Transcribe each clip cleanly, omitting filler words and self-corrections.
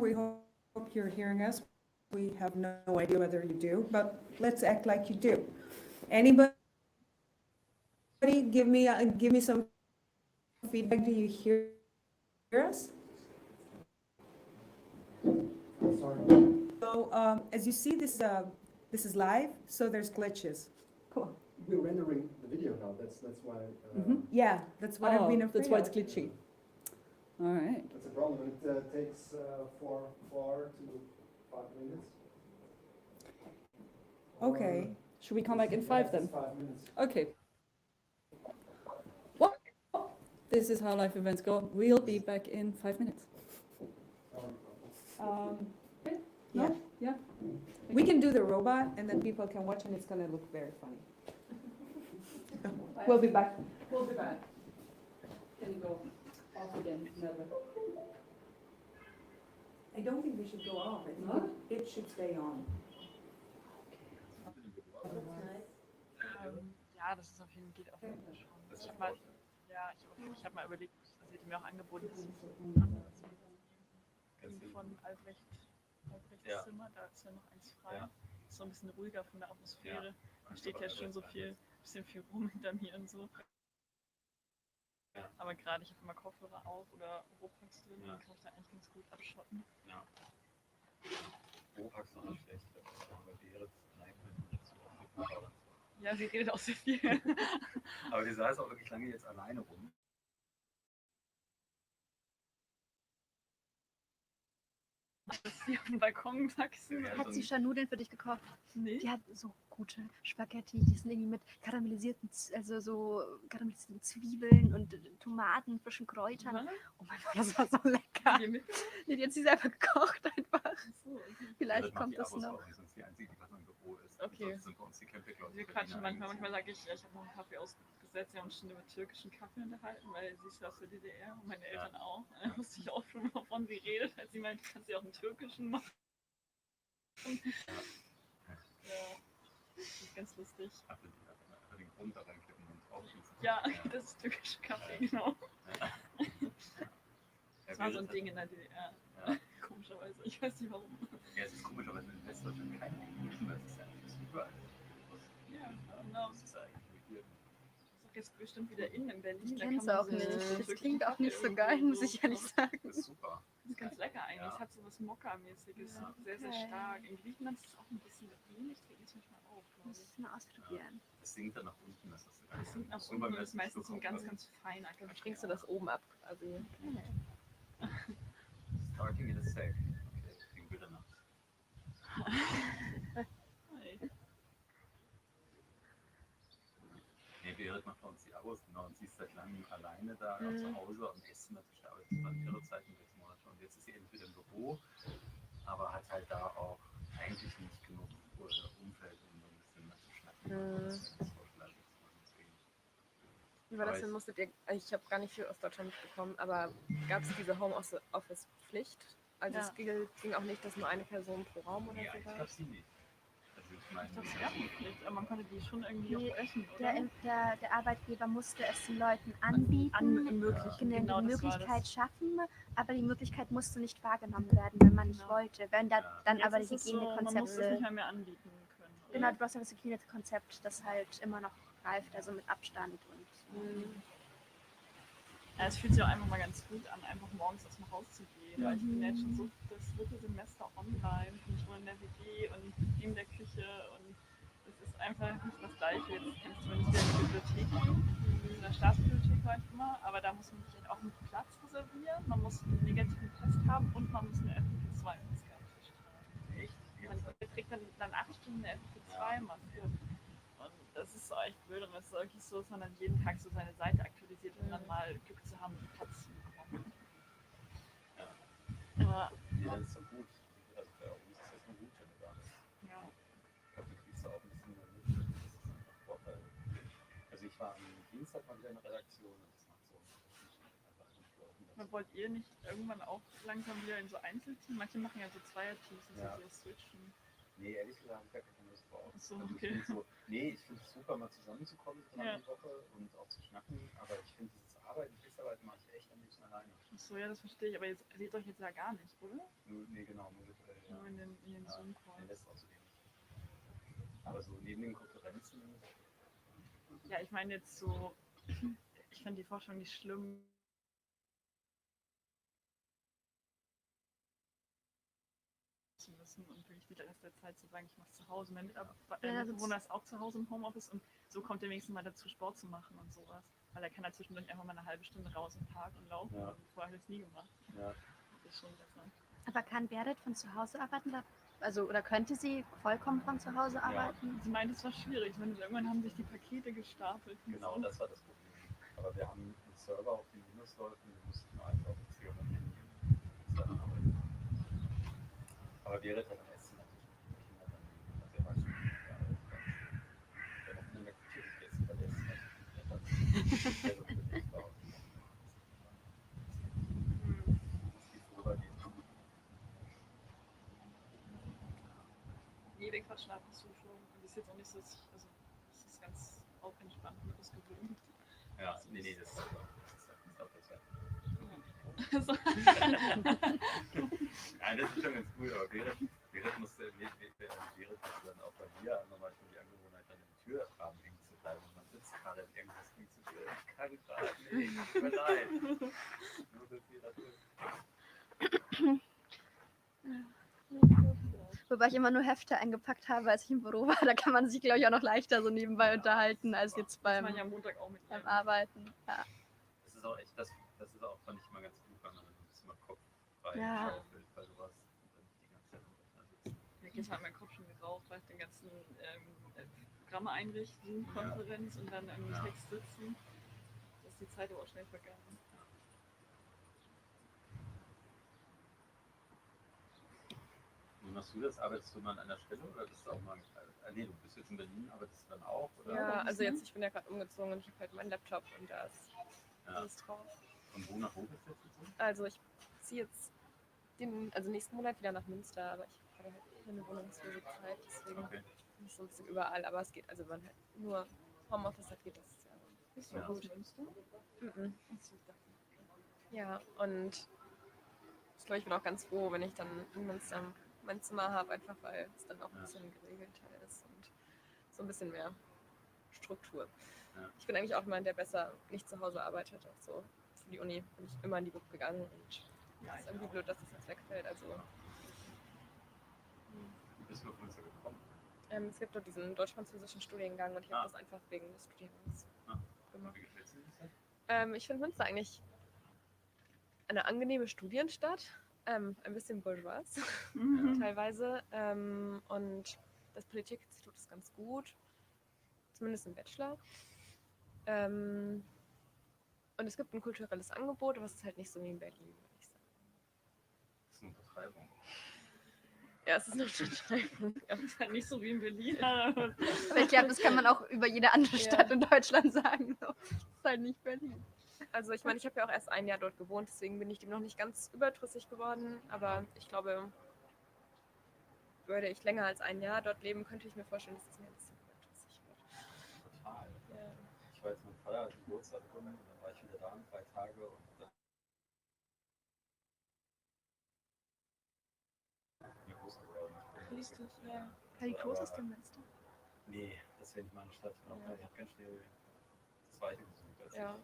We hope you're hearing us. We have no idea whether you do, but let's act like you do. Anybody give me some feedback? Do you hear us? Sorry. So as you see, this is live, so there's glitches. Cool. We're rendering the video now. That's why. Yeah, that's what I've been afraid That's why of. it's glitchy. All right. That's a problem. It takes 4 to 5 minutes. Okay. Should we come back in 5 then? 5 minutes. Okay. Well, this is how live events go. We'll be back in 5 minutes. Yeah. Yeah. We can do the robot, and then people can watch, and it's gonna look very funny. We'll be back. We'll be back. Can you go off again? Never. I don't think we should go off. I think No? it should stay on. Ja, das ist auf jeden Fall, geht auf jeden Fall schon. Ich habe mal, ich hab mal überlegt, sie hätte mir auch angeboten, dass ich von Albrechts Zimmer, da ist ja noch eins frei. Ja. Ist so ein bisschen ruhiger von der Atmosphäre. Ja. Da steht ja schon so bisschen viel rum hinter mir und so. Ja. Aber gerade, ich habe immer Kopfhörer auf oder Ropax drin, dann kann ich da eigentlich ganz gut abschotten. Ja. Ropax ist auch nicht schlecht, aber die Ehre nicht so. Ja, sie redet auch sehr viel. Aber die saß auch wirklich lange jetzt alleine rum. Dass sie auf dem Balkon wachsen. Hat sie schon Nudeln für dich gekocht? Nee. Die hat so gute Spaghetti, die sind irgendwie mit karamellisierten, karamellisierten Zwiebeln und Tomaten, frischen Kräutern. Was? Oh mein Gott, das war so lecker. Nee, die hat sie selber gekocht einfach. So, okay. Vielleicht kommt das noch. Das ist die einzige, die was im Büro ist. Okay. Sind bei uns die Campingleute. Wir quatschen manchmal sage ich, ich habe noch einen Kaffee ausgesetzt, wir haben uns schon über türkischen Kaffee unterhalten, weil sie ist aus der DDR und meine Eltern auch. Da wusste ich auch schon, wovon sie redet, als sie meinte, kannst du auch einen türkischen machen. Ja, das ist ganz lustig. Einfach den Grund da reinkippen und draufschießen. Ja, das ist türkischer Kaffee, genau. Das war so ein Ding in der DDR. Ja. Komischerweise, ich weiß nicht warum. Ja, es ist komischerweise in Westdeutschland kein Ding, weil es ist ja nicht überall. Ja, genau. Das ist eigentlich weird. Das ist jetzt bestimmt wieder in Berlin. Ich kenn's auch nicht. Das klingt auch nicht so geil, muss ich ehrlich sagen. Das ist super. Das ist ganz lecker eigentlich. Ja. Es hat so was Mokka-mäßiges. Ja. Sehr, sehr stark. In Griechenland ist es auch ein bisschen ähnlich. Trinken es manchmal auch, glaube Muss ich. ich mal ausprobieren. Es sinkt dann nach unten. Das ist Das sind nach unten, das ist meistens so ein ganz, ganz feiner. Dann trinkst du das oben ab quasi. Starting in a safe. Okay, kriegen wir danach. Nee, Berit macht bei uns die Abos, genau, und sie ist seit langem alleine da zu Hause und isst natürlich, aber das waren irre Zeiten 6 Monate und jetzt ist sie eben wieder im Büro, aber hat halt da auch eigentlich nicht genug Umfeld, um so ein bisschen mal zu schnacken. Wie war das denn? Musstet ihr, ich habe gar nicht viel aus Deutschland mitbekommen, aber gab es diese Homeoffice-Pflicht? Also Ja. es ging auch nicht, dass nur eine Person pro Raum oder Ja, so ich war? glaube sie nicht. Also ich meine, Ich glaube, es gab eine Pflicht, aber man konnte die schon irgendwie Nee, auch brechen, oder? Der Arbeitgeber musste es den Leuten anbieten, Ermöglichen. genau, die das war Möglichkeit das. schaffen, aber die Möglichkeit musste nicht wahrgenommen werden, wenn man nicht Genau. wollte. Wenn da dann Jetzt aber die ist es so, man muss es Hygienekonzepte, nicht mehr anbieten können. Oder? genau, du brauchst ja das Hygienekonzept, das halt immer noch greift, also mit Abstand und Ja, es fühlt sich auch einfach mal ganz gut an, einfach morgens aus dem Haus zu gehen. Weil ich bin jetzt schon so das 3. Semester online und ich wohne in der WG und in der Küche und es ist einfach nicht das Gleiche. Jetzt kann ich zumindest wieder in die Bibliothek gehen. In der Staatsbibliothek war ich immer, aber da muss man sich halt auch einen Platz reservieren, man muss einen negativen Test haben und man muss eine FFP2-Maske haben. echt? Man trägt dann 8 Stunden eine FFP2-Maske. Und das ist so echt blöd und es ist wirklich so, dass man dann jeden Tag so seine Seite aktualisiert, um dann mal Glück zu haben, Platz zu bekommen. Aber, Ja, das ist so gut. Also für uns ist das nur gut, wenn du da bist. ja. Ich glaube, du kriegst da auch ein bisschen mehr mit. Das ist einfach Vorteil. Also ich war am Dienstag mal wieder in der Redaktion und das macht so einfach entflogen. Aber wollt ihr nicht irgendwann auch langsam wieder in so Einzelteams? Manche machen ja so Zweierteams, dass Ja. sie so switchen. Nee, ehrlich gesagt habe ich gar keine Lust drauf. Ach so, Also okay. ich find es super, mal zusammenzukommen dreimal die Woche und auch zu schnacken, aber ich finde dieses arbeiten, Pflichtarbeit mache ich echt am liebsten alleine. Achso, ja, das verstehe ich, aber jetzt seht euch jetzt ja gar nicht, oder? Nee, genau, nur virtuell, ja. Nur in den Ja, den Zoom-Calls. lässt außerdem nicht. Aber so neben den Konferenzen, Ja, ich meine jetzt so, ich fand die Forschung nicht schlimm. Zu müssen und wirklich den Rest der Zeit zu sagen, ich mache es zu Hause. Mein Mitbewohner ist auch zu Hause im Homeoffice und so kommt er wenigstens mal dazu, Sport zu machen und sowas. Weil er kann halt zwischendurch einfach mal eine halbe Stunde raus im Park und laufen Ja. und vorher hat er es nie gemacht. ja. Das ist schon besser. Aber kann Berit von zu Hause arbeiten? Also, oder könnte sie vollkommen von zu Hause arbeiten? Sie meint, es war schwierig. Ich meine, irgendwann haben sich die Pakete gestapelt. und Genau, so. das war das Problem. Aber wir haben einen Server, auf dem Linux läuft und wir mussten einfach jetzt hier mit dem Handy zusammen arbeiten. Aber Berit hat am Essen natürlich mit den Kindern dann, also er weiß schon, der noch in der Küche gegessen, weil der ist natürlich der so belegt war. Die vorübergehend. Nee, wir quatschen ab und zu schon. Und es ist jetzt auch nicht so, dass ich, also es ist ganz entspannt mit das gewöhnt. Ja, nee, das ist super. Das ist So. Nein, das ist schon ganz cool, aber Berit musste dann auch bei mir nochmal schon die Angewohnheit, dann im Türrahmen hängen zu bleiben. Und man sitzt gerade in irgendwas ging zu Tür. Ich kann gerade nicht, tut mir leid. Nur so viel dafür. Wobei ich immer nur Hefte eingepackt habe, als ich im Büro war. Da kann man sich, glaube ich, auch noch leichter so nebenbei unterhalten, als jetzt Das beim, war ja am Montag auch mit beim Arbeiten. Ja. Das ist auch echt, das ist auch, fand ich immer ganz gut, weil man dann ein bisschen mal Kopf frei Ja. schaufelt bei sowas und dann nicht die ganze Zeit am Rechner sitzt. Wirklich hat mein Kopf schon geraucht, weil ich den ganzen Programme einrichten, Zoom-Konferenz und dann im Text sitzen. Da ist die Zeit aber auch schnell vergangen. Wie machst du das? Arbeitest du mal an einer Stelle oder bist du auch mal. Nee, du bist jetzt in Berlin, arbeitest du dann auch? Oder? Ja, also jetzt, ich bin ja gerade umgezogen und ich habe halt meinen Laptop und da ist Ja. alles drauf. Von wo nach wo bist du jetzt gezogen? Also ich ziehe jetzt nächsten Monat wieder nach Münster, aber ich habe halt eine wohnungslose Zeit, deswegen Okay. bin ich so ein bisschen überall, aber es geht, also wenn man halt nur Homeoffice hat, geht das ja. Bist du Ja. aus Münster? Mhm. Achso, ich dachte. Ja, und ich glaube, ich bin auch ganz froh, wenn ich dann in Münster mein Zimmer habe, einfach weil es dann auch ein Ja. bisschen geregelter ist und so ein bisschen mehr Struktur. Ja. Ich bin eigentlich auch jemand, der besser nicht zu Hause arbeitet. Auch so für die Uni bin ich immer in die Gruppe gegangen und Ja, es ist irgendwie blöd, dass das jetzt wegfällt. Also Wie bist du auf Münster gekommen? es gibt dort diesen deutsch-französischen Studiengang und ich habe das einfach wegen des Studiengangs gemacht. Wie gefällt es dir Münster? Ich finde Münster eigentlich eine angenehme Studienstadt, ein bisschen bourgeois teilweise. Und das Politikinstitut ist ganz gut, zumindest im Bachelor. Und es gibt ein kulturelles Angebot, aber es ist halt nicht so wie in Berlin, würde ich sagen. Das ist eine Übertreibung. Ja, es ist eine Untertreibung. Ja. Das ist halt nicht so wie in Berlin. Aber Aber ich glaube, das kann man auch über jede andere Ja. Stadt in Deutschland sagen. So. Das ist halt nicht Berlin. Also ich meine, ich habe ja auch erst ein Jahr dort gewohnt, deswegen bin ich dem noch nicht ganz überdrüssig geworden. Aber ich glaube, würde ich länger als ein Jahr dort leben, könnte ich mir vorstellen, dass es mir ein bisschen überdrüssig wird. Total. Ja. Ich war jetzt mit Vater als Geburtstag gekommen und dann war ich wieder da 3 Tage und dann mir groß geworden. richtig, ja. Wie groß ist denn Münster? Nee, das wäre nicht meine Stadt. Ja. Ich habe ganz schnell das Zweite gesucht, als Ja.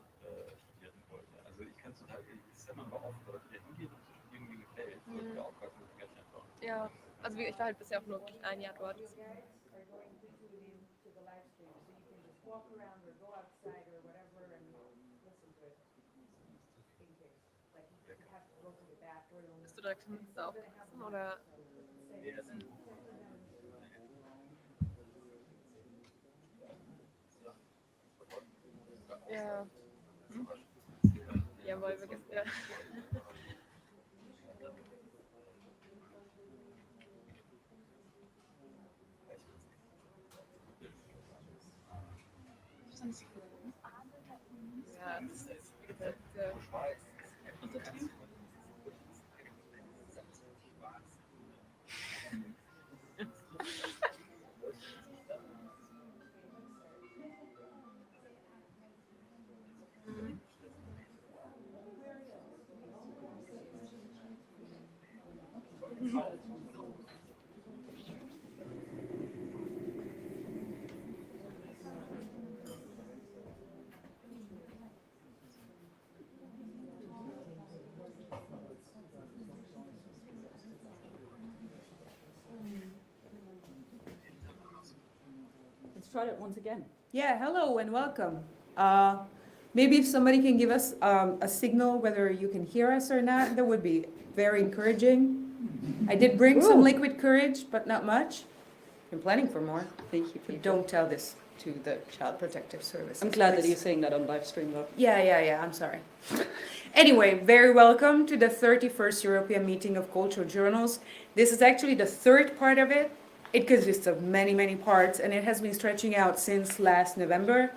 ich studieren wollte. Also ich kann es total, es ist immer aber auch Leute, die hingehen und sich irgendwie gefällt. Das ist ja auch gar kein Gadget. Ja, also ich war halt bisher auch nur wirklich ein Jahr dort. Bist du direkt in Münster aufgewachsen oder? Nee, das sind Ja. Jawohl, wir ja. Ja, das ist, wie gesagt, Untertrieben. Let's try it once again. Yeah, hello and welcome. Maybe if somebody can give us a signal whether you can hear us or not, that would be very encouraging. I did bring some liquid courage, but not much. I'm planning for more. Thank you. But don't tell this to the Child Protective Service. I'm glad that you're saying that on live stream though. Yeah, I'm sorry. Anyway, very welcome to the 31st European Meeting of Cultural Journals. This is actually the third part of it. It consists of many, many parts, and it has been stretching out since last November.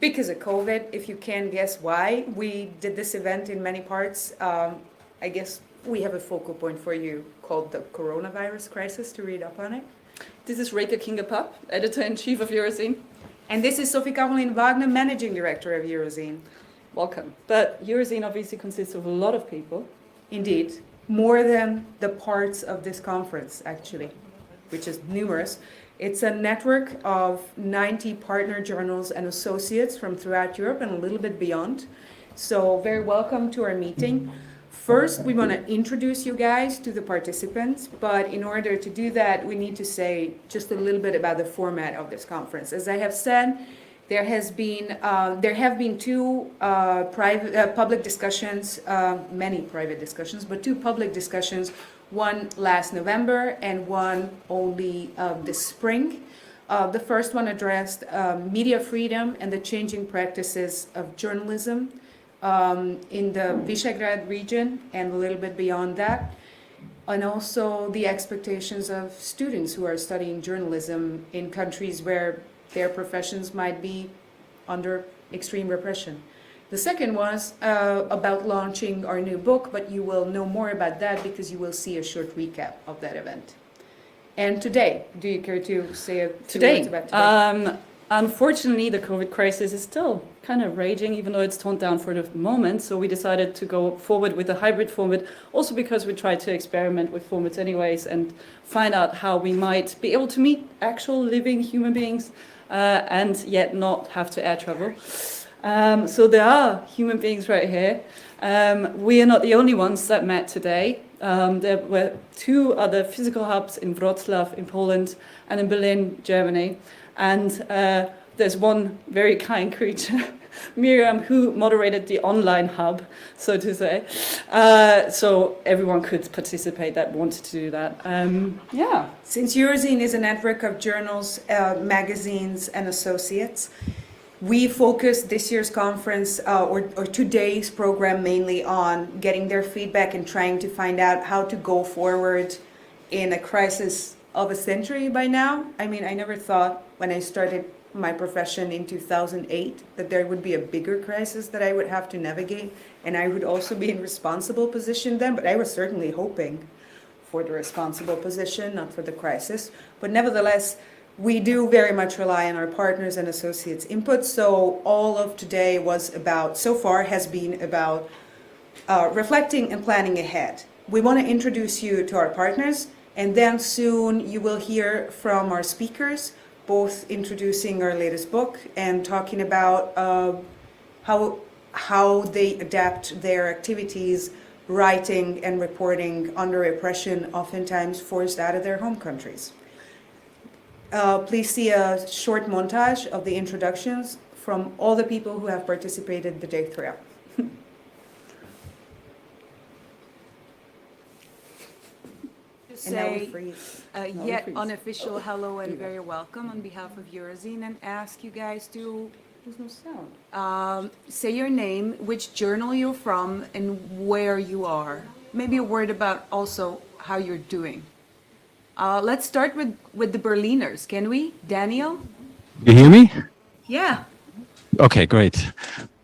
Because of COVID, if you can guess why, we did this event in many parts. I guess we have a focal point for you called the coronavirus crisis to read up on it. This is Reka Kinga-Papp, Editor-in-Chief of Eurozine. And this is Sophie Caroline Wagner, Managing Director of Eurozine. Welcome. But Eurozine obviously consists of a lot of people. Indeed, more than the parts of this conference, actually, which is numerous. It's a network of 90 partner journals and associates from throughout Europe and a little bit beyond. So very welcome to our meeting. First, we want to introduce you guys to the participants, but in order to do that, we need to say just a little bit about the format of this conference. As I have said, there have been two public discussions, many private discussions, but two public discussions, one last November and one only this spring. The first one addressed media freedom and the changing practices of journalism in the Visegrad region and a little bit beyond that, and also the expectations of students who are studying journalism in countries where their professions might be under extreme repression. The second was about launching our new book, but you will know more about that because you will see a short recap of that event. And today, do you care to say a few words about today? Unfortunately, the COVID crisis is still kind of raging, even though it's toned down for the moment. So we decided to go forward with a hybrid format, also because we tried to experiment with formats anyways and find out how we might be able to meet actual living human beings and yet not have to air travel. So there are human beings right here. We are not the only ones that met today. There were two other physical hubs in Wrocław in Poland and in Berlin, Germany. And there's one very kind creature, Miriam, who moderated the online hub, so to say. So everyone could participate that wanted to do that. Yeah. Since Eurozine is a network of journals, magazines, and associates, we focused this year's conference or today's program mainly on getting their feedback and trying to find out how to go forward in a crisis of a century by now. I mean, I never thought when I started my profession in 2008 that there would be a bigger crisis that I would have to navigate, and I would also be in responsible position then, but I was certainly hoping for the responsible position, not for the crisis. But nevertheless, we do very much rely on our partners and associates' input. So all of today so far has been about reflecting and planning ahead. We want to introduce you to our partners, and then soon you will hear from our speakers, both introducing our latest book and talking about how they adapt their activities, writing and reporting under repression, oftentimes forced out of their home countries. Please see a short montage of the introductions from all the people who have participated the day throughout. Say yet unofficial hello and very welcome on behalf of Eurozine and ask you guys to There's no sound. say your name, which journal you're from, and where you are. Maybe a word about also how you're doing. Let's start with the Berliners, can we? Daniel? You hear me? Yeah. Okay, great.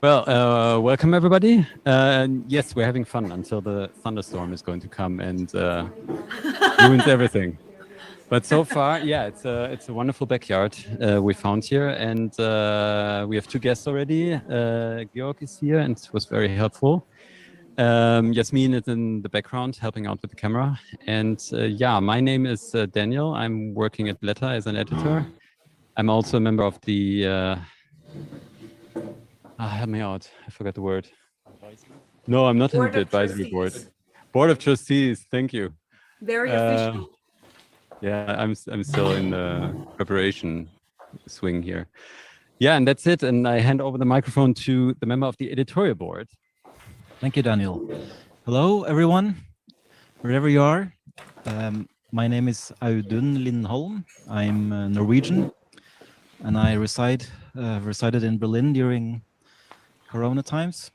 Well, welcome everybody. Yes, we're having fun until the thunderstorm is going to come and ruins everything. But so far, yeah, it's a wonderful backyard we found here, and we have two guests already. Georg is here and was very helpful. Yasmin is in the background helping out with the camera. And yeah, my name is Daniel. I'm working at Blätter as an editor. I'm also a member of the, help me out, I forgot the word. No, I'm not Board in the of advisory board. Trustees. Board of Trustees, thank you. Very official. Yeah, I'm still in the preparation swing here. Yeah, and that's it. And I hand over the microphone to the member of the editorial board. Thank you, Daniel. Hello, everyone, wherever you are. My name is Audun Lindholm. I'm Norwegian, and I resided in Berlin during Corona times.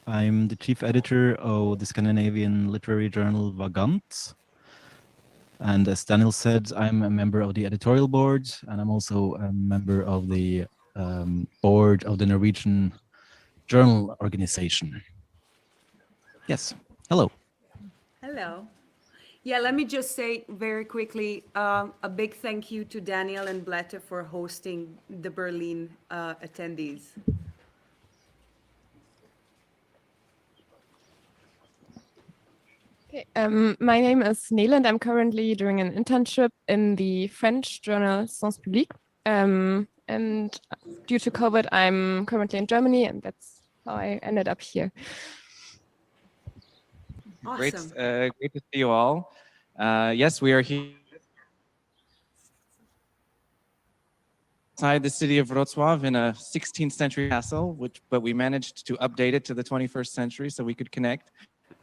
I'm the chief editor of the Scandinavian literary journal Vagant. And as Daniel said, I'm a member of the editorial board, and I'm also a member of the board of the Norwegian Journal Organization. Yes, hello. Hello. Yeah, let me just say very quickly a big thank you to Daniel and Blätter for hosting the Berlin attendees. Okay, my name is Nele, and I'm currently doing an internship in the French journal Sciences Publiques. And due to COVID, I'm currently in Germany, and that's how I ended up here. Awesome. Great to see you all. Yes, we are here outside the city of Wrocław in a 16th century castle, but we managed to update it to the 21st century so we could connect.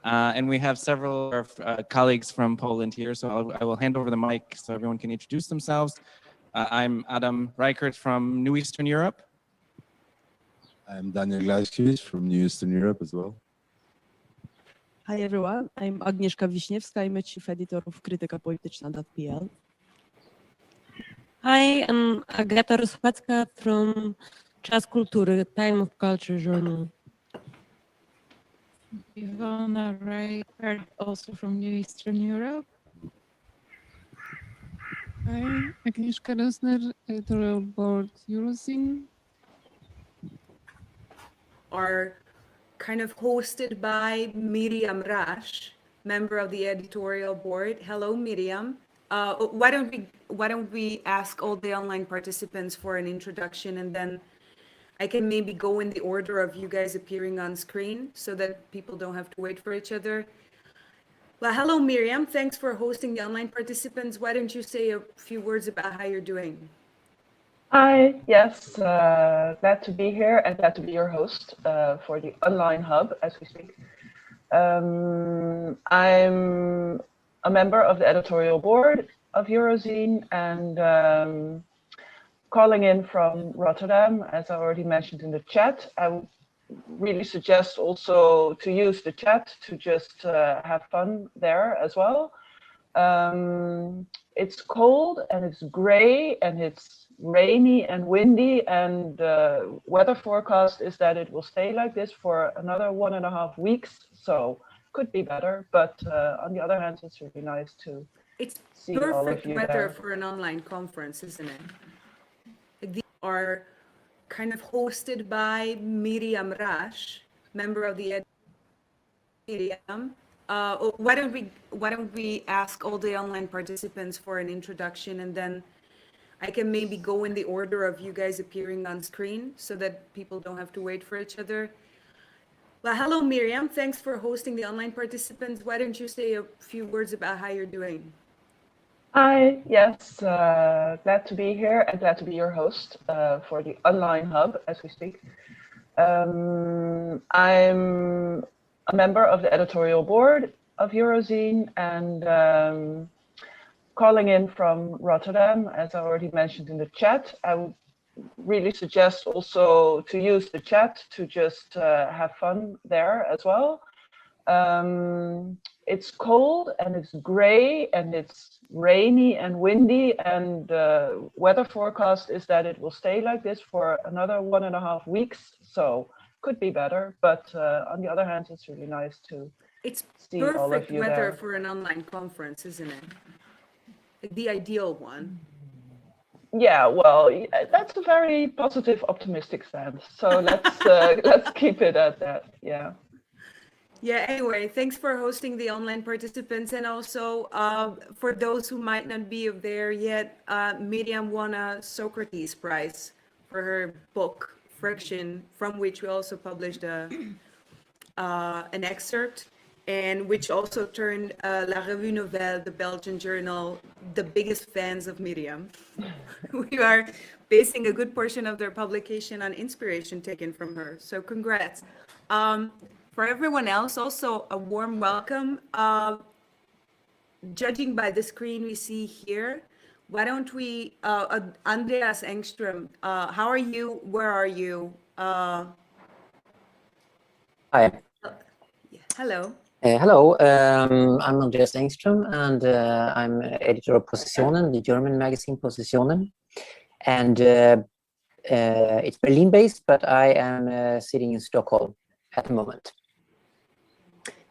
And we have several colleagues from Poland here, so I will hand over the mic so everyone can introduce themselves. I'm Adam Reichert from New Eastern Europe. I'm Daniel Glaskiewicz from New Eastern Europe as well. Hi everyone, I'm Agnieszka Wiśniewska. I'm a chief editor of krytykapolityczna.pl. Hi, I'm Agata Rozpacka from Czas Kultury, Time of Culture journal. Ivana Reichert, also from New Eastern Europe. Hi, Agnieszka Rosner, editorial board Eurozine. Are kind of hosted by Miriam Rasch, member of the editorial board. Hello, Miriam. Why don't we ask all the online participants for an introduction, and then I can maybe go in the order of you guys appearing on screen so that people don't have to wait for each other. Well, hello, Miriam. Thanks for hosting the online participants. Why don't you say a few words about how you're doing? Hi, yes, glad to be here and glad to be your host for the online hub as we speak. I'm a member of the editorial board of Eurozine and calling in from Rotterdam, as I already mentioned in the chat. I would really suggest also to use the chat to just have fun there as well. It's cold and it's gray and it's rainy and windy, and the weather forecast is that it will stay like this for another 1.5 weeks, so could be better, but on the other hand, it's really nice to see all of Perfect you weather there. for an online conference, isn't it? These are kind of hosted by Miriam Rasch, member of the Miriam. Why don't we ask all the online participants for an introduction, and then I can maybe go in the order of you guys appearing on screen so that people don't have to wait for each other. Well, hello, Miriam. Thanks for hosting the online participants. Why don't you say a few words about how you're doing? Hi, yes, glad to be here and glad to be your host for the online hub as we speak. I'm a member of the editorial board of Eurozine and calling in from Rotterdam, as I already mentioned in the chat. I would really suggest also to use the chat to just have fun there as well. It's cold and it's gray and it's rainy and windy, and the weather forecast is that it will stay like this for another 1.5 weeks, so could be better, but on the other hand, it's really nice to see all of Perfect you weather there. for an online conference, isn't it? Like the ideal one. Yeah, well, that's a very positive, optimistic stance. So let's keep it at that. Yeah. Yeah, anyway, thanks for hosting the online participants. And also, for those who might not be there yet, Miriam won a Socrates Prize for her book, Friction, from which we also published an excerpt, and which also turned La Revue Nouvelle, the Belgian journal, the biggest fans of Miriam. We are basing a good portion of their publication on inspiration taken from her. So congrats. For everyone else, also a warm welcome. Judging by the screen we see here, why don't we, Andreas Engström, how are you? Where are you? Hi. Hello. Hello, I'm Andreas Engström, and I'm editor of Positionen, the German magazine Positionen. And it's Berlin-based, but I am sitting in Stockholm at the moment.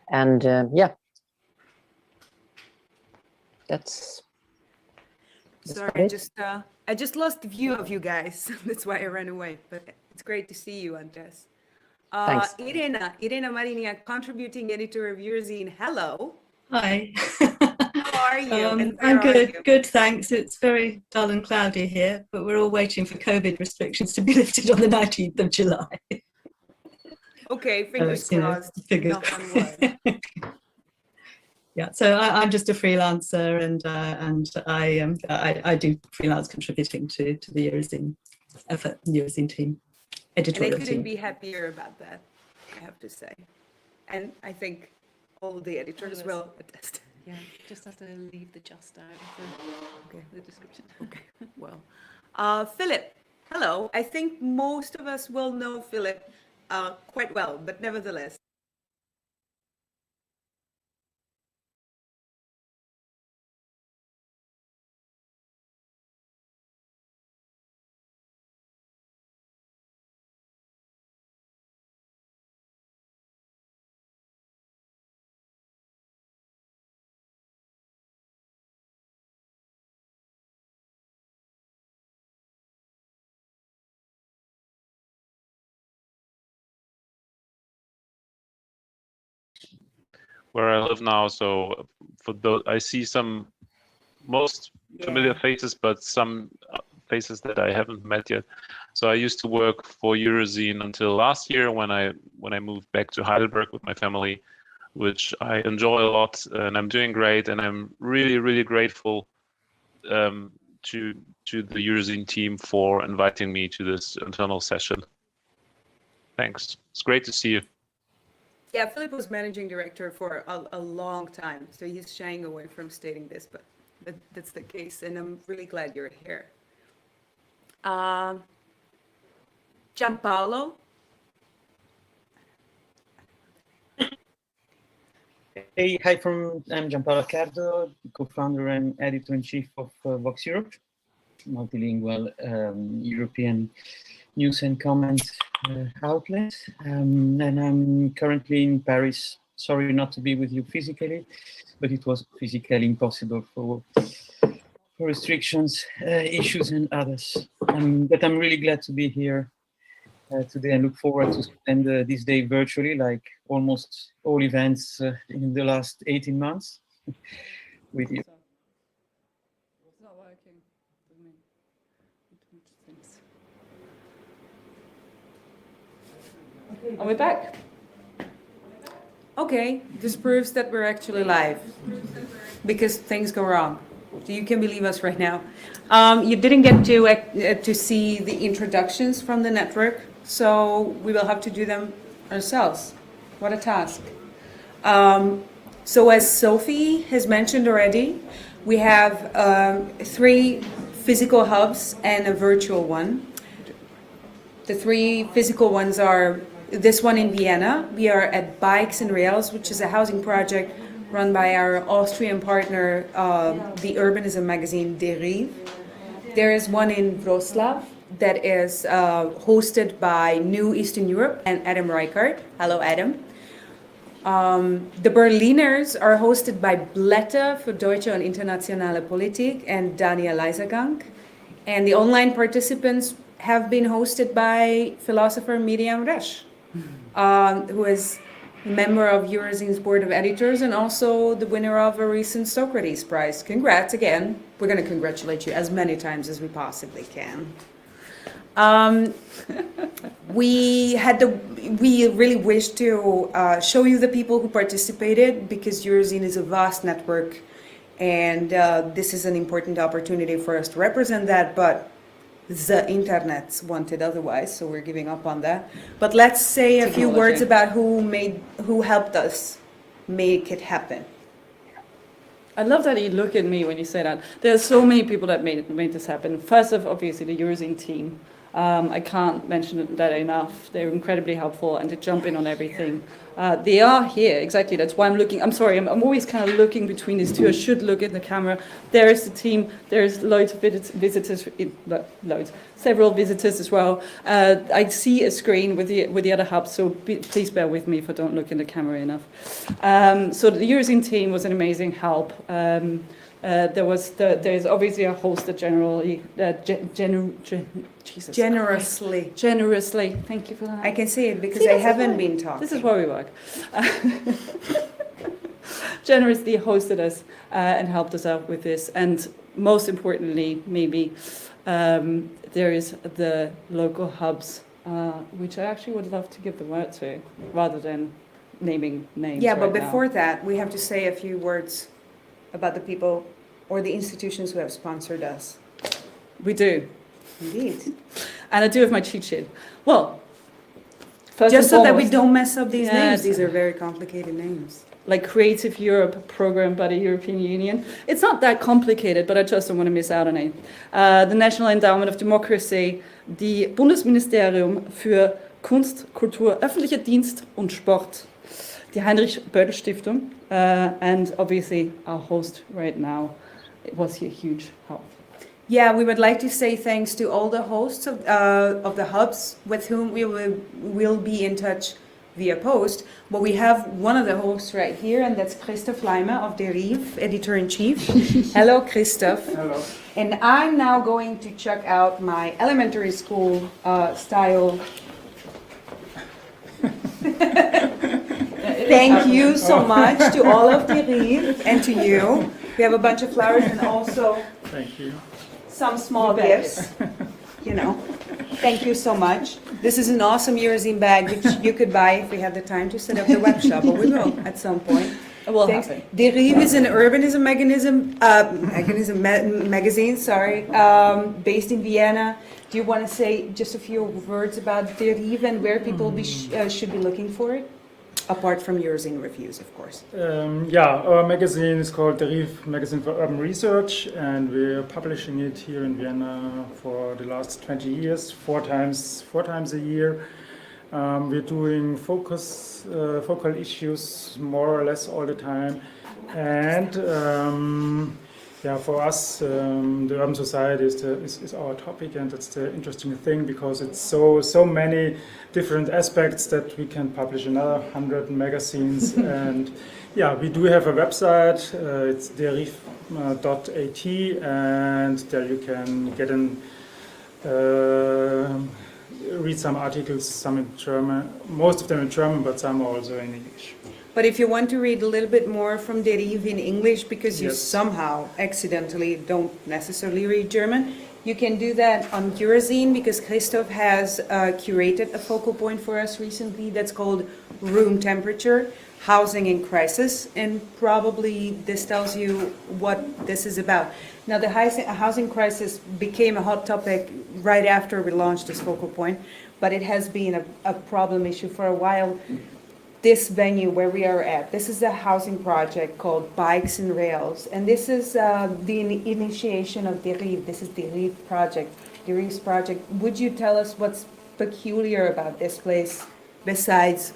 And yeah, that's Sorry, I just lost view of you guys. That's why I ran away. But it's great to see you, Andres. Thanks. Irena Mariniak, contributing editor of Eurozine. Hello. Hi. How are you? And I'm where are good. you? Good, thanks. It's very dull and cloudy here, but we're all waiting for COVID restrictions to be lifted on the 19th of July. Okay, fingers it's, you know, crossed. fingers Knock on wood. Yeah, so I'm just a freelancer, and I do freelance contributing to the Eurozine effort, Eurozine team, And I editorial couldn't team. be happier about that, I have to say. And I think all the editors will attest. Yeah, just have to leave the just out of the description. Okay, well. Philip, hello. I think most of us will know Philip quite well, but nevertheless. Where I live now. So for those, I see some most familiar faces, but some faces that I haven't met yet. So I used to work for Eurozine until last year when I moved back to Heidelberg with my family, which I enjoy a lot, and I'm doing great, and I'm really grateful to the Eurozine team for inviting me to this internal session. Thanks. It's great to see you. Yeah, Philip was managing director for a long time, so he's shying away from stating this, but that's the case, and I'm really glad you're here. Gianpaolo? Hey, hi I'm Gianpaolo Cardo, co-founder and editor-in-chief of Vox Europe, multilingual European news and comment outlet. And I'm currently in Paris. Sorry not to be with you physically, but it was physically impossible for restrictions, issues, and others. But I'm really glad to be here today and look forward to spend this day virtually, like almost all events in the last 18 months with you. It's not working for me. Are we back? Okay, this proves that we're actually live because things go wrong. So you can believe us right now. You didn't get to see the introductions from the network, so we will have to do them ourselves. What a task. So as Sophie has mentioned already, we have 3 physical hubs and a virtual one. The 3 physical ones are this one in Vienna. We are at Bikes and Rails, which is a housing project run by our Austrian partner, the urbanism magazine Derive. There is one in Wroclaw that is hosted by New Eastern Europe and Adam Reichert. Hello, Adam. The Berliners are hosted by Blätter für Deutsche und Internationale Politik and Daniel Leisergang. And the online participants have been hosted by philosopher Miriam Resch, who is member of Eurozine's board of editors, and also the winner of a recent Socrates Prize. Congrats again. We're going to congratulate you as many times as we possibly can. We really wish to show you the people who participated, because Eurozine is a vast network, and this is an important opportunity for us to represent that, but the internets wanted otherwise, so we're giving up on that. But let's say a few words about who helped us make it happen. I love that you look at me when you say that. There are so many people that made this happen. First of, obviously, the Eurozine team. I can't mention that enough. They're incredibly helpful, and they jump in on everything. They are here, exactly. That's why I'm looking. I'm sorry, I'm always kind of looking between these two. I should look at the camera. There is the team. There's loads of visitors, several visitors as well. I see a screen with the other hubs, so please bear with me if I don't look in the camera enough. So the Eurozine team was an amazing help. There's obviously a host that generously. Thank you for that. I can see it because I haven't been talking. This is where we work. Generously hosted us and helped us out with this, and most importantly, maybe there is the local hubs, which I actually would love to give the word to, rather than naming names. Yeah, right but before now. that, we have to say a few words about the people or the institutions who have sponsored us. We do. Indeed. And I do have my cheat sheet. Well, first just and so that we foremost, don't mess up these names. Yes. These are very complicated names. Like Creative Europe program by the European Union. It's not that complicated, but I just don't want to miss out on it. The National Endowment of Democracy, die Bundesministerium für Kunst, Kultur, öffentlicher Dienst und Sport, die Heinrich-Böll-Stiftung, and obviously our host right now. It was a huge help. Yeah, we would like to say thanks to all the hosts of the hubs with whom we will be in touch via post. But we have one of the hosts right here, and that's Christoph Leimer of Derive, editor-in-chief. Hello, Christoph. Hello. And I'm now going to check out my elementary school style. Thank you so much to all of Derive and to you. We have a bunch of flowers and also Thank you. some small gifts. You know, thank you so much. This is an awesome Eurozine bag which you could buy if we had the time to set up the web shop, but we will at some point. It will Thanks. happen. Derive is an urbanism magazine, based in Vienna. Do you want to say just a few words about Derive and where people should be looking for it? Apart from Eurozine reviews, of course. Our magazine is called Derive Magazine for Urban Research, and we're publishing it here in Vienna for the last 20 years, four times a year. We're doing focal issues more or less all the time, and for us, the urban society is our topic, and that's the interesting thing because it's so many different aspects that we can publish another 100 magazines. And we do have a website. It's derive.at, and there you can get read some articles, some in German, most of them in German, but some also in English. But if you want to read a little bit more from Derive in English, because you Yes. somehow accidentally don't necessarily read German, you can do that on Eurozine, because Christoph has curated a focal point for us recently that's called Room Temperature, Housing in Crisis, and probably this tells you what this is about. Now, the housing crisis became a hot topic right after we launched this focal point, but it has been a problem issue for a while. This venue where we are at, this is a housing project called Bikes and Rails, and this is the initiation of Derive. This is Derive's project. Would you tell us what's peculiar about this place besides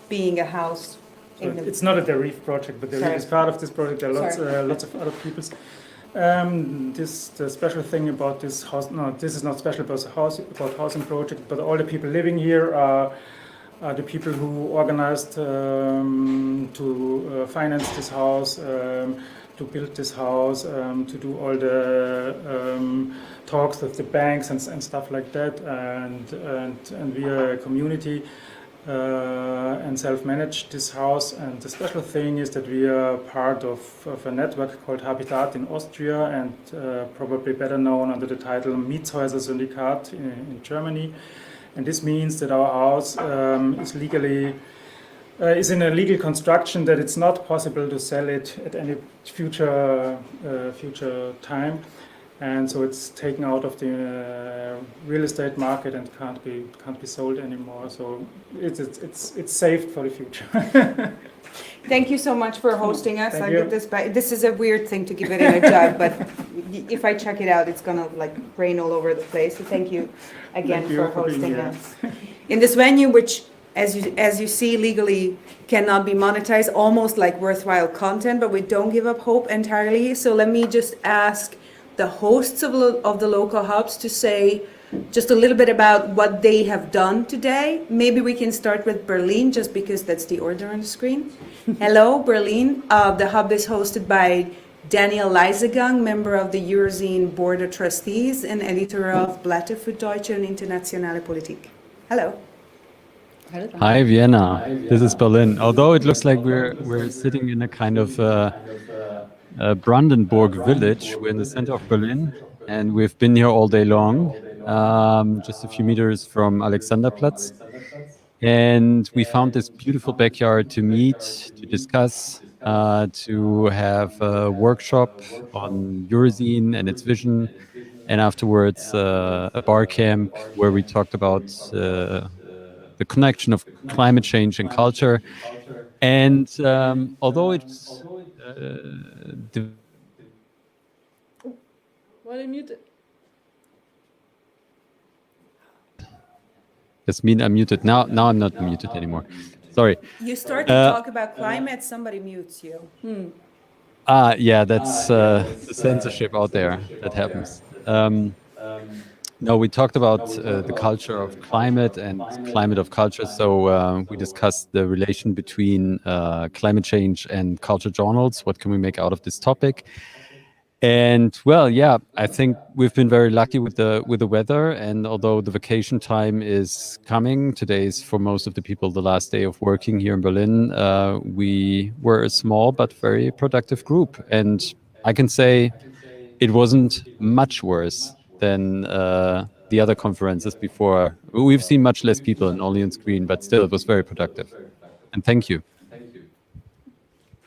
being a house? So it's not a Derive project, but Derive is part of this project. There are lots of other peoples. The special thing about this house, no, this is not special about housing project, but all the people living here are the people who organized to finance this house, to build this house, to do all the talks with the banks and stuff like that, and we are a community. and self-manage this house. And the special thing is that we are part of a network called Habitat in Austria, and probably better known under the title Mietshäuser Syndikat in Germany. And this means that our house is in a legal construction that it's not possible to sell it at any future time, and so it's taken out of the real estate market and can't be sold anymore. So it's saved for the future. Thank you so much for hosting us. Thank I'll you. give this back. This is a weird thing to give it in a jug, but if I check it out, it's gonna like rain all over the place. So thank you again Thank you for for being hosting here. us in this venue, which, as you see, legally cannot be monetized, almost like worthwhile content, but we don't give up hope entirely. So let me just ask the hosts of the local hubs to say just a little bit about what they have done today. Maybe we can start with Berlin, just because that's the order on the screen. Hello, Berlin. The hub is hosted by Daniel Leisegang, member of the Eurozine Board of Trustees and editor of Blätter für Deutsche und Internationale Politik. Hello. Hi, Vienna. This is Berlin. Although it looks like we're sitting in a kind of Brandenburg village. We're in the center of Berlin, and we've been here all day long, just a few meters from Alexanderplatz. And we found this beautiful backyard to meet, to discuss, to have a workshop on Eurozine and its vision, and afterwards a bar camp where we talked about the connection of climate change and culture. And although it's Why they muted? Yasmin, I'm muted. Now I'm not muted anymore. Sorry. You start to talk about climate, somebody mutes you. Yeah, that's the censorship out there that happens. No, we talked about the culture of climate and climate of culture. So we discussed the relation between climate change and culture journals. What can we make out of this topic? And well, yeah, I think we've been very lucky with the weather. And although the vacation time is coming, today is for most of the people the last day of working here in Berlin. We were a small but very productive group, and I can say it wasn't much worse than the other conferences before. We've seen much less people and only on screen, but still it was very productive. And thank you.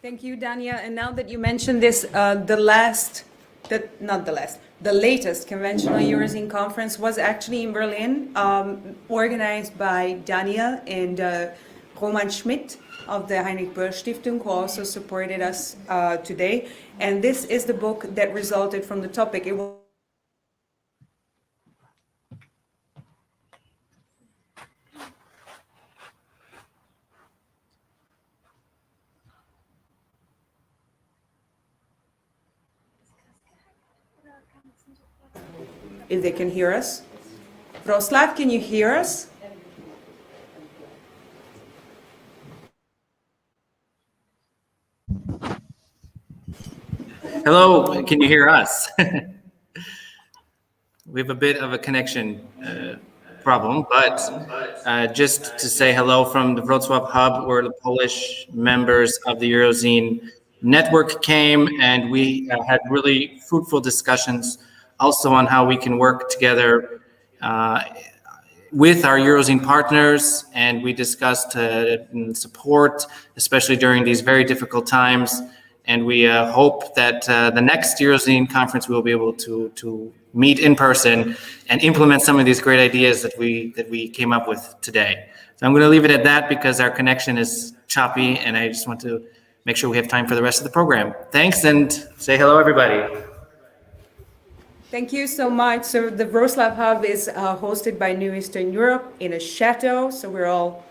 Thank you, Dania. And now that you mentioned this, the latest conventional Eurozine conference was actually in Berlin, organized by Daniel and Roman Schmidt of the Heinrich Böll Stiftung, who also supported us today. And this is the book that resulted from the topic. It was if they can hear us. Wroclaw, can you hear us? Hello, can you hear us? We have a bit of a connection problem, but just to say hello from the Wrocław Hub, where the Polish members of the Eurozine network came, and we had really fruitful discussions also on how we can work together with our Eurozine partners, and we discussed support, especially during these very difficult times. And we hope that the next Eurozine conference we will be able to meet in person and implement some of these great ideas that we came up with today. So I'm going to leave it at that because our connection is choppy, and I just want to make sure we have time for the rest of the program. Thanks, and say hello, everybody. Thank you so much. So the Wrocław Hub is hosted by New Eastern Europe in a chateau. So we're all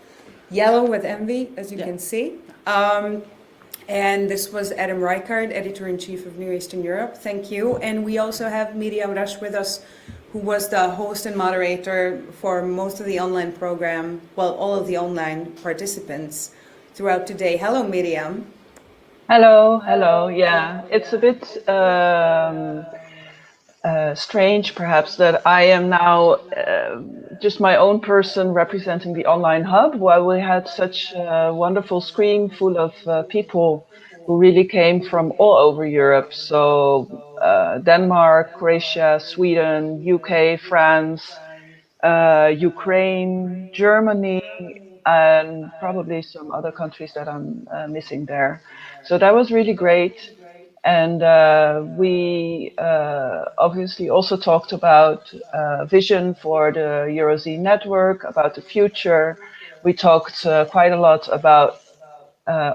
yellow with envy, as you can see. And this was Adam Reichardt, editor-in-chief of New Eastern Europe. Thank you. And we also have Miriam Rush with us, who was the host and moderator for most of the online program, well, all of the online participants throughout today. Hello, Miriam. Hello. Yeah, it's a bit strange, perhaps, that I am now just my own person representing the online hub, while we had such a wonderful screen full of people who really came from all over Europe. So Denmark, Croatia, Sweden, UK, France, Ukraine, Germany, and probably some other countries that I'm missing there. So that was really great. And we obviously also talked about vision for the Eurozine network, about the future. We talked quite a lot about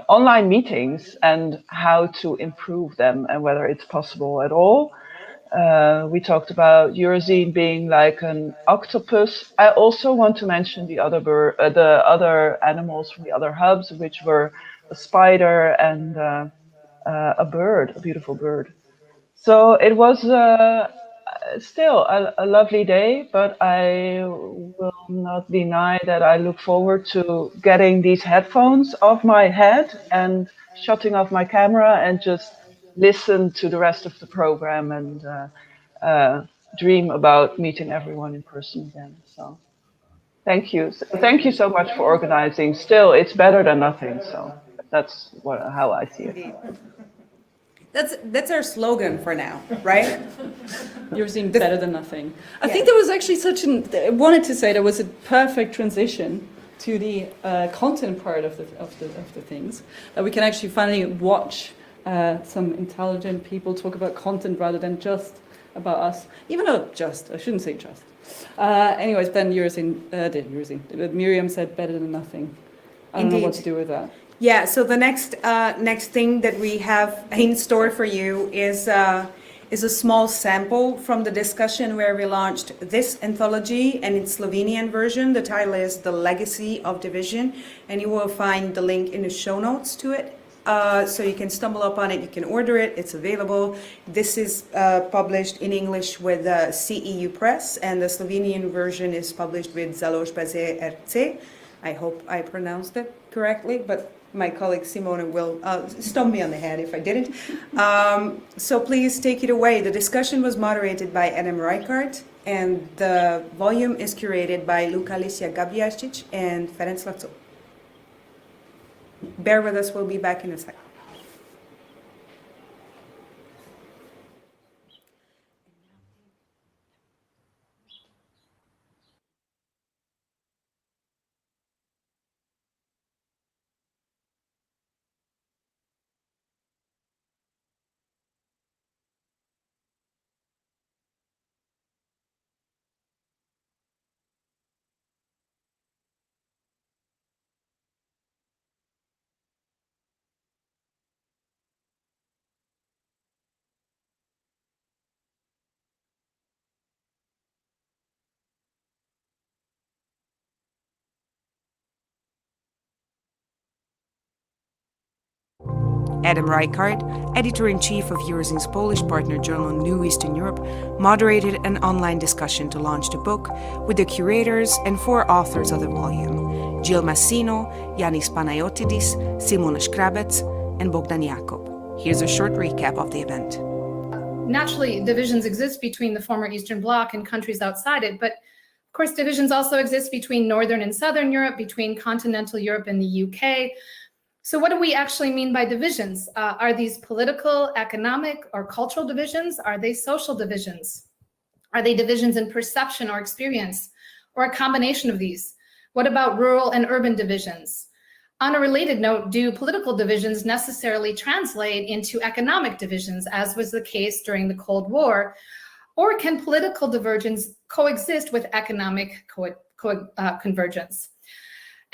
online meetings and how to improve them and whether it's possible at all. We talked about Eurozine being like an octopus. I also want to mention the other animals from the other hubs, which were a spider and a bird, a beautiful bird. So it was still a lovely day, but I will not deny that I look forward to getting these headphones off my head and shutting off my camera and just listen to the rest of the program and dream about meeting everyone in person again. So thank you. Thank you so much for organizing. Still, it's better than nothing. So that's how I see it. Indeed. That's our slogan for now, right? You're seeing better than nothing. I think there was actually I wanted to say there was a perfect transition to the content part of the things, that we can actually finally watch some intelligent people talk about content rather than just about us. Even though I shouldn't say just. Anyways, then Miriam said better than nothing. I don't know what to do with that. Yeah, so the next thing that we have in store for you is a small sample from the discussion where we launched this anthology and its Slovenian version. The title is The Legacy of Division, and you will find the link in the show notes to it. So you can stumble upon it, you can order it, it's available. This is published in English with CEU Press, and the Slovenian version is published with Založba ZRC. I hope I pronounced it correctly, but my colleague Simone will stomp me on the head if I didn't. So please take it away. The discussion was moderated by Adam Reichardt, and the volume is curated by Luka Alicia Gabijašić and Ferenc Laco. Bear with us, we'll be back in a second. Adam Reichardt, editor-in-chief of Eurozine's Polish partner journal New Eastern Europe, moderated an online discussion to launch the book with the curators and 4 authors of the volume, Jill Massino, Yanis Panayotidis, Simona Škrabec, and Bogdan Jakob. Here's a short recap of the event. Naturally, divisions exist between the former Eastern Bloc and countries outside it, but of course divisions also exist between Northern and Southern Europe, between continental Europe and the UK. So what do we actually mean by divisions? Are these political, economic, or cultural divisions? Are they social divisions? Are they divisions in perception or experience, or a combination of these? What about rural and urban divisions? On a related note, do political divisions necessarily translate into economic divisions, as was the case during the Cold War? Or can political divergence coexist with economic convergence?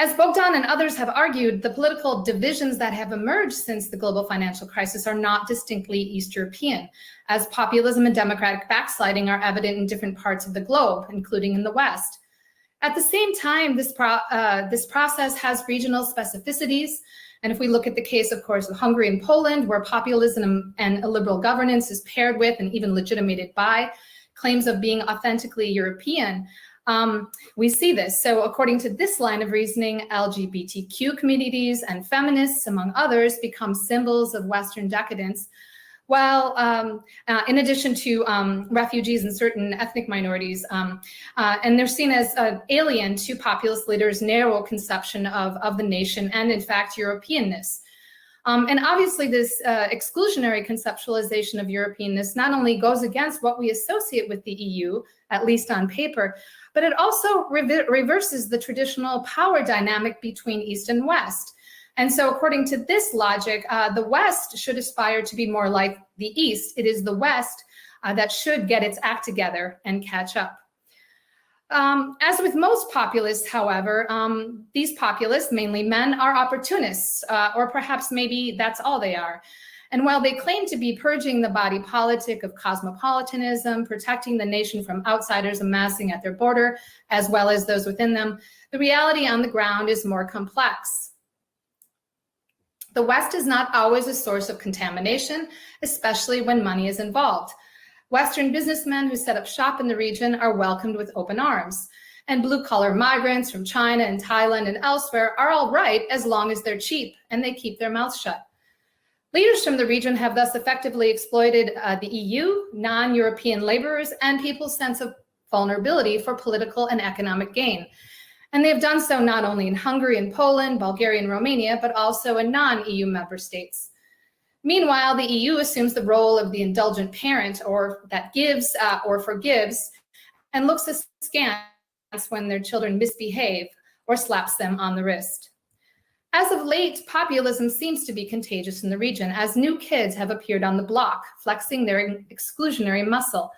As Bogdan and others have argued, the political divisions that have emerged since the global financial crisis are not distinctly East European, as populism and democratic backsliding are evident in different parts of the globe, including in the West. At the same time, this process has regional specificities. And if we look at the case, of course, of Hungary and Poland, where populism and illiberal governance is paired with and even legitimated by claims of being authentically European, we see this. So according to this line of reasoning, LGBTQ communities and feminists, among others, become symbols of Western decadence, Well, in addition to refugees and certain ethnic minorities, and they're seen as alien to populist leaders' narrow conception of the nation and, in fact, Europeanness. And obviously, this exclusionary conceptualization of Europeanness not only goes against what we associate with the EU, at least on paper, but it also reverses the traditional power dynamic between East and West. And so according to this logic, the West should aspire to be more like the East. It is the West that should get its act together and catch up. As with most populists, however, these populists, mainly men, are opportunists, or perhaps maybe that's all they are. And while they claim to be purging the body politic of cosmopolitanism, protecting the nation from outsiders amassing at their border, as well as those within them, the reality on the ground is more complex. The West is not always a source of contamination, especially when money is involved. Western businessmen who set up shop in the region are welcomed with open arms. And blue-collar migrants from China and Thailand and elsewhere are all right as long as they're cheap and they keep their mouths shut. Leaders from the region have thus effectively exploited the EU, non-European laborers, and people's sense of vulnerability for political and economic gain. And they have done so not only in Hungary and Poland, Bulgaria and Romania, but also in non-EU member states. Meanwhile, the EU assumes the role of the indulgent parent, or that gives or forgives, and looks askance when their children misbehave or slaps them on the wrist. As of late, populism seems to be contagious in the region, as new kids have appeared on the block, flexing their exclusionary muscle.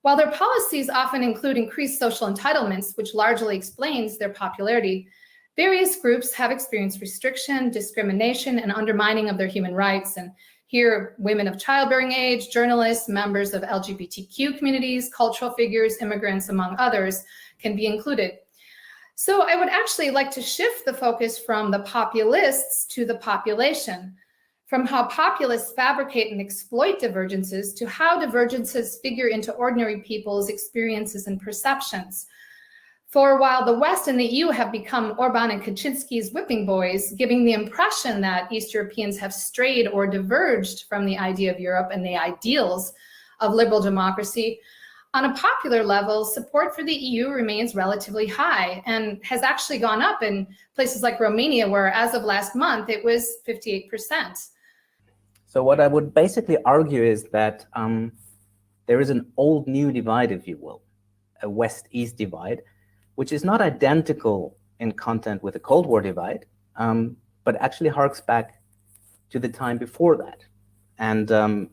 While their policies often include increased social entitlements, which largely explains their popularity, various groups have experienced restriction, discrimination, and undermining of their human rights. And here, women of childbearing age, journalists, members of LGBTQ communities, cultural figures, immigrants, among others, can be included. So I would actually like to shift the focus from the populists to the population, from how populists fabricate and exploit divergences to how divergences figure into ordinary people's experiences and perceptions. For while the West and the EU have become Orban and Kaczynski's whipping boys, giving the impression that East Europeans have strayed or diverged from the idea of Europe and the ideals of liberal democracy, on a popular level, support for the EU remains relatively high and has actually gone up in places like Romania, where as of last month, it was 58%. So what I would basically argue is that there is an old-new divide, if you will, a West-East divide, which is not identical in content with the Cold War divide, but actually harks back to the time before that and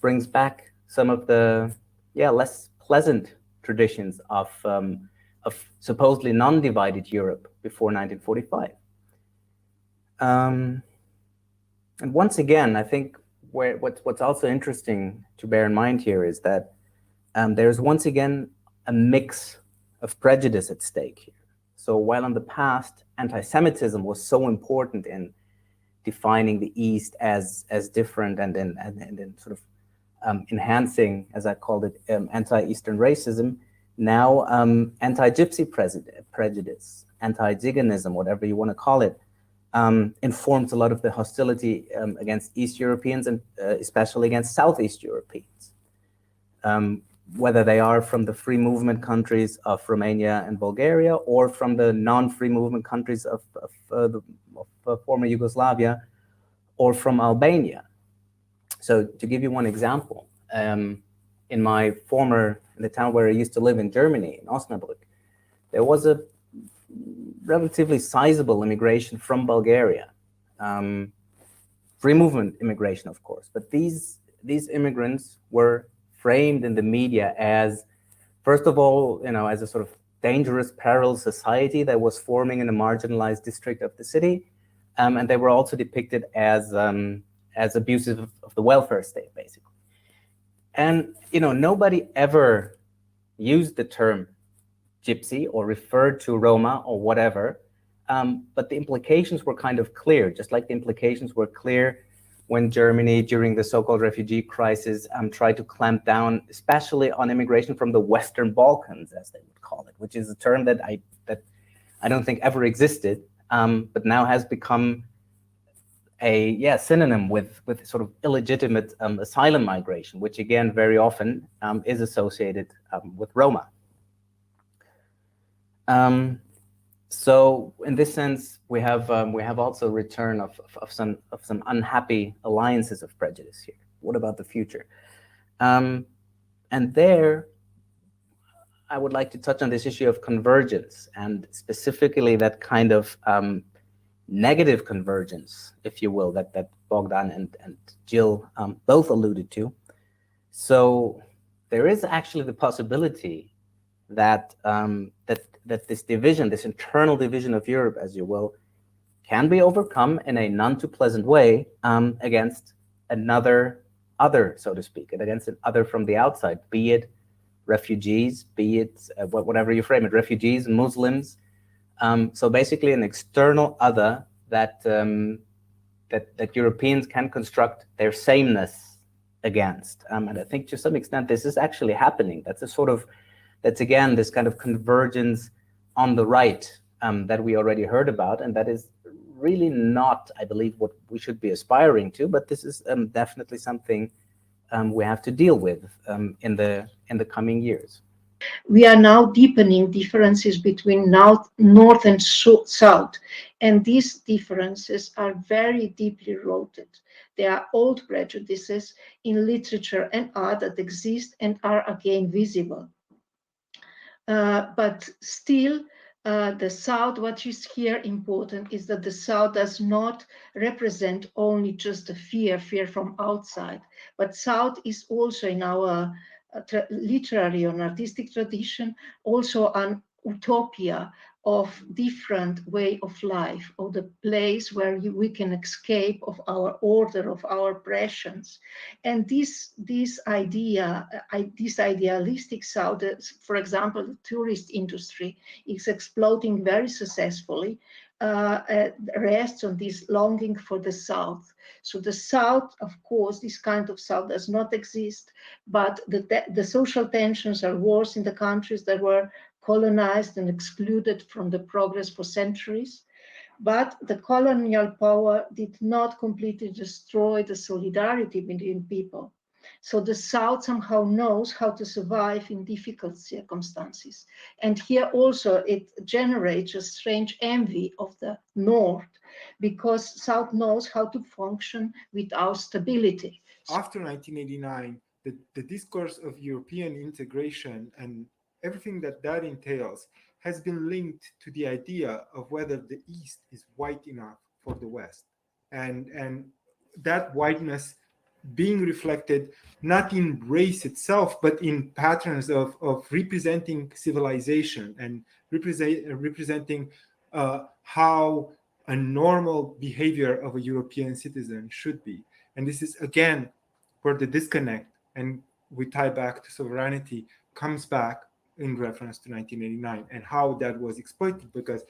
brings back some of the less pleasant traditions of supposedly non-divided Europe before 1945. And once again, I think what's also interesting to bear in mind here is that there's once again a mix of prejudice at stake here. So while in the past, anti-Semitism was so important in defining the East as different and in sort of enhancing, as I called it, anti-Eastern racism, now anti-Gypsy prejudice, anti-Ziganism, whatever you want to call it, informs a lot of the hostility against East Europeans and especially against Southeast Europeans, whether they are from the free movement countries of Romania and Bulgaria or from the non-free movement countries of former Yugoslavia or from Albania. So to give you one example, in the town where I used to live in Germany, in Osnabrück, there was a relatively sizable immigration from Bulgaria, free movement immigration, of course. But these immigrants were framed in the media as, first of all, as a sort of dangerous, parallel society that was forming in a marginalized district of the city, and they were also depicted as abusive of the welfare state, basically. And nobody ever used the term Gypsy or referred to Roma or whatever, but the implications were kind of clear, just like the implications were clear when Germany, during the so-called refugee crisis, tried to clamp down, especially on immigration from the Western Balkans, as they would call it, which is a term that I don't think ever existed, but now has become a synonym with sort of illegitimate asylum migration, which again very often is associated with Roma. So in this sense, we have also return of some unhappy alliances of prejudice here. What about the future? And there, I would like to touch on this issue of convergence, and specifically that kind of negative convergence, if you will, that Bogdan and Jill both alluded to. So there is actually the possibility that that this division, this internal division of Europe, as you will, can be overcome in a none too pleasant way against another other, so to speak, and against an other from the outside, be it refugees, be it whatever you frame it, refugees, Muslims. So basically an external other that that Europeans can construct their sameness against. And I think to some extent this is actually happening. That's again this kind of convergence on the right that we already heard about, and that is really not, I believe, what we should be aspiring to, but this is definitely something we have to deal with in the coming years. We are now deepening differences between north and south, and these differences are very deeply rooted. There are old prejudices in literature and art that exist and are again visible. But still, the South, what is here important is that the South does not represent only just a fear from outside, but South is also in our literary and artistic tradition, also an utopia of different way of life, of the place where we can escape of our order, of our oppressions. And this idealistic South, for example, the tourist industry is exploding very successfully, rests on this longing for the South. So the South, of course, this kind of South does not exist, but the social tensions are worse in the countries that were colonized and excluded from the progress for centuries. But the colonial power did not completely destroy the solidarity between people. So the South somehow knows how to survive in difficult circumstances. And here also it generates a strange envy of the North, because South knows how to function without stability. After 1989, the discourse of European integration and everything that entails has been linked to the idea of whether the East is white enough for the West. And that whiteness being reflected not in race itself, but in patterns of representing civilization and representing how a normal behavior of a European citizen should be. And this is, again, where the disconnect, and we tie back to sovereignty, comes back in reference to 1989 and how that was exploited, because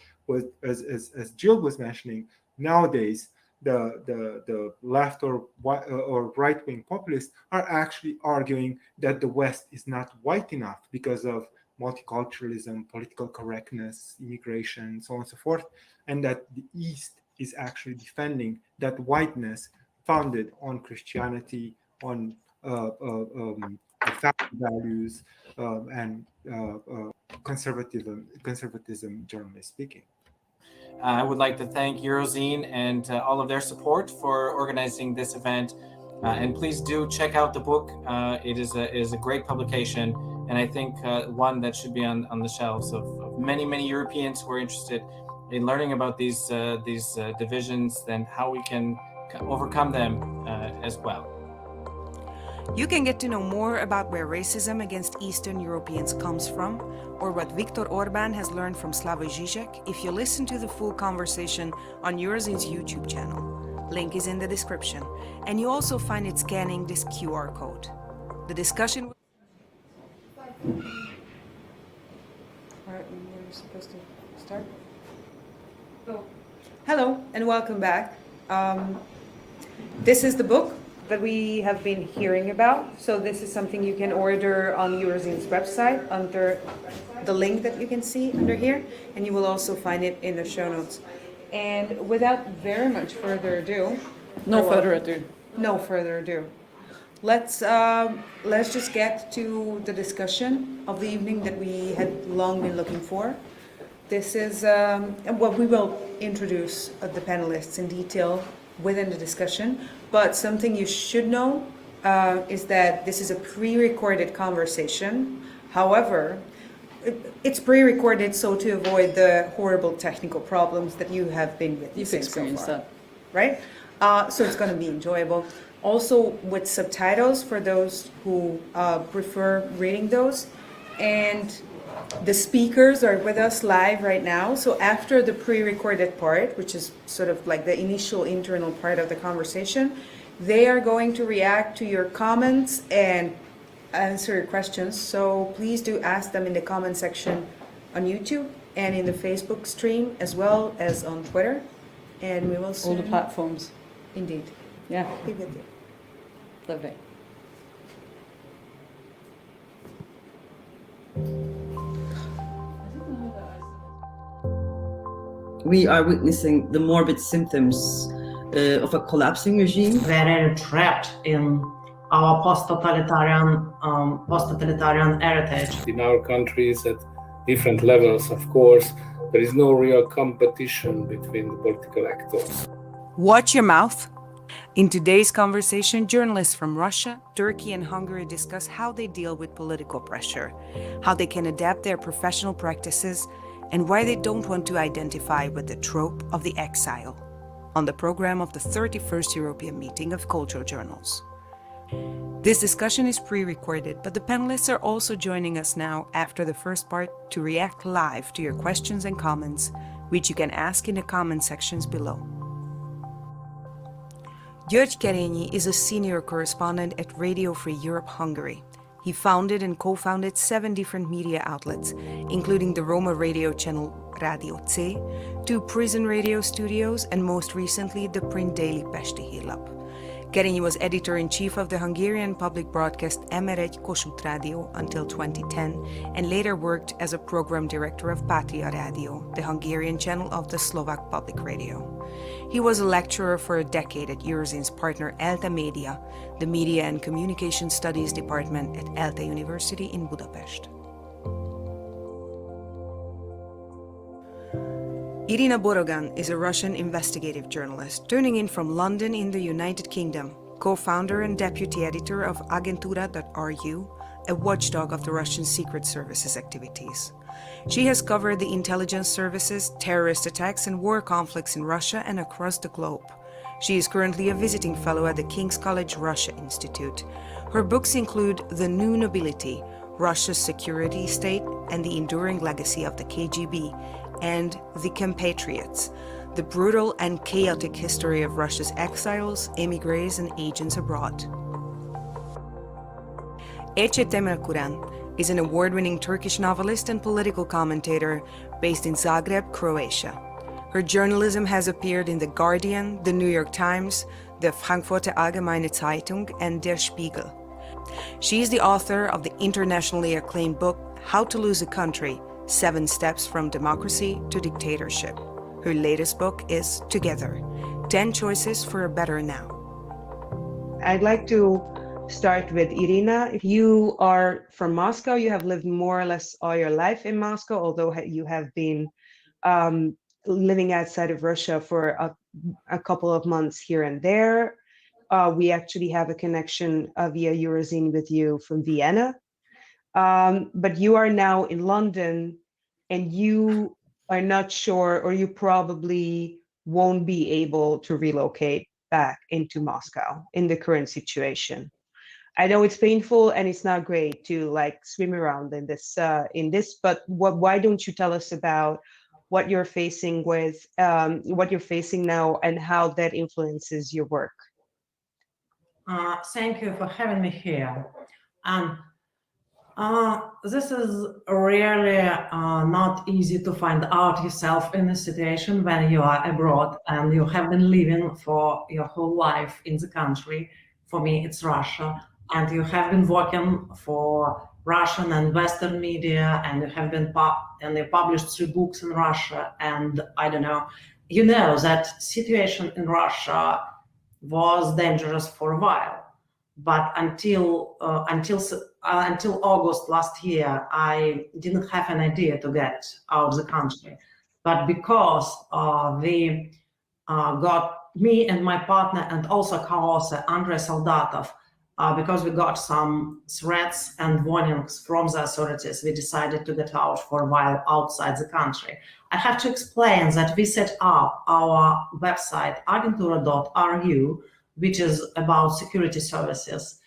as Jill was mentioning, nowadays the left or right-wing populists are actually arguing that the West is not white enough because of multiculturalism, political correctness, immigration, so on and so forth, and that the East is actually defending that whiteness founded on Christianity, on family values, and conservatism, generally speaking. I would like to thank Eurozine and all of their support for organizing this event. And please do check out the book. It is a great publication, and I think one that should be on the shelves of many Europeans who are interested in learning about these divisions and how we can overcome them as well. You can get to know more about where racism against Eastern Europeans comes from, or what Viktor Orban has learned from Slavoj Žižek, if you listen to the full conversation on Eurozine's YouTube channel. Link is in the description, and you also find it scanning this QR code. The discussion... All right, we're supposed to start. Hello, and welcome back. This is the book that we have been hearing about. So this is something you can order on Eurozine's website under the link that you can see under here, and you will also find it in the show notes. And without very much further ado, No further ado. No further ado. Let's just get to the discussion of the evening that we had long been looking for. This is what we will introduce the panelists in detail within the discussion, but something you should know is that this is a pre-recorded conversation. However, it's pre-recorded so to avoid the horrible technical problems that you have been witnessing. You've experienced so far, that. right? So it's going to be enjoyable. Also with subtitles for those who prefer reading those. And the speakers are with us live right now. So after the pre-recorded part, which is sort of like the initial internal part of the conversation, they are going to react to your comments and answer your questions. So please do ask them in the comment section on YouTube and in the Facebook stream, as well as on Twitter. And we will soon... All the platforms. Indeed. Yeah. Be with you. Lovely. We are witnessing the morbid symptoms of a collapsing regime. Very trapped in our post-totalitarian heritage. In our countries at different levels, of course, there is no real competition between the political actors. Watch your mouth. In today's conversation, journalists from Russia, Turkey, and Hungary discuss how they deal with political pressure, how they can adapt their professional practices, and why they don't want to identify with the trope of the exile, on the program of the 31st European Meeting of Cultural Journals. This discussion is pre-recorded, but the panelists are also joining us now after the first part to react live to your questions and comments, which you can ask in the comment sections below. György Kerényi is a senior correspondent at Radio Free Europe Hungary. He founded and co-founded 7 different media outlets, including the Roma radio channel Radio C, 2 prison radio studios, and most recently the print daily Pesti Hírlap. Kerényi was editor-in-chief of the Hungarian public broadcast MR1 Kossuth Radio until 2010, and later worked as a program director of Patria Radio, the Hungarian channel of the Slovak public radio. He was a lecturer for a decade at Eurozin's partner ELTE Media, the Media and Communication Studies department at ELTE University in Budapest. Irina Borogan is a Russian investigative journalist, tuning in from London in the United Kingdom, co-founder and deputy editor of Agentura.ru, a watchdog of the Russian Secret Service's activities. She has covered the intelligence services, terrorist attacks, and war conflicts in Russia and across the globe. She is currently a visiting fellow at the King's College Russia Institute. Her books include The New Nobility, Russia's Security State and the Enduring Legacy of the KGB, and The Compatriots, the brutal and chaotic history of Russia's exiles, émigrés, and agents abroad. Ece Temelkuran is an award-winning Turkish novelist and political commentator based in Zagreb, Croatia. Her journalism has appeared in The Guardian, The New York Times, the Frankfurter Allgemeine Zeitung, and Der Spiegel. She is the author of the internationally acclaimed book, How to Lose a Country, 7 Steps from Democracy to Dictatorship. Her latest book is Together, 10 Choices for a Better Now. I'd like to start with Irina. If you are from Moscow, you have lived more or less all your life in Moscow, although you have been living outside of Russia for a couple of months here and there. We actually have a connection via Eurozine with you from Vienna. But you are now in London and you are not sure, or you probably won't be able to relocate back into Moscow in the current situation. I know it's painful and it's not great to like swim around in this, but why don't you tell us about what you're facing with, what you're facing now and how that influences your work? Thank you for having me here. And this is really not easy to find out yourself in a situation when you are abroad and you have been living for your whole life in the country. For me, it's Russia. And you have been working for Russian and Western media, and you have been and you published 3 books in Russia. And I don't know, you know that situation in Russia was dangerous for a while. But until August last year, I didn't have an idea to get out of the country. But because we got me and my partner and also co-author Andrei Soldatov, because we got some threats and warnings from the authorities, we decided to get out for a while outside the country. I have to explain that we set up our website agentura.ru, which is about security services,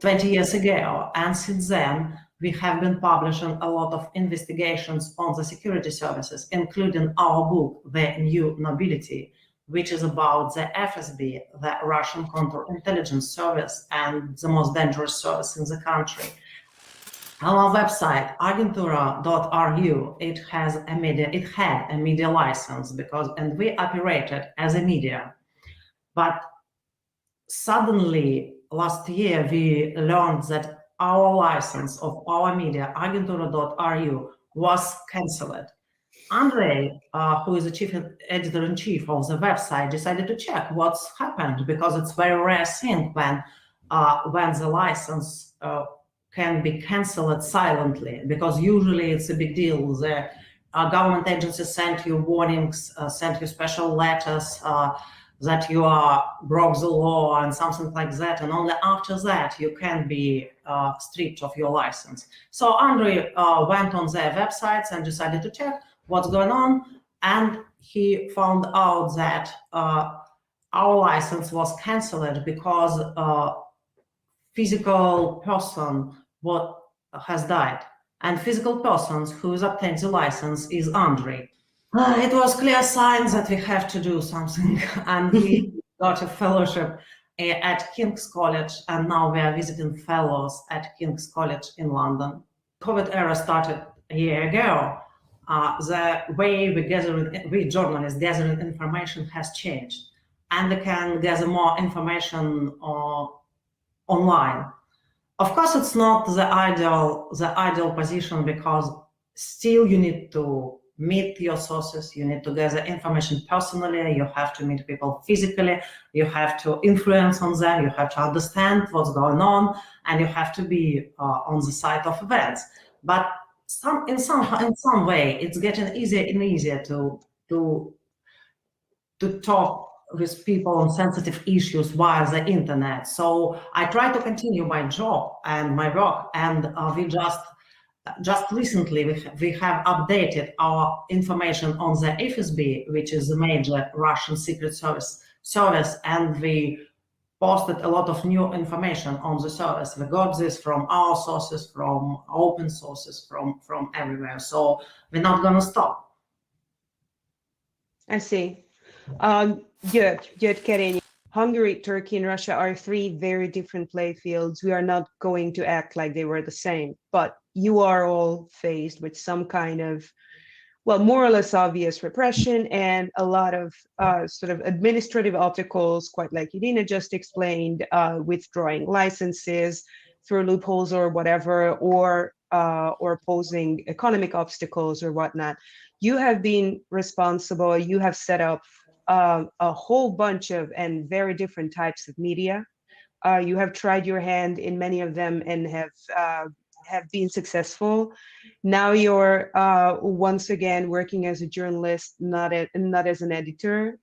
20 years ago. And since then, we have been publishing a lot of investigations on the security services, including our book, The New Nobility, which is about the FSB, the Russian counterintelligence service, and the most dangerous service in the country. Our website, agentura.ru, it had a media license and we operated as a media. But suddenly, last year, we learned that our license of our media, agentura.ru, was cancelled. Andrei, who is the chief editor-in-chief of the website, decided to check what's happened, because it's a very rare thing when the license can be cancelled silently, because usually it's a big deal. The government agencies send you warnings, send you special letters that you broke the law and something like that, and only after that you can be stripped of your license. So Andrei went on their websites and decided to check what's going on, and he found out that our license was cancelled because physical person has died, and physical persons who has obtained the license is Andrei. It was clear signs that we have to do something, and we got a fellowship at King's College, and now we are visiting fellows at King's College in London. COVID era started a year ago. The way we journalists gathering information has changed, and we can gather more information online. Of course, it's not the ideal position, because still you need to meet your sources, you need to gather information personally, you have to meet people physically, you have to influence on them, you have to understand what's going on, and you have to be on the side of events. But in some way, it's getting easier and easier to talk with people on sensitive issues via the internet. So I try to continue my job and my work, and we just recently we have updated our information on the FSB, which is the major Russian secret service, and we posted a lot of new information on the service. We got this from our sources, from open sources, from everywhere. So we're not going to stop. I see. Good, Kerenyi. Hungary, Turkey, and Russia are three very different play fields. We are not going to act like they were the same, but you are all faced with some kind of, well, more or less obvious repression and a lot of sort of administrative obstacles, quite like Irina just explained, withdrawing licenses through loopholes or whatever, or posing economic obstacles or whatnot. You have been responsible, you have set up a whole bunch of and very different types of media. You have tried your hand in many of them and have been successful. Now you're once again working as a journalist, not as an editor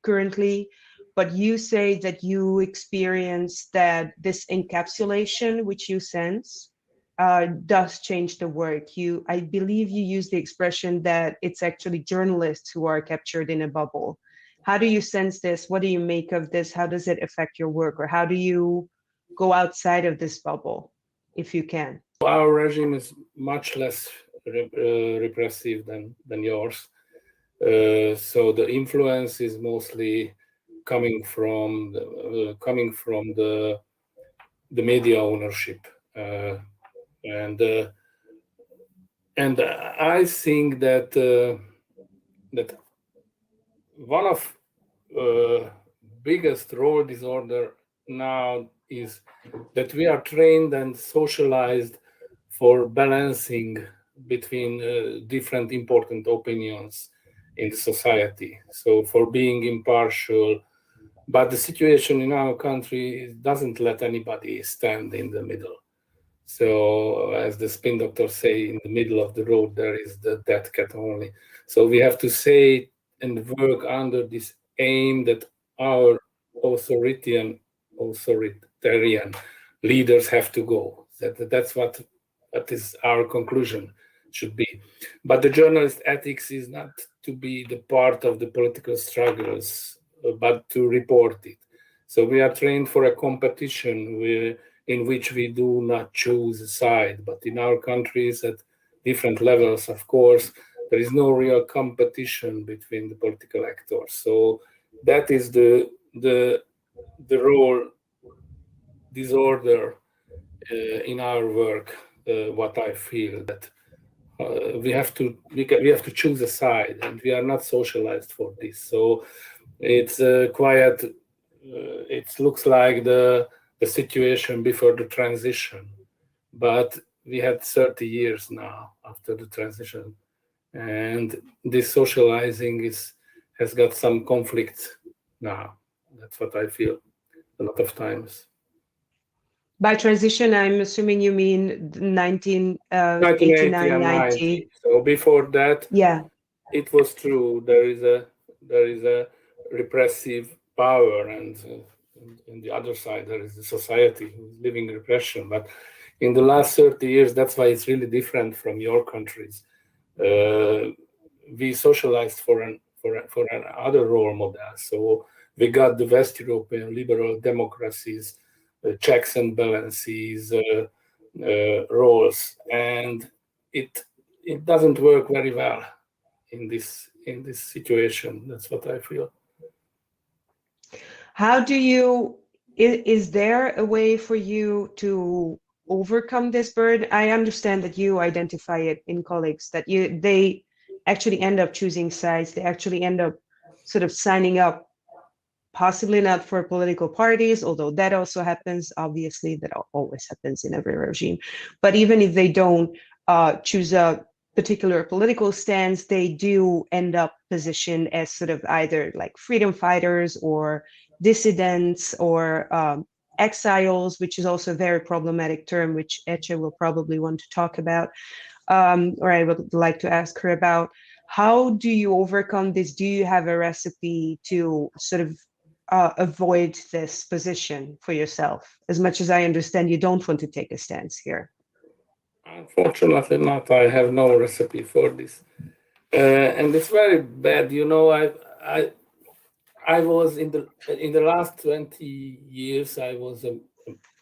currently, but you say that you experience that this encapsulation, which you sense, does change the work. I believe you use the expression that it's actually journalists who are captured in a bubble. How do you sense this? What do you make of this? How does it affect your work? Or how do you go outside of this bubble, if you can? Our regime is much less repressive than yours. So the influence is mostly coming from the media ownership. And I think that that one of biggest role disorder now is that we are trained and socialized for balancing between different important opinions in society. So for being impartial, But the situation in our country doesn't let anybody stand in the middle. So as the spin doctors say, in the middle of the road, there is the dead cat only. So we have to say and work under this aim that our authoritarian leaders have to go. That's what is our conclusion should be. But the journalist ethics is not to be the part of the political struggles, but to report it. So we are trained for a competition in which we do not choose a side, but in our countries at different levels, of course, there is no real competition between the political actors. So that is the role disorder in our work. What I feel that we have to choose a side, and we are not socialized for this. So it's quite. It looks like the situation before the transition, but we had 30 years now after the transition, and this socializing has got some conflict now. That's what I feel a lot of times. By transition, I'm assuming you mean 1989, 90. So before that, yeah, it was true. There is a repressive power, and on the other side, there is the society who's living repression. But in the last 30 years, that's why it's really different from your countries. We socialized for another role model. So we got the West European liberal democracies, checks and balances, roles, and it doesn't work very well in this situation. That's what I feel. how do you? Is there a way for you to overcome this burden? I understand that you identify it in colleagues that they actually end up choosing sides. They actually end up sort of signing up, possibly not for political parties, although that also happens. Obviously, that always happens in every regime. But even if they don't choose a particular political stance, they do end up positioned as sort of either like freedom fighters or dissidents or exiles, which is also a very problematic term, which Ece will probably want to talk about, or I would like to ask her about. How do you overcome this? Do you have a recipe to sort of avoid this position for yourself? As much as I understand, you don't want to take a stance here. Unfortunately not. I have no recipe for this. And it's very bad. You know, I was in the last 20 years, I was an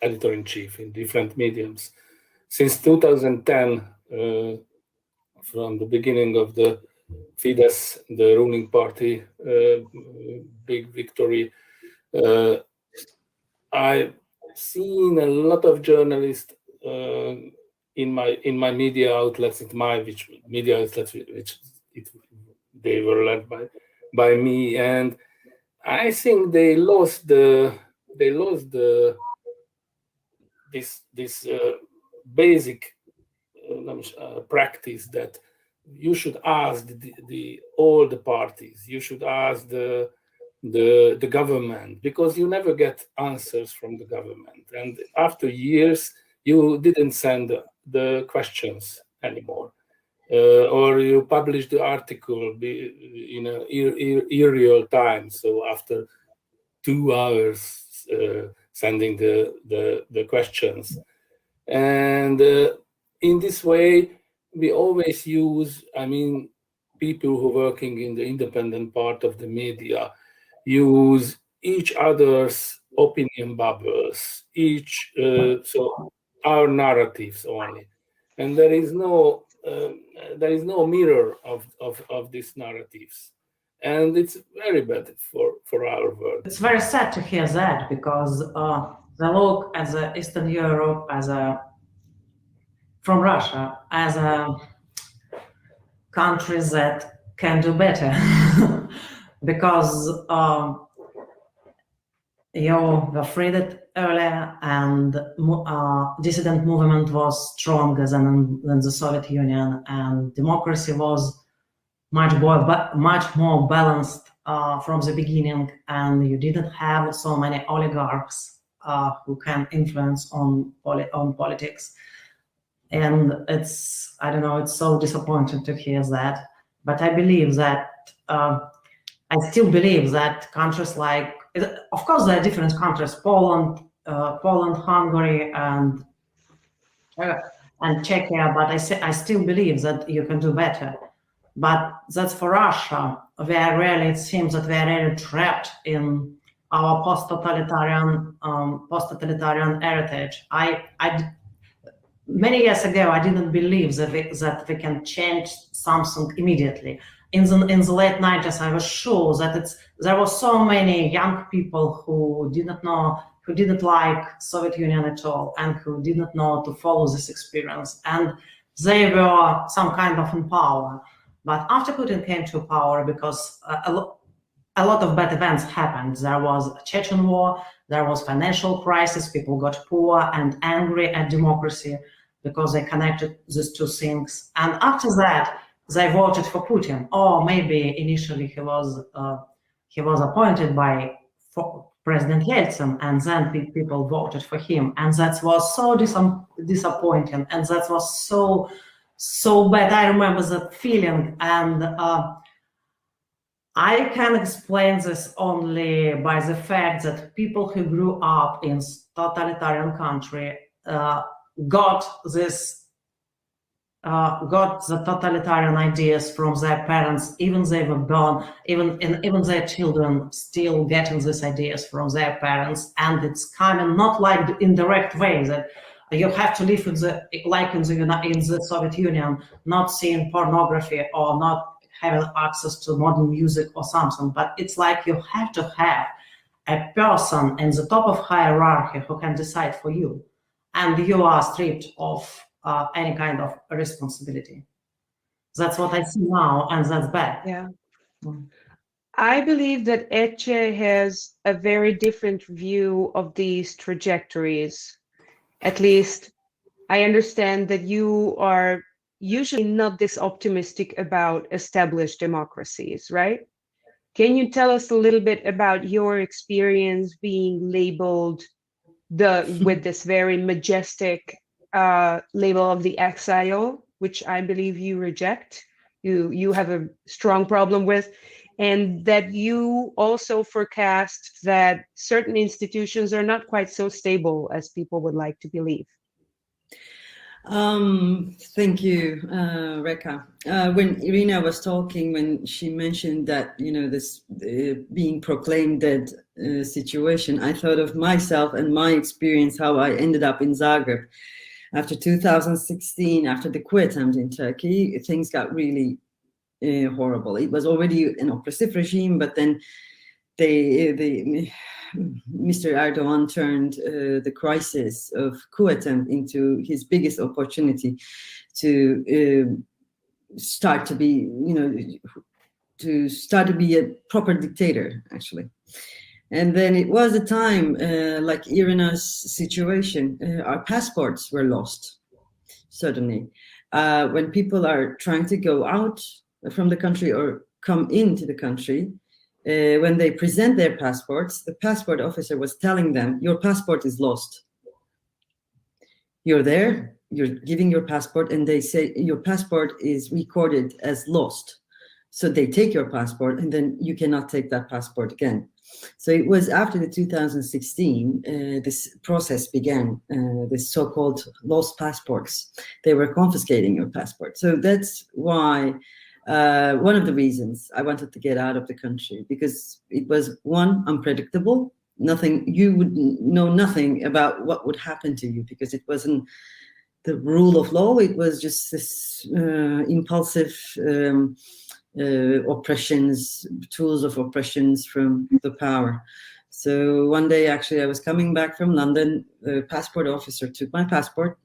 editor-in-chief in different mediums. Since 2010, from the beginning of the Fidesz, the ruling party, big victory, I've seen a lot of journalists in my media outlets, media outlets which they were led by me, and I think they lost this basic practice that you should ask all the parties. You should ask the government, because you never get answers from the government, and after years you didn't send the questions anymore, or you publish the article in real time. So after 2 hours, sending the questions, and in this way we always use. I mean, people who are working in the independent part of the media use each other's opinion bubbles, so our narratives only, and there is no mirror of these narratives, and it's very bad for our work. It's very sad to hear that, because they look at the Eastern Europe from Russia as a country that can do better, because you were freed earlier, and dissident movement was stronger than the Soviet Union, and democracy was much more balanced from the beginning, and you didn't have so many oligarchs who can influence on politics. And it's, I don't know, it's so disappointing to hear that. But I believe that, I still believe that countries like, of course there are different countries, Poland, Hungary, and Czechia, but I still believe that you can do better. But that's for Russia, where really it seems that we are really trapped in our post-totalitarian heritage. Many years ago, I didn't believe that we can change something immediately. In the late 90s, I was sure that there were so many young people who didn't like Soviet Union at all, and who didn't know to follow this experience, and they were some kind of in power. But after Putin came to power, because a lot of bad events happened. There was a Chechen war, there was financial crisis, people got poor and angry at democracy because they connected these two things. And after that, they voted for Putin. Or maybe initially he was appointed by President Yeltsin, and then people voted for him. And that was so disappointing, and that was so bad. I remember that feeling, and I can explain this only by the fact that people who grew up in totalitarian country got the totalitarian ideas from their parents, even they were gone, even their children still getting these ideas from their parents. And it's kind of not like the indirect way that you have to live in the Soviet Union, not seeing pornography or not having access to modern music or something, but it's like you have to have a person in the top of hierarchy who can decide for you, and you are stripped of any kind of responsibility. That's what I see now, and that's bad. Yeah. I believe that Ece has a very different view of these trajectories. At least I understand that you are usually not this optimistic about established democracies, right? Can you tell us a little bit about your experience being labeled with this very majestic label of the exile, which I believe you reject, you have a strong problem with, and that you also forecast that certain institutions are not quite so stable as people would like to believe? Thank you, Reka. When Irina was talking, when she mentioned that, this being proclaimed dead situation, I thought of myself and my experience, how I ended up in Zagreb. After 2016, after the coup attempt in Turkey, things got really horrible. It was already an oppressive regime, but then Mr. Erdogan turned the crisis of coup attempt into his biggest opportunity to start to be a proper dictator, actually. And then it was a time like Irina's situation, our passports were lost, suddenly. When people are trying to go out from the country or come into the country, when they present their passports, the passport officer was telling them, your passport is lost. You're there, you're giving your passport, and they say your passport is recorded as lost. So they take your passport, and then you cannot take that passport again. So it was after the 2016, this process began, this so-called lost passports. They were confiscating your passport. So that's why one of the reasons I wanted to get out of the country, because it was, one, unpredictable. You would know nothing about what would happen to you, because it wasn't the rule of law. It was just this impulsive oppressions, tools of oppressions from the power. So one day, actually, I was coming back from London. The passport officer took my passport,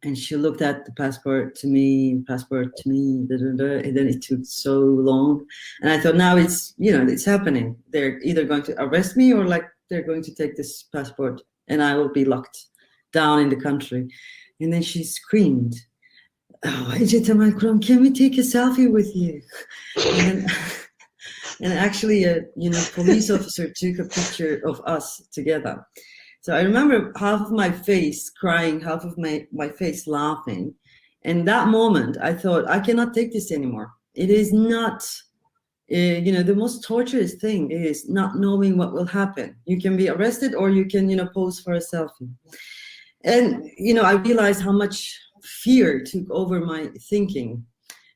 and she looked at the passport to me, and then it took so long. And I thought, now it's happening. They're either going to arrest me, or like they're going to take this passport, and I will be locked down in the country. And then she screamed, "Oh, Ece Temel Kurum, can we take a selfie with you?" And actually, a police officer took a picture of us together. So I remember half of my face crying, half of my face laughing. And that moment, I thought, I cannot take this anymore. It is not, the most torturous thing is not knowing what will happen. You can be arrested or you can, pose for a selfie. And, I realized how much fear took over my thinking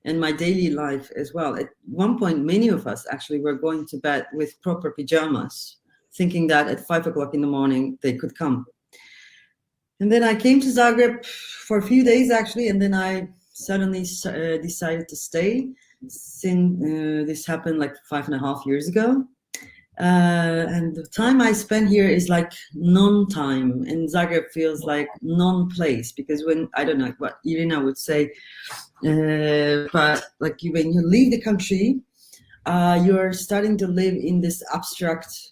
and my daily life as well. At one point, many of us actually were going to bed with proper pajamas, thinking that at 5 o'clock in the morning, they could come. And then I came to Zagreb for a few days, actually, and then I suddenly decided to stay. Since this happened like 5.5 years ago. And the time I spend here is like non-time, and Zagreb feels like non-place, because when, I don't know what Irina would say, but like when you leave the country, you're starting to live in this abstract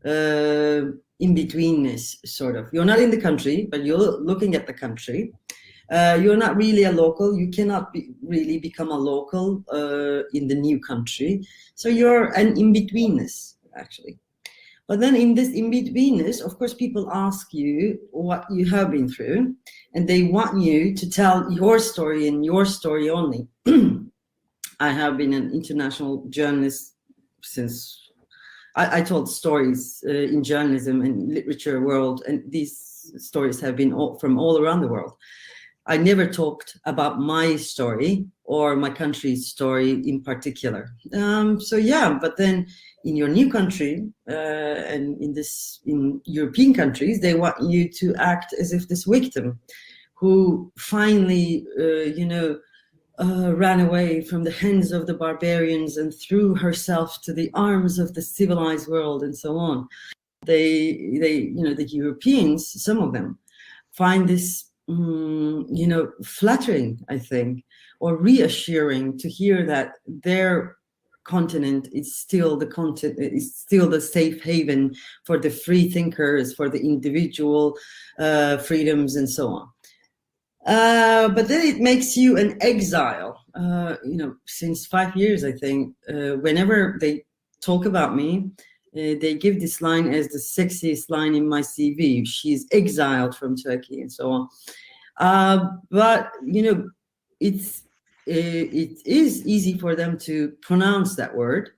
in-betweenness, sort of. You're not in the country, but you're looking at the country. You're not really a local. You cannot really become a local in the new country. So you're an in-betweenness, actually. But then in this in-betweenness, of course, people ask you what you have been through, and they want you to tell your story and your story only. I have been an international journalist since I told stories in journalism and literature world, and these stories have been from all around the world. I never talked about my story or my country's story in particular. So yeah, but then in your new country and in European countries, they want you to act as if this victim who finally, ran away from the hands of the barbarians and threw herself to the arms of the civilized world and so on. The Europeans, some of them, find this flattering, I think, or reassuring to hear that their continent is still the safe haven for the free thinkers, for the individual freedoms and so on. But then it makes you an exile. Since 5 years, I think, whenever they talk about me, they give this line as the sexiest line in my CV. She's exiled from Turkey and so on. But it is easy for them to pronounce that word,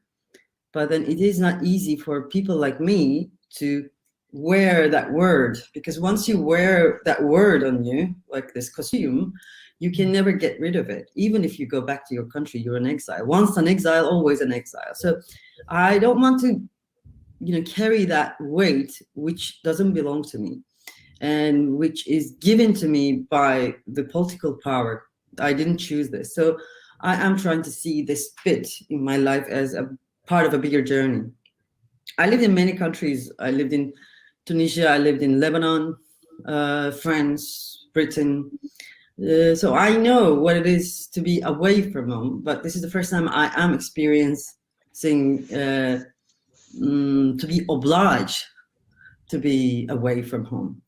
but then it is not easy for people like me to wear that word, because once you wear that word on you, like this costume, you can never get rid of it. Even if you go back to your country, you're an exile. Once an exile, always an exile. So I don't want to carry that weight which doesn't belong to me and which is given to me by the political power. I didn't choose this. So I am trying to see this bit in my life as a part of a bigger journey. I lived in many countries. I lived in Tunisia, I lived in Lebanon, France, Britain. So I know what it is to be away from home, but this is the first time I am experiencing to be obliged to be away from home.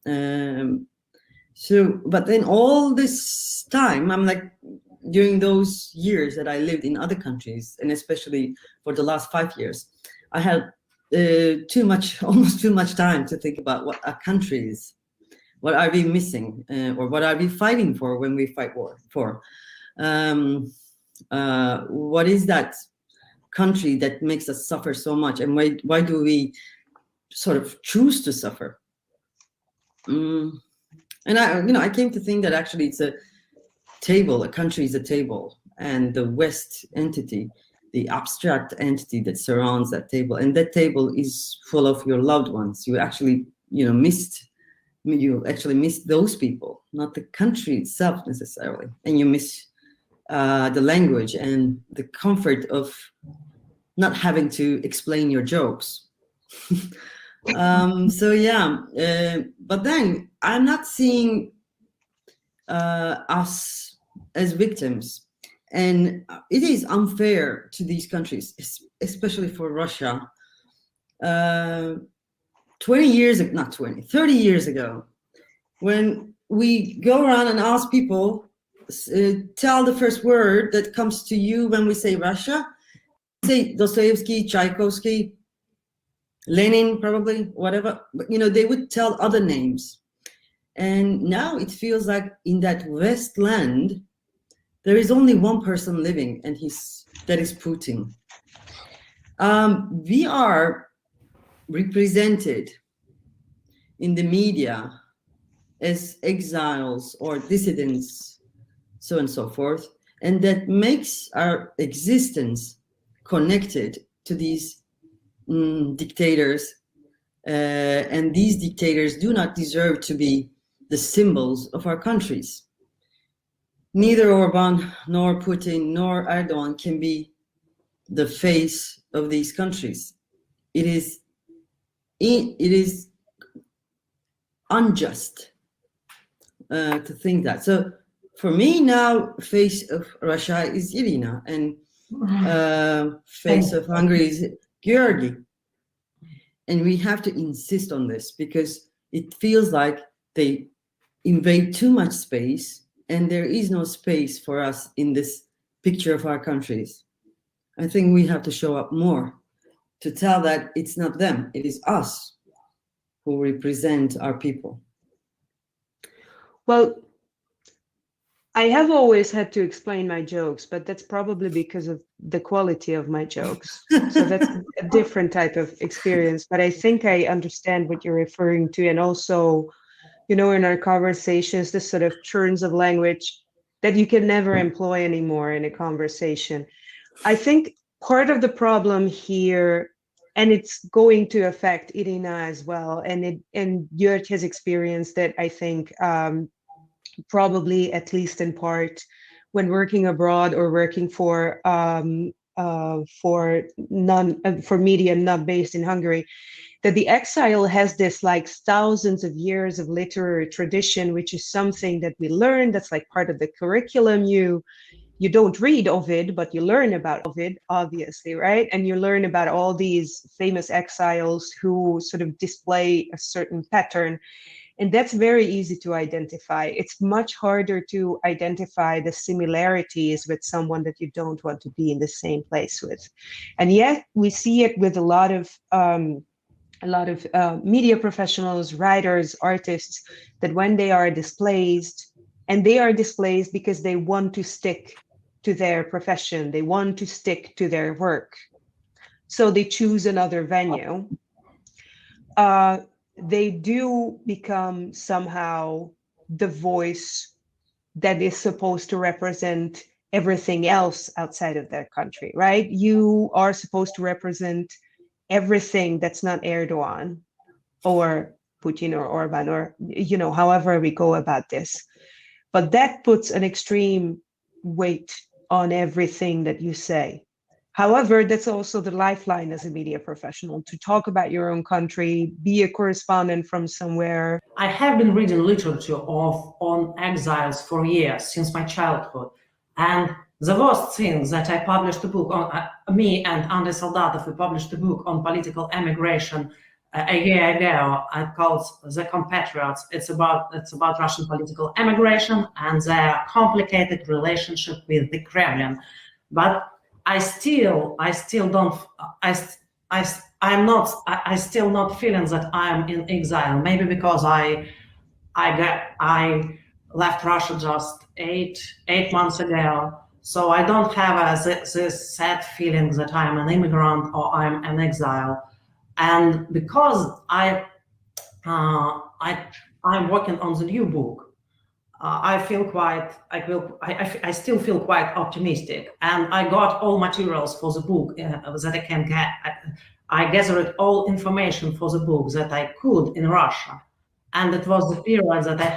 But then all this time, I'm like, during those years that I lived in other countries, and especially for the last 5 years, I had almost too much time to think about what a country is. What are we missing, or what are we fighting for when we fight for? What is that country that makes us suffer so much, and why do we sort of choose to suffer? And I came to think that actually it's a table. A country is a table, and the West entity, the abstract entity that surrounds that table, and that table is full of your loved ones. You actually, missed those people, not the country itself necessarily, and you miss the language and the comfort of not having to explain your jokes. So yeah, but then I'm not seeing us as victims. And it is unfair to these countries, especially for Russia. 30 years ago, when we go around and ask people, tell the first word that comes to you when we say Russia, say Dostoevsky, Tchaikovsky, Lenin, probably, whatever, but they would tell other names. And now it feels like in that West land, there is only one person living, and that is Putin. We are represented in the media as exiles or dissidents, so on and so forth, and that makes our existence connected to these dictators, and these dictators do not deserve to be the symbols of our countries. Neither Orban, nor Putin, nor Erdogan can be the face of these countries. It is unjust to think that. So for me now, face of Russia is Irina, and face of Hungary is Georgi. And we have to insist on this because it feels like they invade too much space, and there is no space for us in this picture of our countries. I think we have to show up more to tell that it's not them, it is us who represent our people. Well, I have always had to explain my jokes, but that's probably because of the quality of my jokes. So that's a different type of experience, but I think I understand what you're referring to. And also, in our conversations, this sort of turns of language that you can never employ anymore in a conversation. I think part of the problem here, and it's going to affect Irina as well, and Jörg has experienced that, I think, probably at least in part when working abroad or working for media not based in Hungary, that the exile has this like thousands of years of literary tradition, which is something that we learn, that's like part of the curriculum. You don't read Ovid, but you learn about Ovid, obviously, right? And you learn about all these famous exiles who sort of display a certain pattern. And that's very easy to identify. It's much harder to identify the similarities with someone that you don't want to be in the same place with. And yet we see it with a lot of media professionals, writers, artists, that when they are displaced, and they are displaced because they want to stick to their profession, they want to stick to their work, so they choose another venue. They do become somehow the voice that is supposed to represent everything else outside of their country, right? You are supposed to represent everything that's not Erdogan or Putin or Orban, or, however we go about this. But that puts an extreme weight on everything that you say. However, that's also the lifeline as a media professional, to talk about your own country, be a correspondent from somewhere. I have been reading literature on exiles for years, since my childhood. And the worst thing that I published a book on, me and Andrei Soldatov, we published a book on political emigration a year ago. I called The Compatriots. It's about Russian political emigration and their complicated relationship with the Kremlin. But I'm still not feeling that I'm in exile. Maybe because I left Russia just eight months ago, so I don't have this sad feeling that I'm an immigrant or I'm an exile. And because I'm working on the new book, I still feel quite optimistic, and I got all materials for the book that I can get. I gathered all information for the book that I could in Russia, and it was the period that I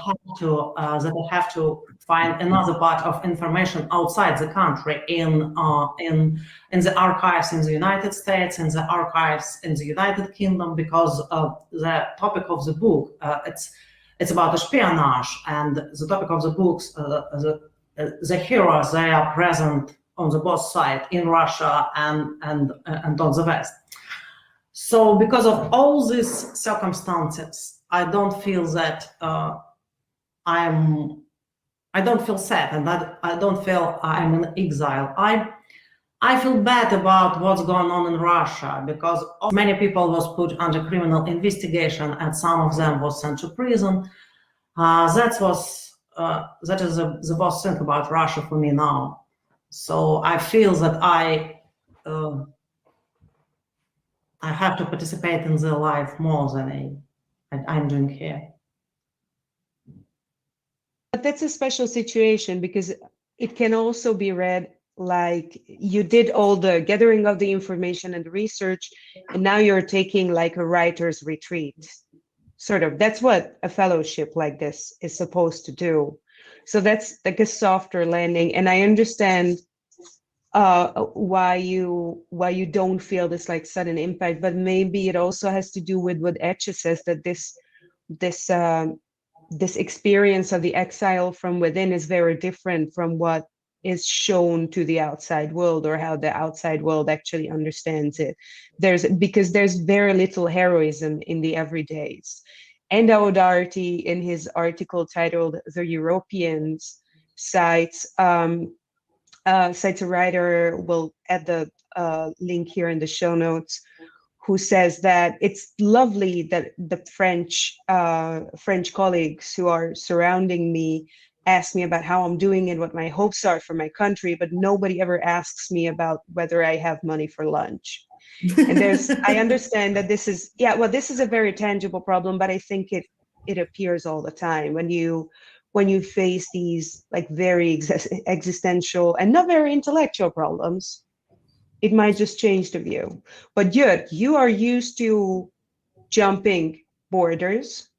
have to find another part of information outside the country in the archives in the United States, in the archives in the United Kingdom, because the topic of the book it's about espionage, and the topic of the books, the heroes, they are present on the both sides, in Russia and on the West. So because of all these circumstances, I don't feel that I don't feel sad, and I don't feel I'm in exile. I feel bad about what's going on in Russia because many people was put under criminal investigation and some of them was sent to prison. That is the worst thing about Russia for me now. So I feel that I have to participate in their life more than I'm doing here. But that's a special situation because it can also be read like you did all the gathering of the information and the research, and now you're taking like a writer's retreat. Sort of, that's what a fellowship like this is supposed to do. So that's like a softer landing. And I understand why you don't feel this like sudden impact, but maybe it also has to do with what Etche says, that this experience of the exile from within is very different from what is shown to the outside world or how the outside world actually understands it. Because there's very little heroism in the everydays. And O'Doherty, in his article titled "The Europeans," cites a writer, we'll add the link here in the show notes, who says that it's lovely that the French colleagues who are surrounding me ask me about how I'm doing and what my hopes are for my country, but nobody ever asks me about whether I have money for lunch. And I understand that this is a very tangible problem, but I think it appears all the time when you face these like very existential and not very intellectual problems. It might just change the view. But Jörg, you are used to jumping borders.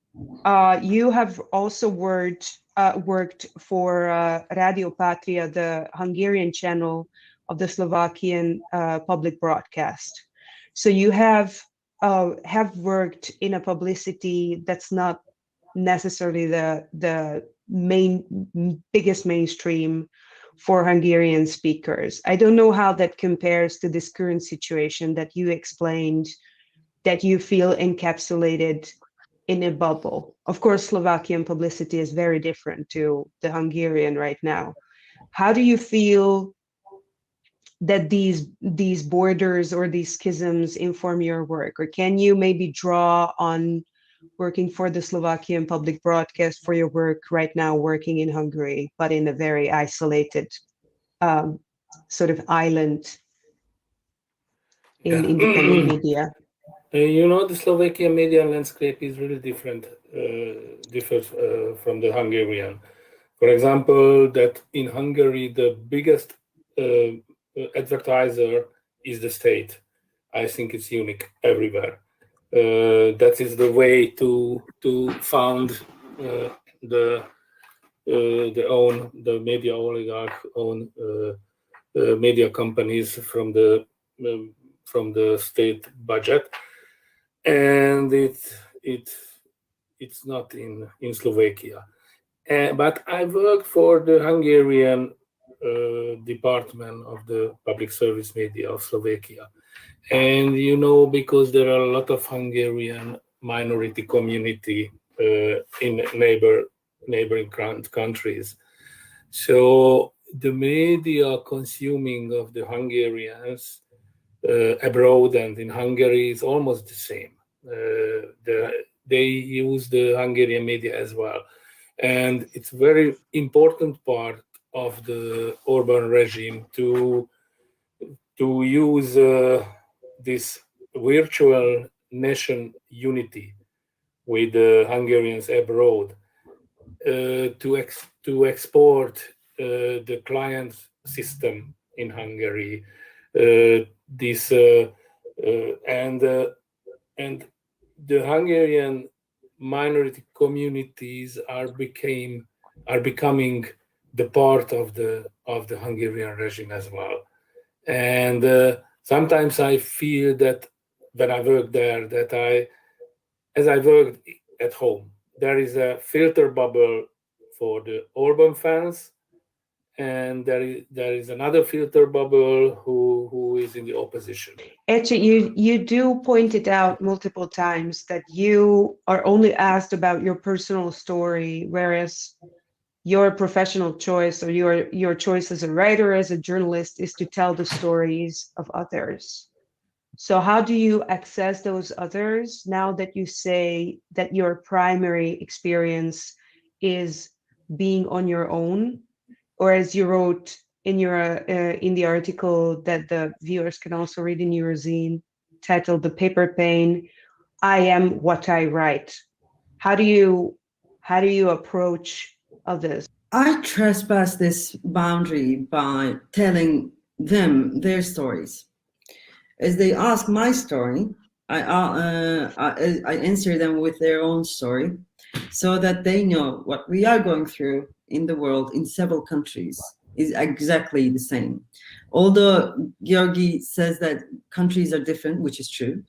You have also worked for Radio Patria, the Hungarian channel of the Slovakian public broadcast. So you have worked in a publicity that's not necessarily the biggest mainstream for Hungarian speakers. I don't know how that compares to this current situation that you explained, that you feel encapsulated in a bubble. Of course, Slovakian publicity is very different to the Hungarian right now. How do you feel that these borders or these schisms inform your work? Or can you maybe draw on working for the Slovakian public broadcast for your work right now, working in Hungary, but in a very isolated sort of island in independent media? The Slovakian media landscape is really different, differs from the Hungarian. For example, that in Hungary, the biggest advertiser is the state. I think it's unique everywhere. That is the way to found the media oligarch own media companies from the state budget, and it's not in Slovakia. But I work for the Hungarian department of the public service media of Slovakia. And because there are a lot of Hungarian minority community in neighboring countries, so the media consuming of the Hungarians abroad and in Hungary is almost the same. They use the Hungarian media as well, and it's very important part of the Orban regime to use this virtual nation unity with the Hungarians abroad to export the client system in Hungary. And the Hungarian minority communities are becoming the part of the Hungarian regime as well. And sometimes I feel that when I work there, as I worked at home, there is a filter bubble for the Orban fans, and there is another filter bubble who is in the opposition. Etche, you do point it out multiple times that you are only asked about your personal story, whereas your professional choice or your choice as a writer, as a journalist, is to tell the stories of others. So how do you access those others now that you say that your primary experience is being on your own, or as you wrote in your in the article that the viewers can also read in Eurozine, titled "The Paper Pain," I am what I write. How do you approach others? I trespass this boundary by telling them their stories. As they ask my story, I answer them with their own story, so that they know what we are going through in the world in several countries is exactly the same. Although Georgi says that countries are different, which is true,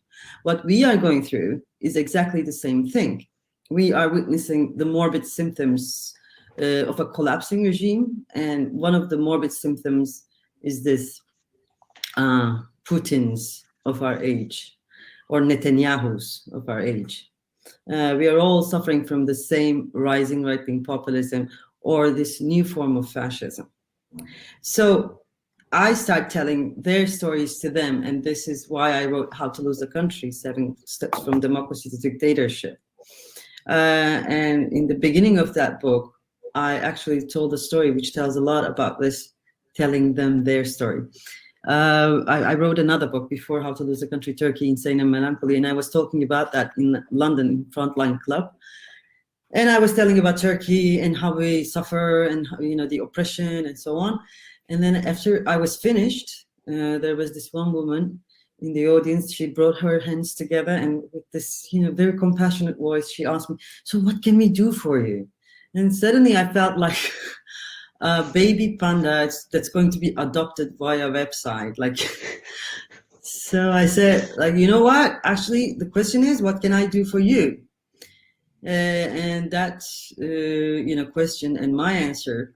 what we are going through is exactly the same thing. We are witnessing the morbid symptoms of a collapsing regime, and one of the morbid symptoms is this Putin's of our age, or Netanyahu's of our age. We are all suffering from the same rising right-wing populism or this new form of fascism. So I start telling their stories to them, and this is why I wrote How to Lose a Country, 7 Steps from Democracy to Dictatorship. And in the beginning of that book, I actually told a story which tells a lot about this, telling them their story. I wrote another book before, How to Lose a Country, Turkey, Insane and Melancholy, and I was talking about that in London, in Frontline Club. And I was telling about Turkey and how we suffer and, you know, the oppression and so on. And then after I was finished, there was this one woman in the audience. She brought her hands together and with this, you know, very compassionate voice, she asked me, "So what can we do for you?" And suddenly I felt like a baby panda that's going to be adopted via website. Like, so I said, like, you know what? Actually, the question is, what can I do for you? And that, you know, question and my answer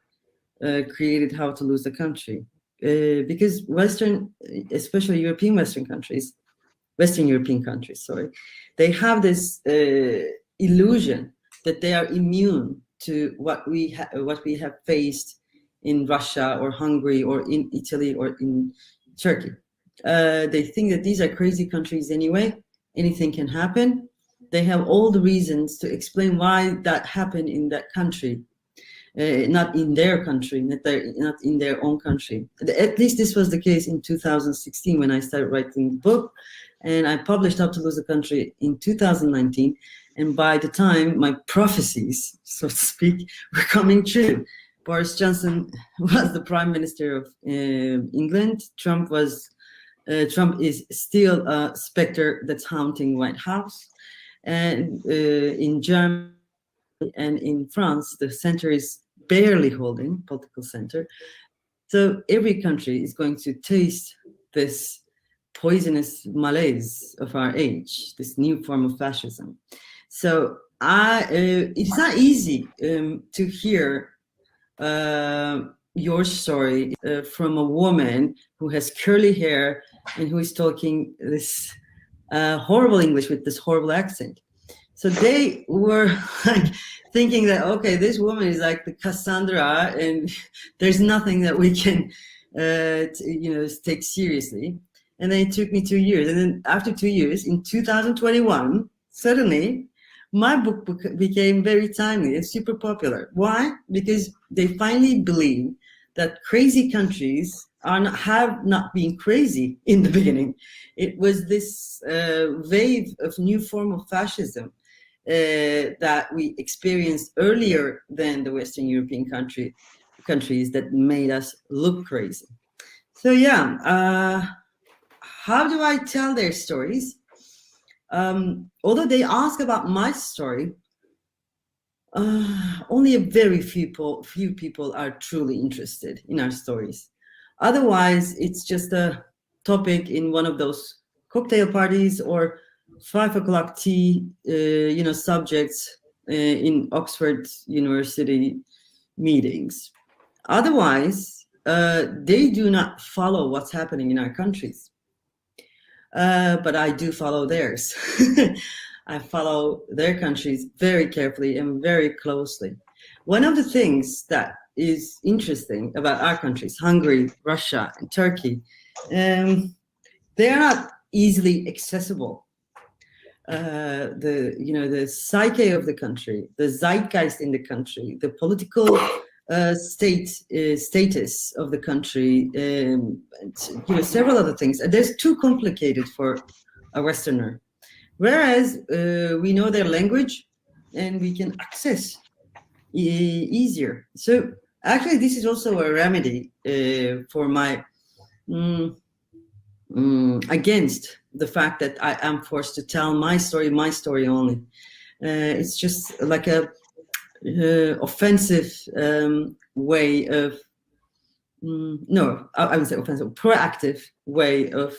created How to Lose the Country. Because Western, especially Western European countries, sorry, they have this illusion that they are immune to what we have faced in Russia or Hungary or in Italy or in Turkey. They think that these are crazy countries anyway. Anything can happen. They have all the reasons to explain why that happened in that country, not in their country, not in their own country. At least this was the case in 2016 when I started writing the book, and I published How to Lose a Country in 2019. And by the time my prophecies, so to speak, were coming true, Boris Johnson was the Prime Minister of England. Trump is still a specter that's haunting White House. And in Germany and in France, the center is barely holding, political center. So every country is going to taste this poisonous malaise of our age, this new form of fascism. So it's not easy to hear your story from a woman who has curly hair and who is talking this horrible English with this horrible accent. So they were like thinking that, okay, this woman is like the Cassandra and there's nothing that we can, take seriously. And then it took me 2 years. And then after 2 years, in 2021, suddenly my book became very timely and super popular. Why? Because they finally believe that crazy countries have not been crazy in the beginning. It was this wave of new form of fascism that we experienced earlier than the Western European countries that made us look crazy. So yeah, how do I tell their stories? Although they ask about my story, only a very few people are truly interested in our stories. Otherwise, it's just a topic in one of those cocktail parties or 5 o'clock tea, subjects in Oxford University meetings. Otherwise, they do not follow what's happening in our countries. But I do follow theirs. I follow their countries very carefully and very closely. one of the things that is interesting about our countries, Hungary, Russia, and Turkey, they are not easily accessible. The psyche of the country, the zeitgeist in the country, the political status of the country, several other things. There's too complicated for a Westerner. Whereas we know their language and we can access easier. So actually, this is also a remedy for my against the fact that I am forced to tell my story only. It's just like a offensive way of no, I would say offensive, proactive way of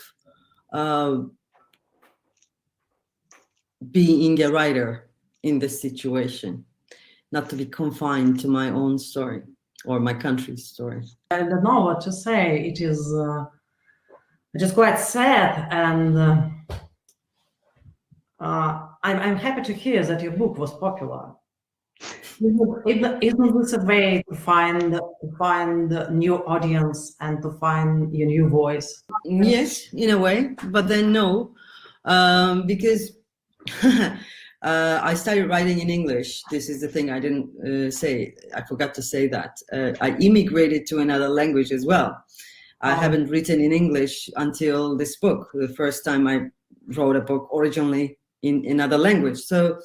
being a writer in this situation, not to be confined to my own story or my country's story. I don't know what to say. It is just quite sad, and I'm happy to hear that your book was popular. Isn't this a way to find a new audience and to find your new voice? Yes, in a way, but then no, because I started writing in English. This is the thing I didn't say. I forgot to say that. I immigrated to another language as well. I haven't written in English until this book, the first time I wrote a book originally in another language. So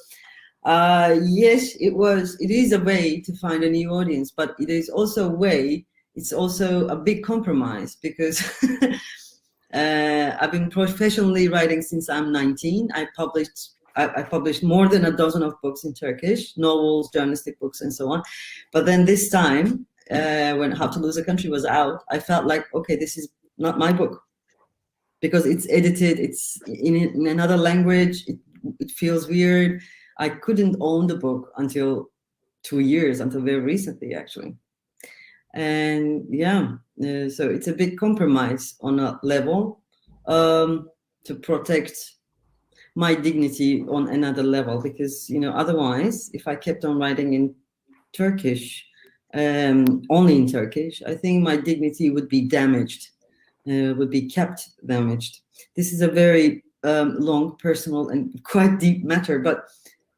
yes, it is a way to find a new audience, but it is also a way, it's also a big compromise, because I've been professionally writing since I'm 19. I published more than a dozen of books in Turkish, novels, journalistic books, and so on. But then this time, when How to Lose a Country was out, I felt like, okay, this is not my book, because it's edited, it's in another language, it feels weird. I couldn't own the book until 2 years, until very recently, actually. And yeah, so it's a big compromise on a level to protect my dignity on another level, because, otherwise, if I kept on writing in Turkish, only in Turkish, I think my dignity would be damaged, would be kept damaged. This is a very long, personal, and quite deep matter, but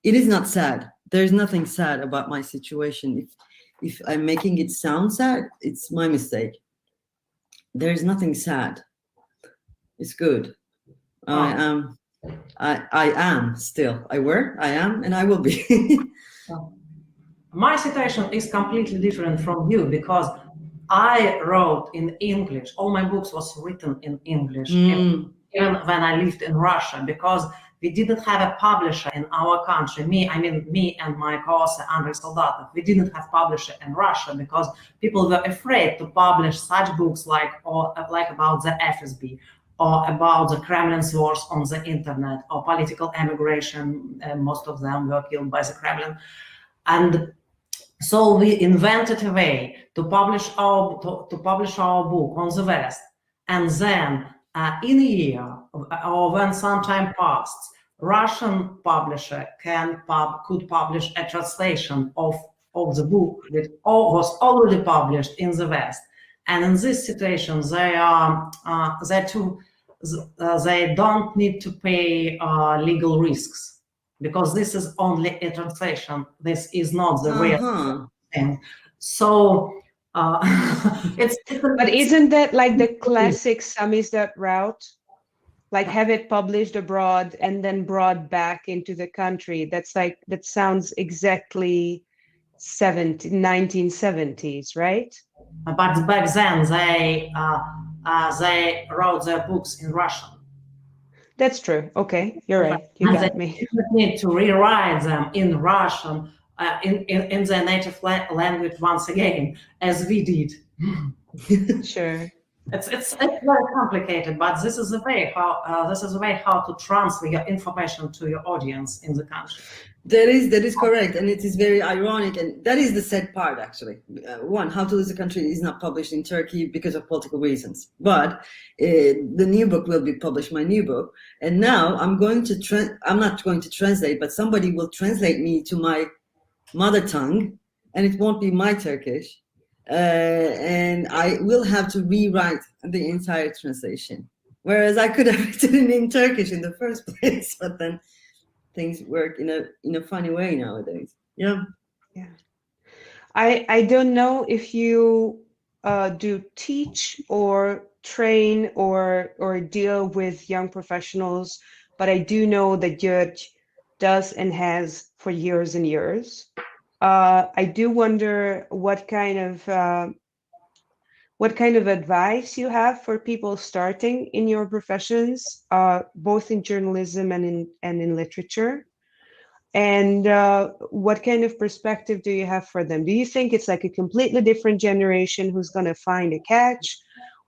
it is not sad. There's nothing sad about my situation. If I'm making it sound sad, it's my mistake. There's nothing sad. It's good. I am still. I were, I am, and I will be. My situation is completely different from you, because I wrote in English. All my books was written in English, even when I lived in Russia, because we didn't have a publisher in our country. Me and my co-author Andrei Soldatov, we didn't have publisher in Russia because people were afraid to publish such books like about the FSB, or about the Kremlin's wars on the internet, or political emigration. Most of them were killed by the Kremlin. And so we invented a way to publish our book on the West, and then in a year or when some time passed, Russian publisher could publish a translation of the book that was already published in the West. And in this situation, they don't need to pay legal risks, because this is only a translation. This is not the real thing. So but isn't that like the classic samizdat route? Like have it published abroad and then brought back into the country? That sounds exactly 1970s, right? But back then they wrote their books in Russian. That's true. Okay, you're right. You got me. They need to rewrite them in Russian, in their native language once again, as we did. Sure. It's very complicated, but this is the way how to transfer your information to your audience in the country. That is correct, and it is very ironic, and that is the sad part, actually. One, How to Lose a Country is not published in Turkey because of political reasons, but the new book will be published, my new book, and now I'm not going to translate, but somebody will translate me to my mother tongue, and it won't be my Turkish, and I will have to rewrite the entire translation. Whereas I could have written it in Turkish in the first place, but then things work in a funny way nowadays. Yeah. Yeah. I don't know if you do teach or train or deal with young professionals, but I do know that Judge does and has for years and years. I do wonder what kind of advice you have for people starting in your professions, both in journalism and in literature. And what kind of perspective do you have for them? Do you think it's like a completely different generation who's going to find a catch,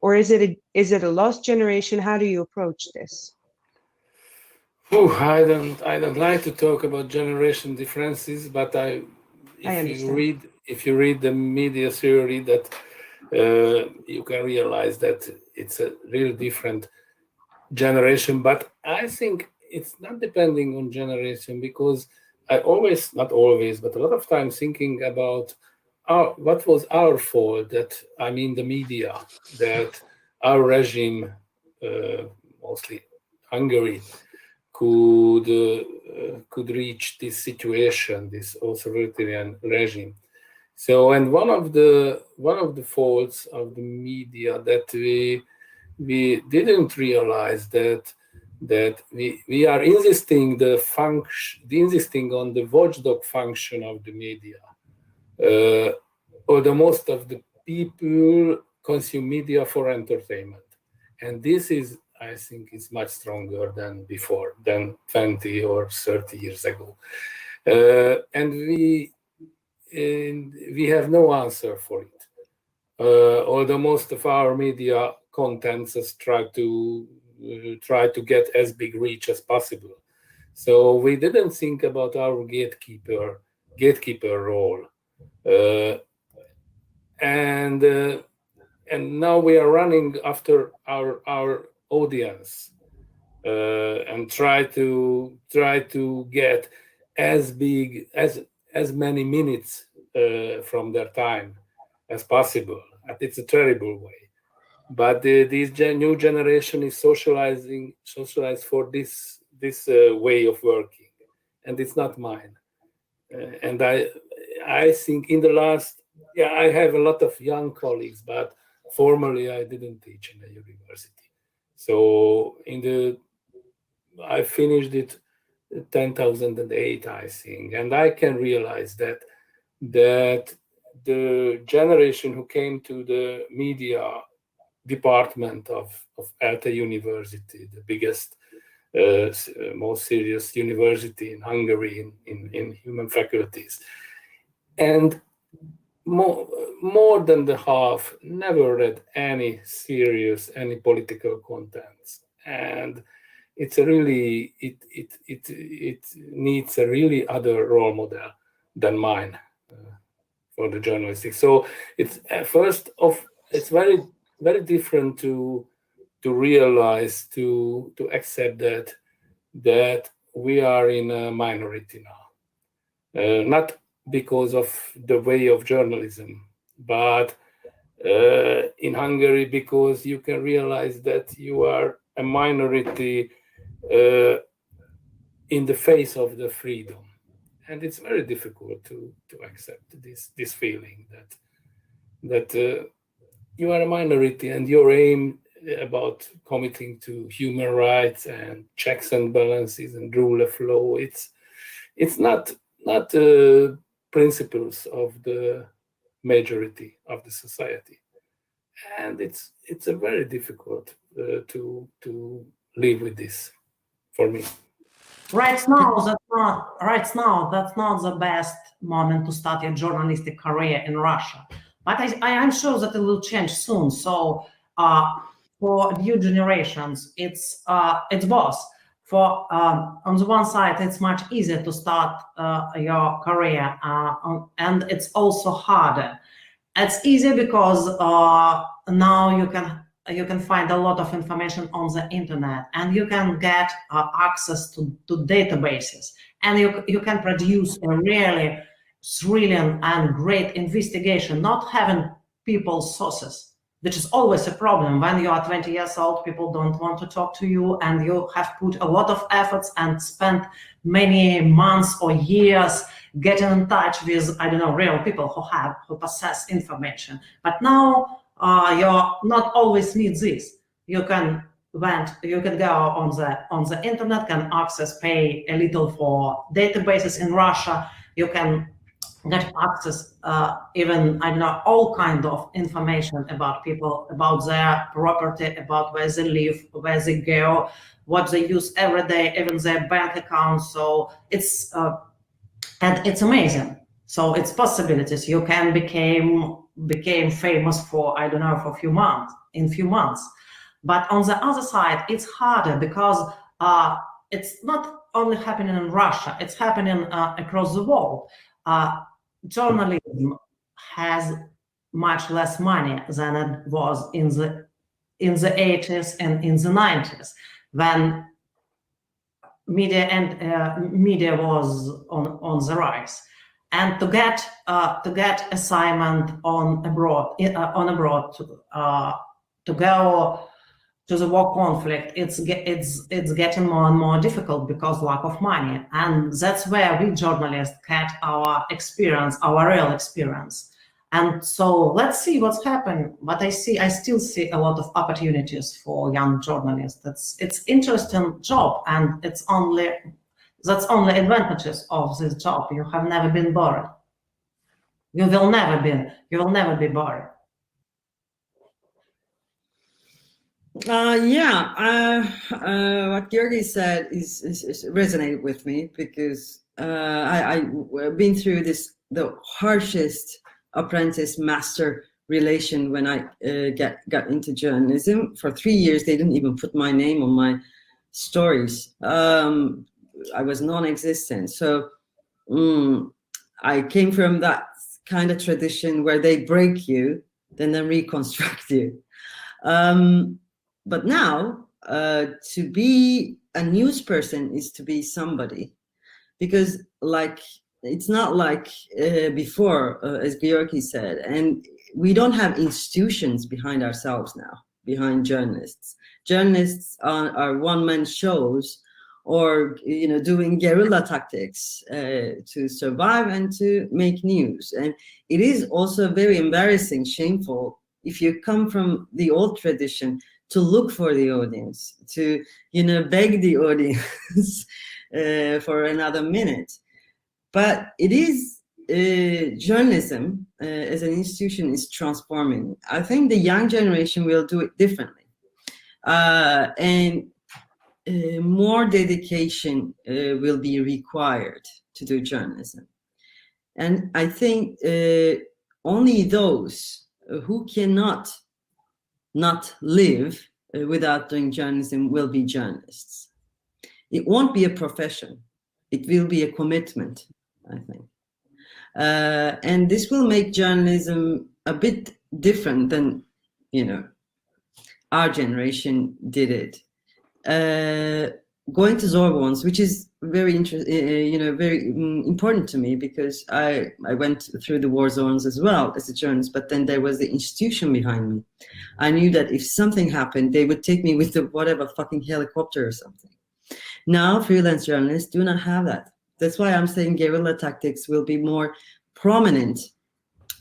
or is it a lost generation? How do you approach this? I don't like to talk about generation differences, but if you read the media theory, that you can realize that it's a real different generation. But I think it's not depending on generation, because I always, not always, but a lot of times thinking about what was our fault, that I mean the media, that our regime, mostly Hungary, could reach this situation, this authoritarian regime. So, and one of the faults of the media that we didn't realize that we are insisting insisting on the watchdog function of the media, or the most of the people consume media for entertainment, and this is, I think, is much stronger than before, than 20 or 30 years ago, and we have no answer for it. Although most of our media contents has try to get as big reach as possible, so we didn't think about our gatekeeper role, and now we are running after our audience, and try to get as big as many minutes from their time as possible. It's a terrible way, but this new generation is socialized for this way of working, and it's not mine. And I think in the last, I have a lot of young colleagues, but formally I didn't teach in a university. So I finished it 2008, I think, and I can realize that the generation who came to the media department of ELTE University, the biggest, most serious university in Hungary in human faculties, and more than the half never read any political contents, and it's a really it needs a really other role model than mine for the journalistic. So it's it's very different to realize, to accept that we are in a minority now, not because of the way of journalism, but in Hungary, because you can realize that you are a minority in the face of the freedom, and it's very difficult to accept this feeling that you are a minority, and your aim about committing to human rights and checks and balances and rule of law, it's not principles of the majority of the society, and it's a very difficult to live with this for me. Right now, that's not the best moment to start a journalistic career in Russia. But I am sure that it will change soon. So for new generations, it's both. For on the one side, it's much easier to start your career, and it's also harder. It's easier because now you can find a lot of information on the internet, and you can get access to databases, and you can produce a really thrilling and great investigation, not having people's sources, which is always a problem. When you are 20 years old, people don't want to talk to you, and you have put a lot of efforts and spent many months or years getting in touch with, I don't know, real people who possess information. But now you not always need this. You can go on the internet, can pay a little for databases in Russia. You can get access even, I don't know, all kind of information about people, about their property, about where they live, where they go, what they use every day, even their bank accounts. So it's and it's amazing. So it's possibilities. You can became famous for, I don't know, for a few months. But on the other side, it's harder because it's not only happening in Russia, it's happening across the world. Journalism has much less money than it was in the 80s and in the 90s, when media was on the rise. And to get assignment on abroad to go to the war conflict, it's getting more and more difficult because lack of money. And that's where we journalists get our experience, our real experience. And so let's see what's happened. But I still see a lot of opportunities for young journalists. It's interesting job, and that's only advantages of this job. You have never been bored. You will never be bored. What Georgi said is resonated with me, because I've been through the harshest apprentice-master relation when I got into journalism. For 3 years, they didn't even put my name on my stories. I was non-existent. So I came from that kind of tradition where they break you, then they reconstruct you. But now, to be a news person is to be somebody, because it's not like before, as Georgi said, and we don't have institutions behind ourselves now, behind journalists. Journalists are one-man shows, or doing guerrilla tactics to survive and to make news. And it is also very embarrassing, shameful, if you come from the old tradition, to look for the audience, to beg the audience for another minute. But it is journalism as an institution is transforming. I think the young generation will do it differently, and more dedication will be required to do journalism. And I think only those who cannot not live without doing journalism will be journalists. It won't be a profession. It will be a commitment, I think. And this will make journalism a bit different than, our generation did it. Going to Sorbonne, which is very important to me, because I went through the war zones as well as a journalist, but then there was the institution behind me. I knew that if something happened, they would take me with the whatever fucking helicopter or something. Now, freelance journalists do not have that. That's why I'm saying guerrilla tactics will be more prominent,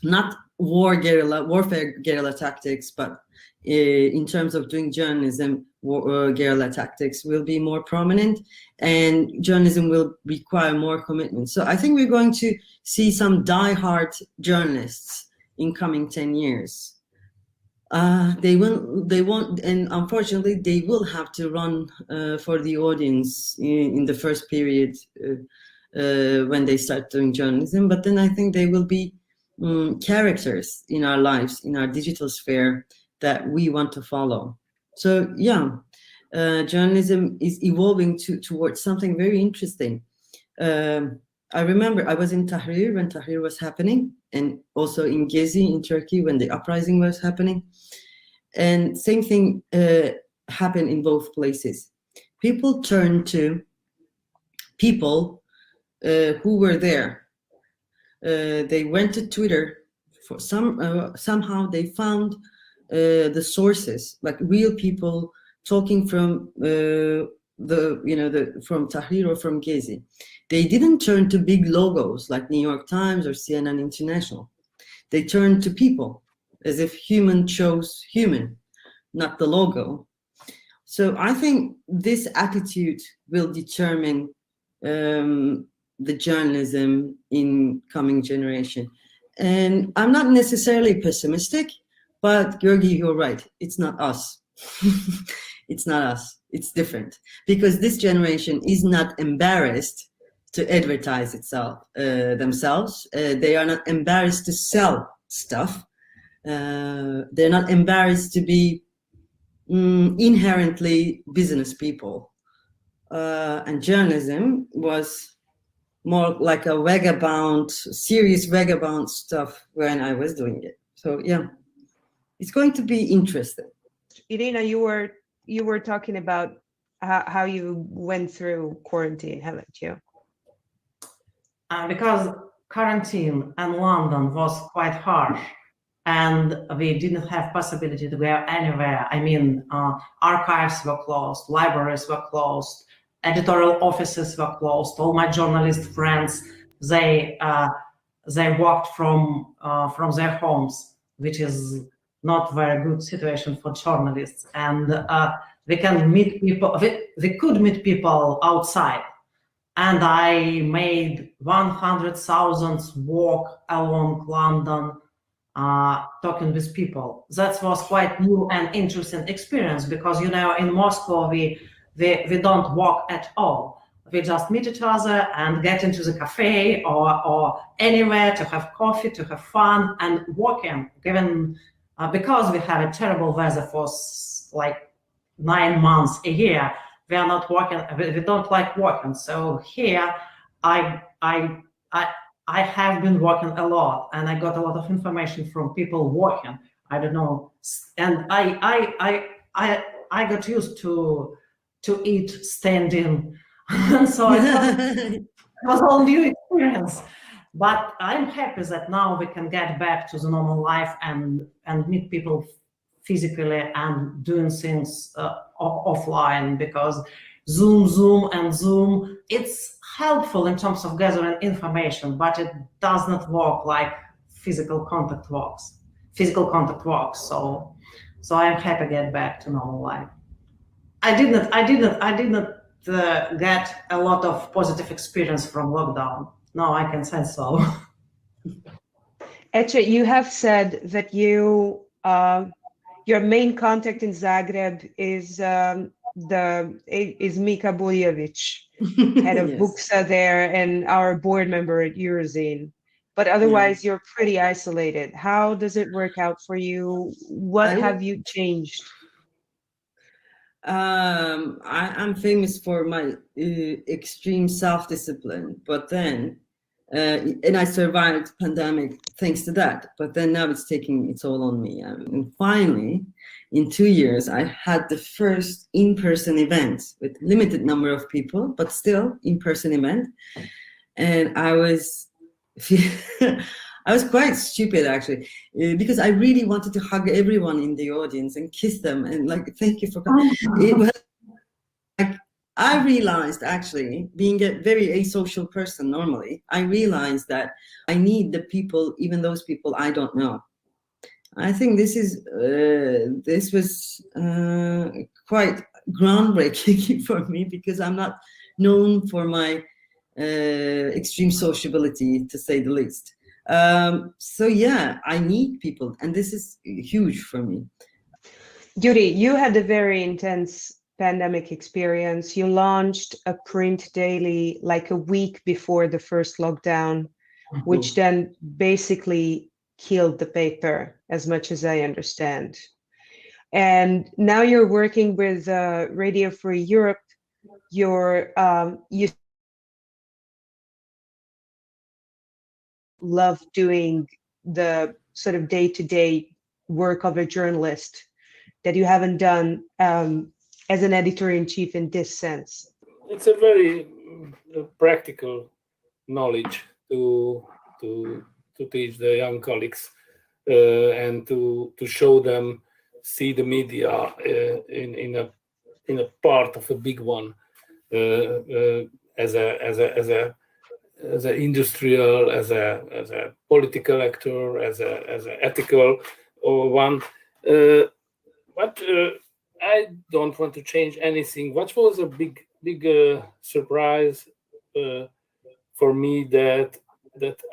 not warfare guerrilla tactics, but in terms of doing journalism, guerrilla tactics will be more prominent, and journalism will require more commitment. So I think we're going to see some die-hard journalists in coming 10 years. They won't, and unfortunately, they will have to run for the audience in the first period when they start doing journalism. But then I think they will be characters in our lives, in our digital sphere, that we want to follow. So journalism is evolving towards something very interesting. I remember I was in Tahrir when Tahrir was happening, and also in Gezi in Turkey when the uprising was happening. And same thing happened in both places. People turned to people who were there, they went to Twitter for somehow they found the sources, like real people talking from from Tahrir or from Gezi. They didn't turn to big logos like New York Times or CNN International. They turned to people, as if human chose human, not the logo. So I think this attitude will determine the journalism in coming generation. And I'm not necessarily pessimistic, but Georgi, you're right. It's not us. It's not us. It's different, because this generation is not embarrassed to advertise themselves. They are not embarrassed to sell stuff. They're not embarrassed to be inherently business people. And journalism was more like a vagabond, serious vagabond stuff when I was doing it. So yeah, it's going to be interesting. Irina, you were talking about how you went through quarantine, haven't you? Because quarantine in London was quite harsh, and we didn't have possibility to go anywhere. I mean, archives were closed, libraries were closed, editorial offices were closed. All my journalist friends, they worked from their homes, which is not very good situation for journalists. And we can meet people. We could meet people outside. And I made 100,000 walk along London, talking with people. That was quite new and interesting experience, because in Moscow we don't walk at all. We just meet each other and get into the cafe or anywhere to have coffee, to have fun, and walking. Given because we have a terrible weather for like 9 months a year, we are not walking. We don't like walking. So here, I have been walking a lot, and I got a lot of information from people walking. I don't know, and I got used to eat standing, and so it was all new experience. But I'm happy that now we can get back to the normal life and meet people physically and doing things offline, because Zoom, it's helpful in terms of gathering information, but it does not work like physical contact works. So I'm happy to get back to normal life. I did not get a lot of positive experience from lockdown. No, I can say so. Ece, you have said that your main contact in Zagreb is Mika Buljevic, head of Yes. Buksa there, and our board member at Eurozine. But otherwise, you're pretty isolated. How does it work out for you? What have you changed? I'm famous for my extreme self-discipline, but then, and I survived pandemic thanks to that. But then now it's taking its toll on me. And finally, in 2 years, I had the first in-person event with limited number of people, but still in-person event, and I was. I was quite stupid actually, because I really wanted to hug everyone in the audience and kiss them and like, thank you for coming. It was like, I realized actually, being a very asocial person normally, I realized that I need the people, even those people I don't know. I think this was quite groundbreaking for me, because I'm not known for my extreme sociability, to say the least. So yeah, I need people, and this is huge for me. Yuri, you had a very intense pandemic experience. You launched a print daily like a week before the first lockdown, which then basically killed the paper, as much as I understand. And now you're working with Radio Free Europe. You love doing the sort of day-to-day work of a journalist that you haven't done as an editor-in-chief in this sense? It's a very practical knowledge to to teach the young colleagues and to show them, see the media in a part of a big one, as an industrial, as a political actor, as an ethical or one. But I don't want to change anything. What was a big surprise for me that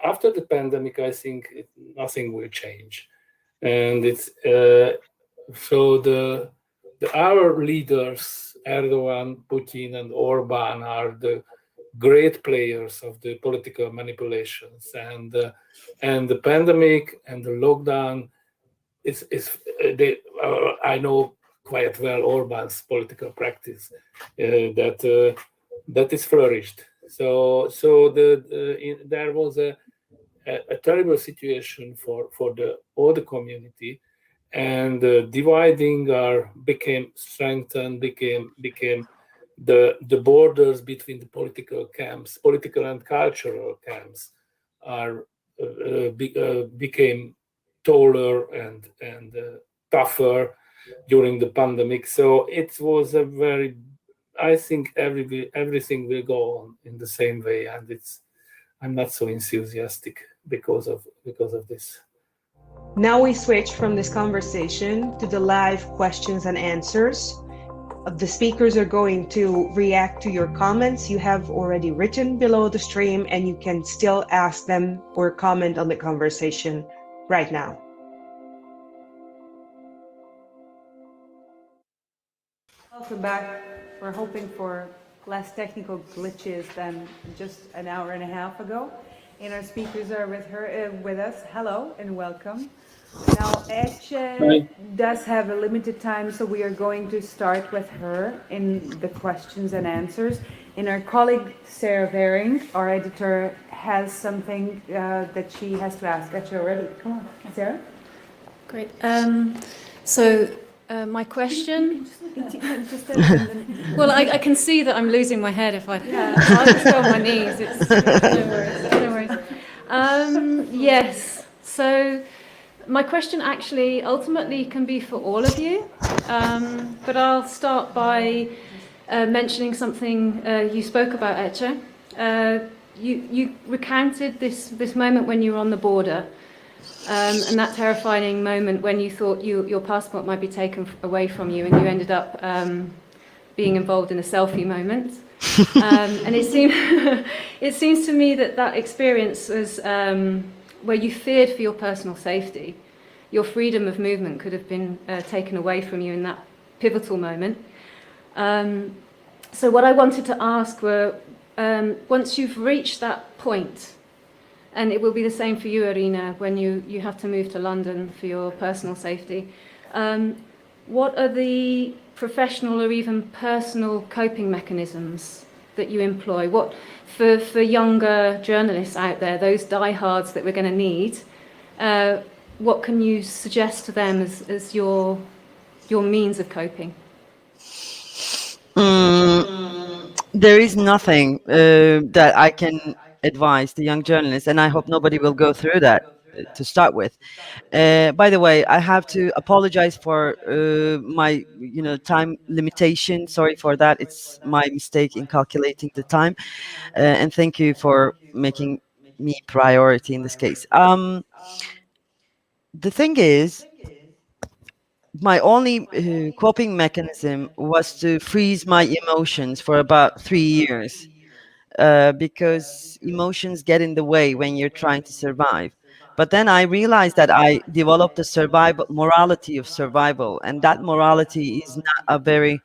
after the pandemic, I think nothing will change, and it's so our leaders, Erdogan, Putin, and Orban, are the great players of the political manipulations, and the pandemic and the lockdown is I know quite well Orban's political practice that is flourished. So there was a terrible situation for all the community, and dividing became strengthened, became the borders between the political camps, political and cultural camps, became taller and tougher during the pandemic. So it was I think everything will go on in the same way, and I'm not so enthusiastic because of this. Now we switch from this conversation to the live questions and answers. The speakers are going to react to your comments you have already written below the stream, and you can still ask them or comment on the conversation right now. Welcome back. We're hoping for less technical glitches than just an hour and a half ago. And our speakers are with us. Hello and welcome. Now, Etche does have a limited time, so we are going to start with her in the questions and answers. And our colleague, Sarah Vering, our editor, has something that she has to ask Etche already. Come on, Sarah. Great. So my question... Well, I can see that I'm losing my head if I'll just go on my knees. No worries. Yes. So my question actually ultimately can be for all of you, but I'll start by mentioning something you spoke about, Etche. You recounted this moment when you were on the border, and that terrifying moment when you thought your passport might be taken away from you, and you ended up being involved in a selfie moment. And it seems to me that experience was where you feared for your personal safety. Your freedom of movement could have been taken away from you in that pivotal moment. So what I wanted to ask were, once you've reached that point, and it will be the same for you, Irina, when you have to move to London for your personal safety, what are the professional or even personal coping mechanisms that you employ? What for younger journalists out there, those diehards that we're going to need, what can you suggest to them as your means of coping? There is nothing that I can advise the young journalists, and I hope nobody will go through that to start with. By the way, I have to apologize for my time limitation. Sorry for that. It's my mistake in calculating the time, and thank you for making me priority in this case. The thing is, my only coping mechanism was to freeze my emotions for about 3 years, because emotions get in the way when you're trying to survive. But then I realized that I developed a survival morality of survival, and that morality is not a very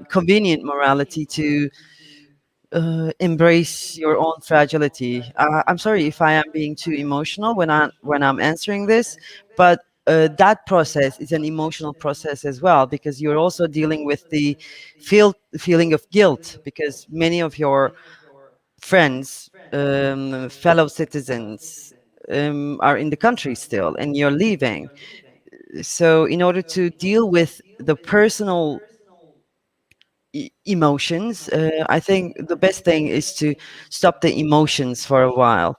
convenient morality to embrace your own fragility. I'm sorry if I am being too emotional when I'm answering this, but that process is an emotional process as well, because you're also dealing with the feeling of guilt, because many of your friends, fellow citizens, are in the country still, and you're leaving. So, in order to deal with the personal emotions, I think the best thing is to stop the emotions for a while.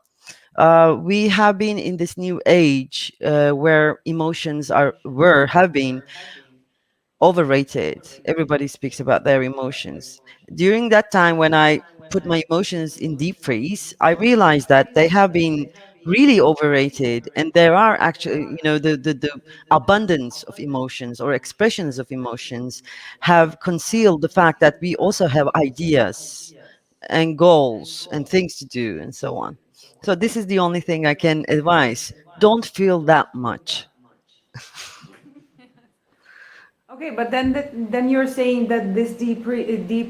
We have been in this new age where emotions have been overrated. Everybody speaks about their emotions. During that time when I put my emotions in deep freeze, I realized that they have been really overrated, and there are actually, the abundance of emotions or expressions of emotions have concealed the fact that we also have ideas and goals and things to do and so on. So this is the only thing I can advise. Don't feel that much. Okay, but then you're saying that this deep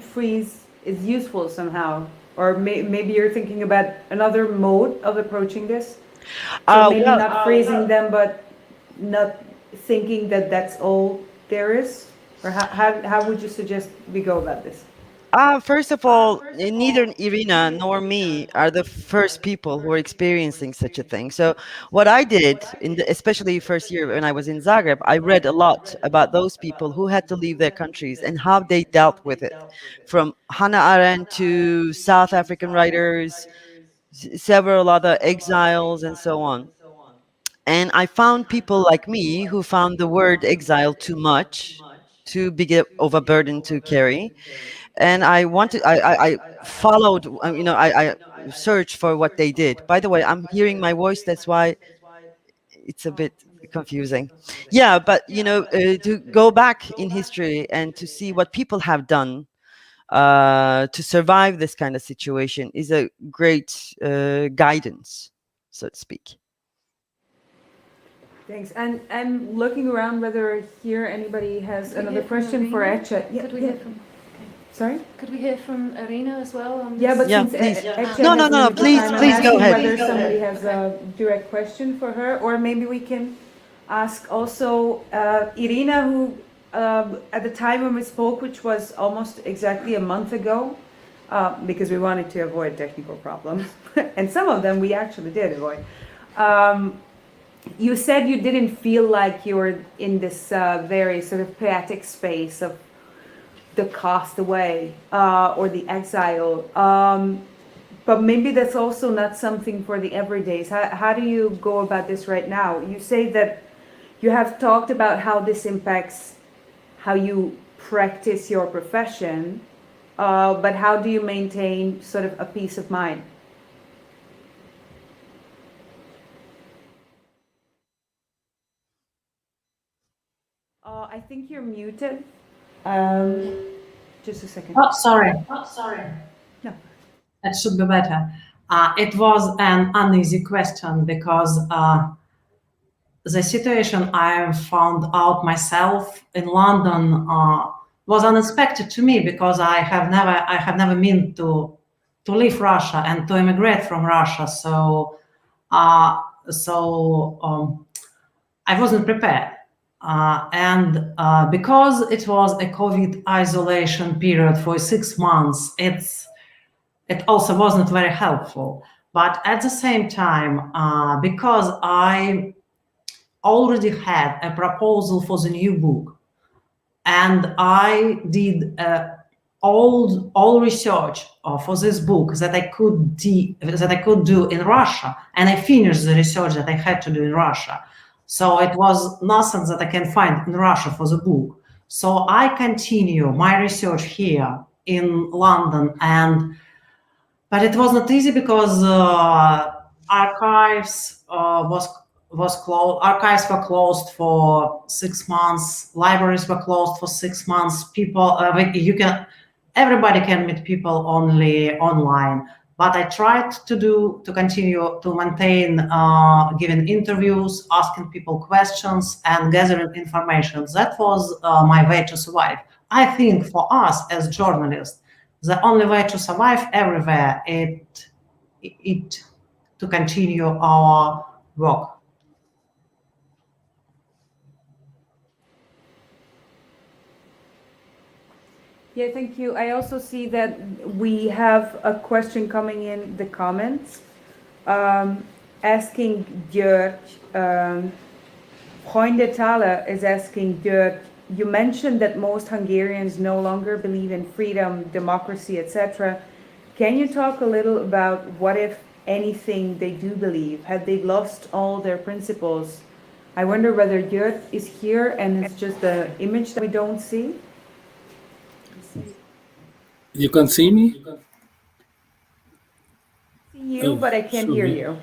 freeze is useful somehow, or maybe you're thinking about another mode of approaching this. So maybe Well, not freezing them, but not thinking that that's all there is. Or how would you suggest we go about this? First of all, neither Irina nor me are the first people who are experiencing such a thing. So, what I did, especially first year when I was in Zagreb, I read a lot about those people who had to leave their countries and how they dealt with it, from Hannah Arendt to South African writers, several other exiles, and so on. And I found people like me who found the word exile too much, too big of a burden to carry, and I followed, I searched for what they did. By the way, I'm hearing my voice, that's why it's a bit confusing. Yeah, but to go back in history and to see what people have done to survive this kind of situation is a great guidance, so to speak. Thanks. And I'm looking around whether here anybody has Could we another hear from question for Irina? Etche. Could we hear from? Sorry? Could we hear from Irina as well on this? Yeah, but Yeah, since please. Etche No, has no, no, no, limited please, time, I'm please go asking ahead. whether somebody has a direct question for her, or maybe we can ask also Irina, who at the time when we spoke, which was almost exactly a month ago, because we wanted to avoid technical problems, and some of them we actually did avoid. You said you didn't feel like you were in this very sort of poetic space of the castaway or the exile. But maybe that's also not something for the everydays. How do you go about this right now? You say that you have talked about how this impacts how you practice your profession, but how do you maintain sort of a peace of mind? I think you're muted. Just a second. Oh, sorry. No. That should be better. It was an uneasy question because the situation I found out myself in London was unexpected to me because I have never meant to leave Russia and to immigrate from Russia. So I wasn't prepared. And because it was a COVID isolation period for 6 months, it also wasn't very helpful. But at the same time, because I already had a proposal for the new book, and I did all research for this book that I could do in Russia, and I finished the research that I had to do in Russia. So it was nothing that I can find in Russia for the book. So I continue my research here in London, but it was not easy because archives archives were closed for 6 months, libraries were closed for 6 months. People, everybody can meet people only online. But I tried to continue to maintain giving interviews, asking people questions, and gathering information. That was my way to survive. I think for us as journalists, the only way to survive everywhere is to continue our work. Yeah, thank you. I also see that we have a question coming in the comments, asking Georg, Freunde Thaler is asking Georg, you mentioned that most Hungarians no longer believe in freedom, democracy, etc. Can you talk a little about what if anything they do believe? Have they lost all their principles? I wonder whether Jut is here and it's just the image that we don't see. You can see me? See you, but I can't hear you.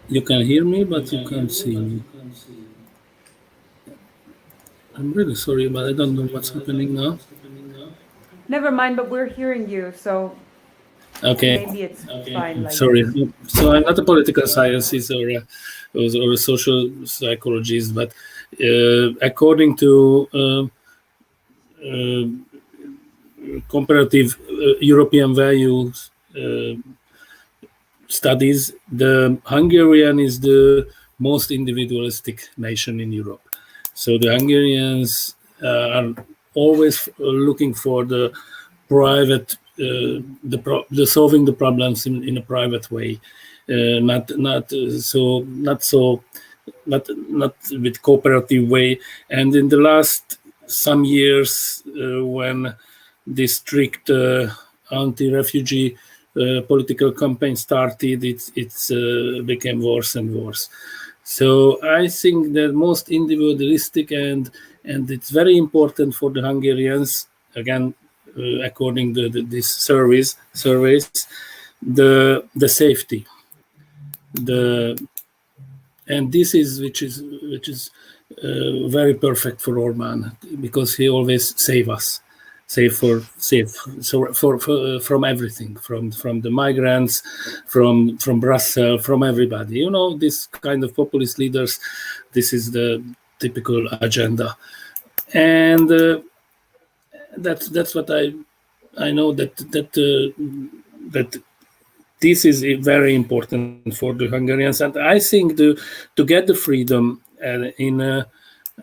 You can hear me, but you can't see me. I'm really sorry, but I don't know what's happening now. Never mind, but we're hearing you, so Okay. maybe it's fine like Sorry. this. So I'm not a political scientist or a social psychologist, but according to comparative European values studies, the Hungarian is the most individualistic nation in Europe. So the Hungarians are always looking for the private, the solving the problems in a private way, not with cooperative way. And in the last some years, when this strict anti-refugee political campaign started, it became worse and worse. So I think that most individualistic and it's very important for the Hungarians, again, according to this surveys, the safety, and this is which is very perfect for Orban, because he always save us, from everything, from the migrants, from Brussels, from everybody. You know, this kind of populist leaders. This is the typical agenda, and that's what I know that this is very important for the Hungarians, and I think to get the freedom in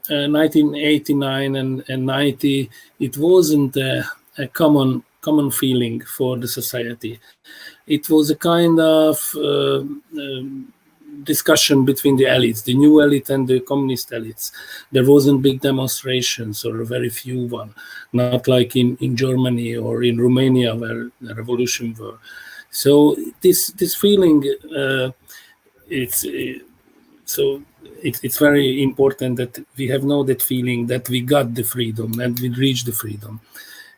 1989 and 90, it wasn't a common feeling for the society. It was a kind of discussion between the elites, the new elite and the communist elites. There wasn't big demonstrations, or very few one, not like in Germany or in Romania where the revolution were. So this feeling, it's very important that we have now that feeling that we got the freedom and we reached the freedom.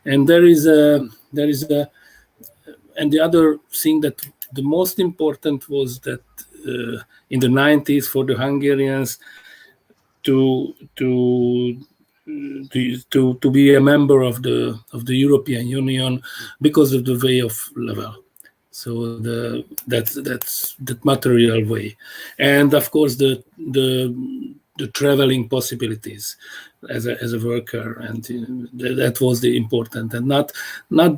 And there is a and the other thing that the most important was that in the 90s for the Hungarians to be a member of the European Union because of the way of level. So that material way, and of course the traveling possibilities as a worker, and that was the important, and not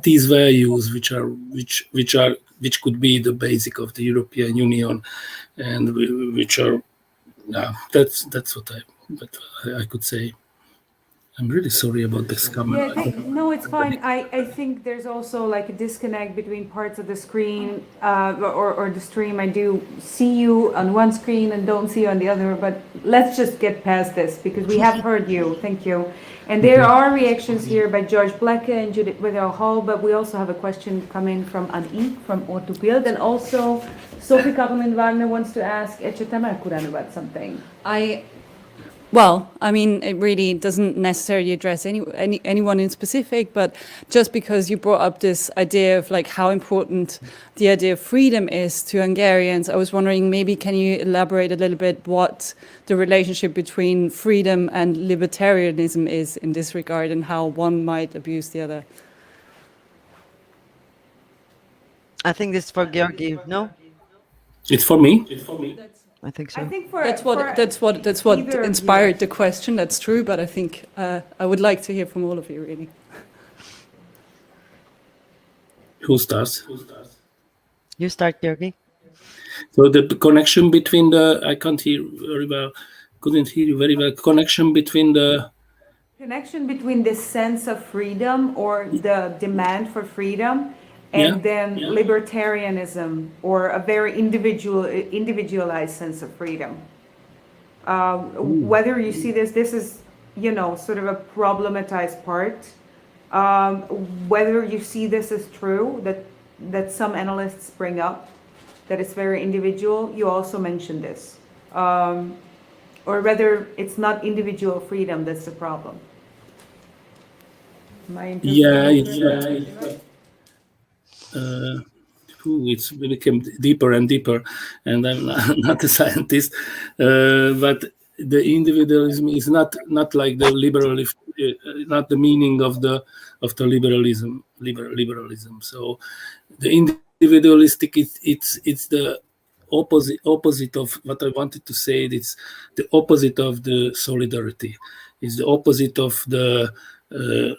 these values which could be the basic of the European Union, and which are that's what I could say. I'm really sorry about this comment. Yeah, no, it's fine. I think there's also like a disconnect between parts of the screen or the stream. I do see you on one screen and don't see you on the other, but let's just get past this because we have heard you. Thank you. And there are reactions here by George Blacke and Judith Wiggle Hall, but we also have a question coming from Annie from Ortopild, and also Sophie Kappelman-Wagner wants to ask Ece Temelkuran about something. Well, I mean, it really doesn't necessarily address anyone in specific, but just because you brought up this idea of like how important the idea of freedom is to Hungarians, I was wondering, maybe can you elaborate a little bit what the relationship between freedom and libertarianism is in this regard, and how one might abuse the other? I think this is for Georgi. No, it's for me. I think so. I think that's what inspired the question. That's true, but I think I would like to hear from all of you, really. Who starts? You start, Georgi. So the connection between I can't hear very well. Couldn't hear you very well. Connection between this sense of freedom or the demand for freedom and then libertarianism, or a very individualized sense of freedom. Whether you see this is, sort of a problematized part. Whether you see this as true, that some analysts bring up, that it's very individual. You also mentioned this. Or whether it's not individual freedom that's the problem. Am I Yeah, interpreting it's not. It's become deeper and deeper, and I'm not a scientist, but the individualism is not like the liberal, not the meaning of the liberalism. So the individualistic, it's the opposite of what I wanted to say. It's the opposite of the solidarity. It's the opposite of the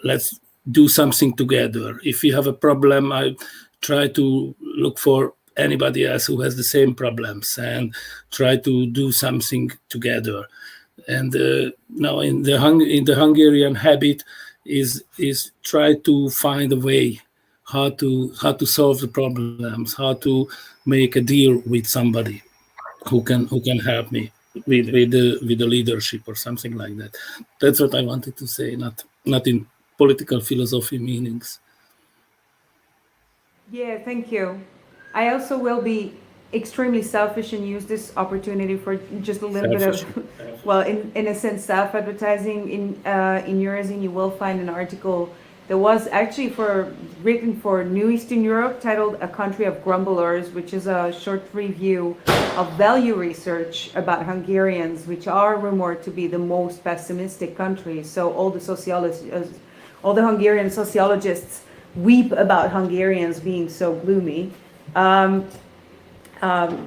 let's do something together. If you have a problem, I try to look for anybody else who has the same problems and try to do something together. And now in the Hungarian habit is try to find a way how to solve the problems, how to make a deal with somebody who can help me with the leadership or something like that. That's what I wanted to say, not in political philosophy meanings. Yeah, thank you. I also will be extremely selfish and use this opportunity for just a little bit of, well, in a sense, self-advertising. In Eurozine, you will find an article that was actually written for New Eastern Europe, titled "A Country of Grumblers," which is a short review of value research about Hungarians, which are rumored to be the most pessimistic country. So all the Hungarian sociologists weep about Hungarians being so gloomy.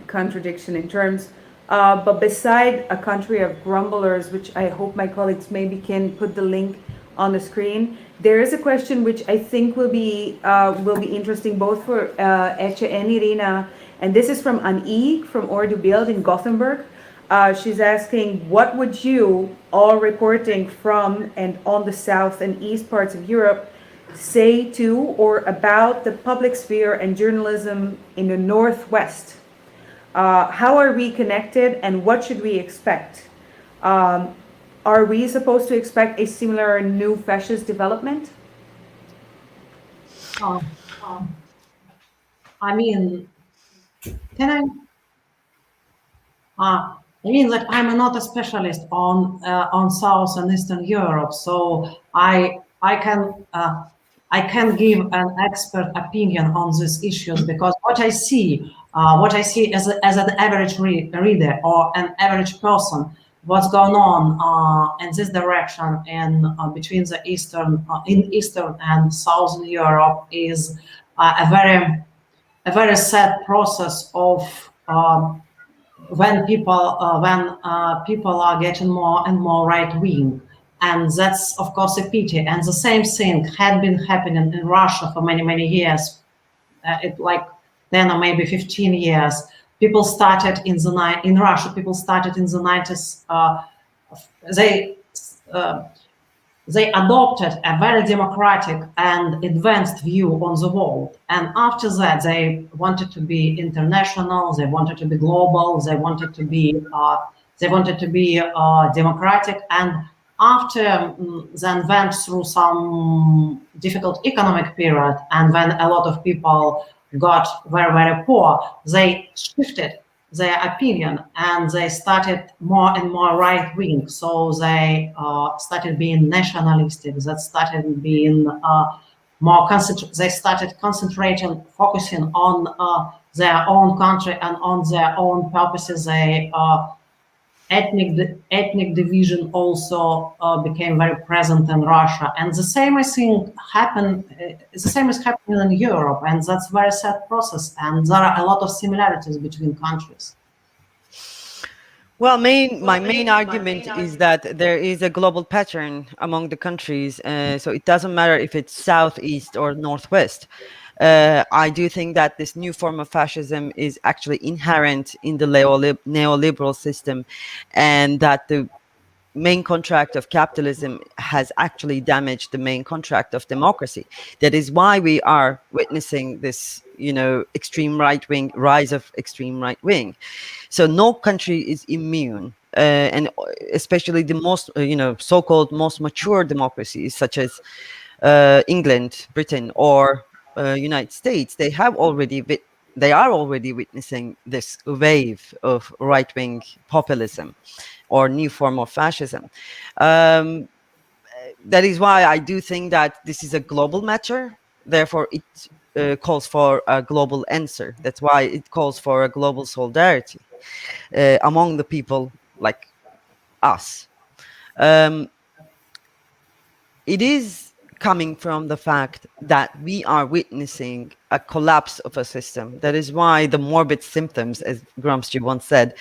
Contradiction in terms. But beside A Country of Grumblers, which I hope my colleagues maybe can put the link on the screen, there is a question which I think will be interesting both for Ece and Irina. And this is from Anne from Ordu Bild in Gothenburg. She's asking, what would you, all reporting from and on the south and east parts of Europe, say to or about the public sphere and journalism in the Northwest? How are we connected and what should we expect? Are we supposed to expect a similar new fascist development? I mean, can I mean that I'm not a specialist on South and Eastern Europe, so I can give an expert opinion on these issues, because what I see as an average reader or an average person, what's going on in this direction and between the Eastern and Southern Europe is a very sad process of when people are getting more and more right wing, and that's of course a pity. And the same thing had been happening in Russia for many years. Like 10 or maybe 15 years. People started in Russia. People started in the 90s. They adopted a very democratic and advanced view on the world. And after that, they wanted to be international, they wanted to be global, they wanted to be democratic. And after then went through some difficult economic period, and when a lot of people got very poor, they shifted their opinion and they started more and more right wing. So they started being nationalistic. That started being more they started concentrating, focusing on their own country and on their own purposes. They ethnic division also became very present in Russia, and the same I think happened. The same is happening in Europe, and that's a very sad process. And there are a lot of similarities between countries. Well, my main argument is that there is a global pattern among the countries, so it doesn't matter if it's southeast or northwest. I do think that this new form of fascism is actually inherent in the neoliberal system, and that the main contract of capitalism has actually damaged the main contract of democracy. That is why we are witnessing this, extreme right wing rise of extreme right wing. So no country is immune, and especially the most, so-called most mature democracies, such as England, Britain, or United States, they have already they are already witnessing this wave of right-wing populism or new form of fascism. That is why I do think that this is a global matter. Therefore, it calls for a global answer. That's why it calls for a global solidarity among the people like us. It is coming from the fact that we are witnessing a collapse of a system. That is why the morbid symptoms, as Gramsci once said,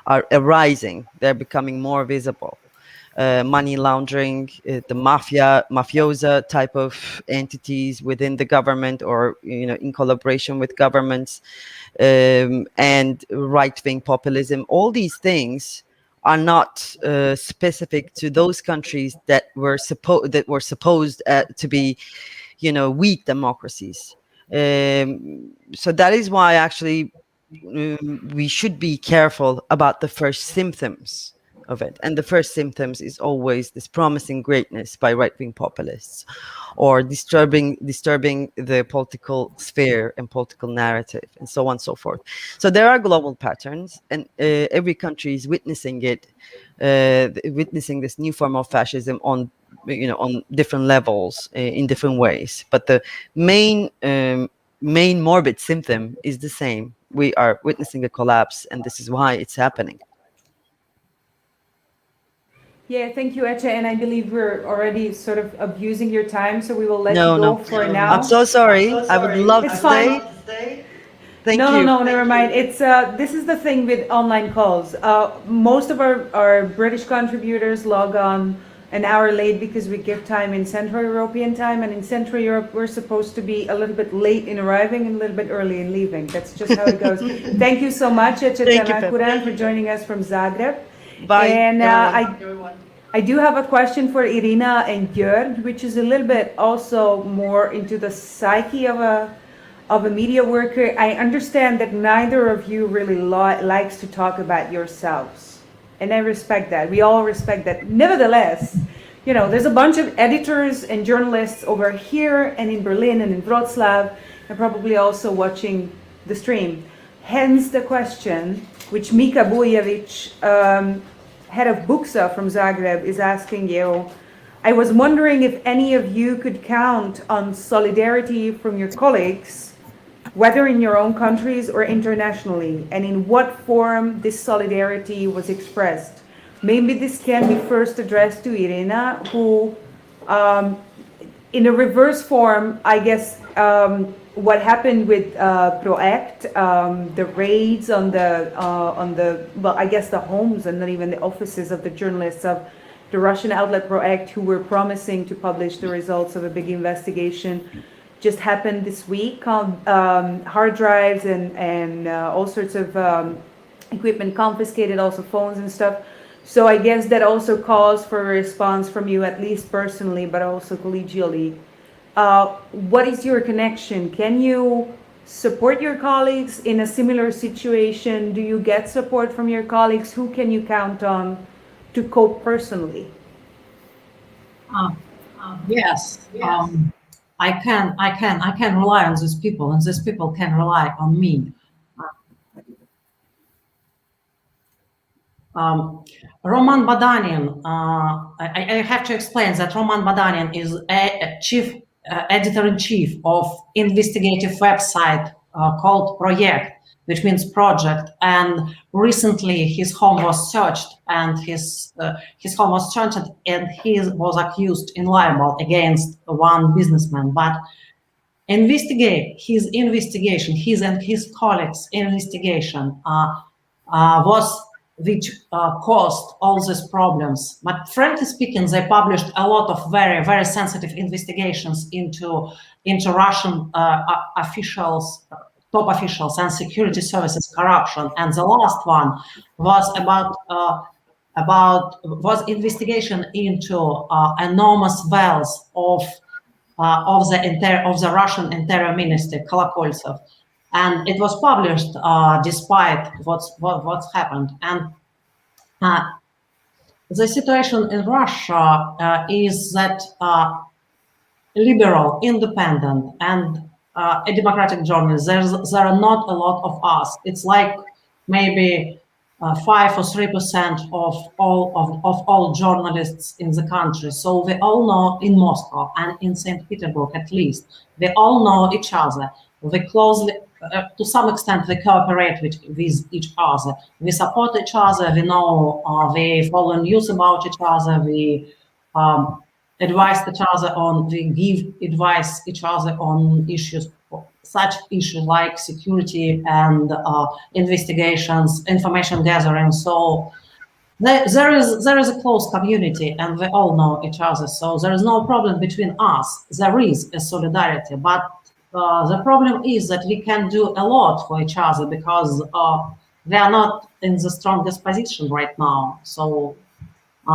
are arising. They're becoming more visible. Money laundering, the mafiosa type of entities within the government or in collaboration with governments, and right-wing populism. All these things are not specific to those countries that were supposed to be, weak democracies. So that is why actually we should be careful about the first symptoms of it. And the first symptoms is always this promising greatness by right-wing populists, or disturbing the political sphere and political narrative, and so on and so forth. So there are global patterns, and every country is witnessing it, witnessing this new form of fascism on different levels, in different ways. But the main morbid symptom is the same. We are witnessing a collapse, and this is why it's happening. Yeah, thank you, Etche, and I believe we're already sort of abusing your time, so we will let No, you go no. for now. I'm so sorry. I would love to fine. stay. Thank no, you. No, never mind. It's this is the thing with online calls. Most of our British contributors log on an hour late because we give time in Central European time, and in Central Europe we're supposed to be a little bit late in arriving and a little bit early in leaving. That's just how it goes. Thank you so much, Etche Temakuran, for joining us from Zagreb. Bye, And everyone. I do have a question for Irina and Jörg, which is a little bit also more into the psyche of a media worker. I understand that neither of you really likes to talk about yourselves, and I respect that. We all respect that. Nevertheless, there's a bunch of editors and journalists over here and in Berlin and in Wrocław, and probably also watching the stream. Hence the question, which Mika Bujevic, head of Buksa from Zagreb, is asking you. I was wondering if any of you could count on solidarity from your colleagues, whether in your own countries or internationally, and in what form this solidarity was expressed. Maybe this can be first addressed to Irina, who, in a reverse form, I guess, what happened with Project, the raids on the well, I guess the homes and not even the offices of the journalists of the Russian outlet Project, who were promising to publish the results of a big investigation, just happened this week. Hard drives and all sorts of equipment confiscated, also phones and stuff. So I guess that also calls for a response from you, at least personally, but also collegially. What is your connection? Can you support your colleagues in a similar situation? Do you get support from your colleagues? Who can you count on to cope personally? Yes. I can rely on these people, and these people can rely on me. Roman Badanin, I have to explain that Roman Badanin is a chief editor-in-chief of investigative website called Project, which means project. And recently his home was searched, and his home was searched, and he was accused in libel against one businessman. But his investigation, his and his colleagues' investigation which caused all these problems. But frankly speaking, they published a lot of very, very sensitive investigations into Russian officials, top officials, and security services corruption. And the last one was was investigation into enormous wealth of the Russian Interior Minister Kolokoltsov. And it was published despite what's happened. And the situation in Russia is that liberal, independent, and a democratic journalist. There are not a lot of us. It's like maybe 5 or 3% of all journalists in the country. So we all know in Moscow and in St. Petersburg, at least, we all know each other. We closely, to some extent, we cooperate with each other. We support each other. We know, we follow news about each other. We advise each other on, we give advice each other on issues, such issues like security and investigations, information gathering. So there is a close community, and we all know each other. So there is no problem between us. There is a solidarity, but the problem is that we can do a lot for each other because we are not in the strongest position right now. So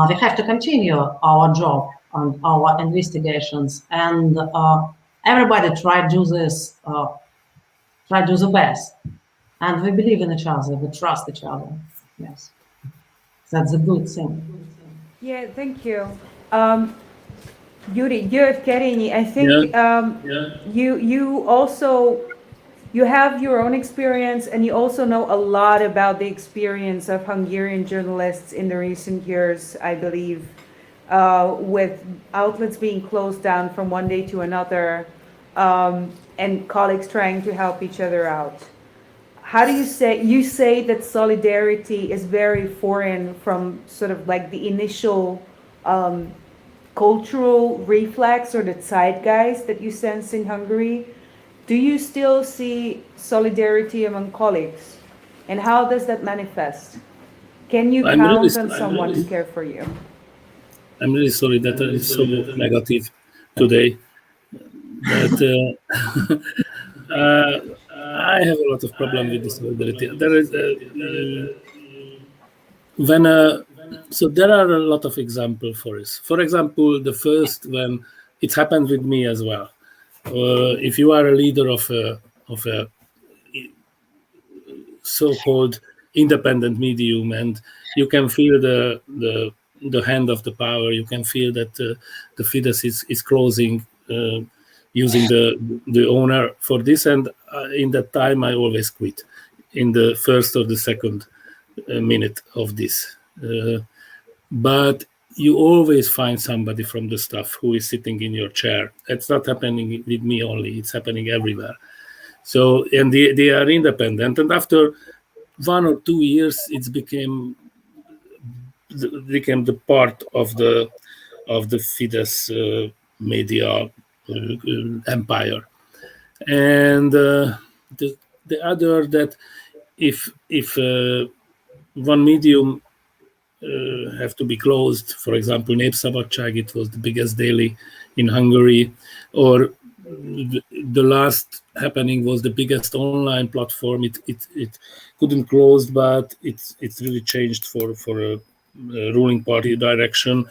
we have to continue our job and our investigations, and everybody try to do this, try to do the best. And we believe in each other, we trust each other. Yes, that's a good thing. Yeah, thank you. Yuri, Yevgeny, I think you also, you have your own experience, and you also know a lot about the experience of Hungarian journalists in the recent years, I believe, with outlets being closed down from one day to another, and colleagues trying to help each other out. How do you say that solidarity is very foreign from sort of like the initial cultural reflex or the zeitgeist that you sense in Hungary? Do you still see solidarity among colleagues? And how does that manifest? Can you count on someone to care for you? I'm really sorry that it's so negative today. But I have a lot of problem with this solidarity. There is so there are a lot of examples for this. For example, the first, when it happened with me as well. If you are a leader of a so-called independent medium, and you can feel the hand of the power, you can feel that the Fidesz is closing, using the owner for this. And in that time, I always quit in the first or the second minute of this. But you always find somebody from the staff who is sitting in your chair. It's not happening with me only, it's happening everywhere. So, and they are independent. And after 1 or 2 years, it became the part of the Fidesz media empire. And the other, that if one medium have to be closed, for example, Népszabadság, it was the biggest daily in Hungary, or the last happening was the biggest online platform. It couldn't close, but it's really changed for a ruling party direction,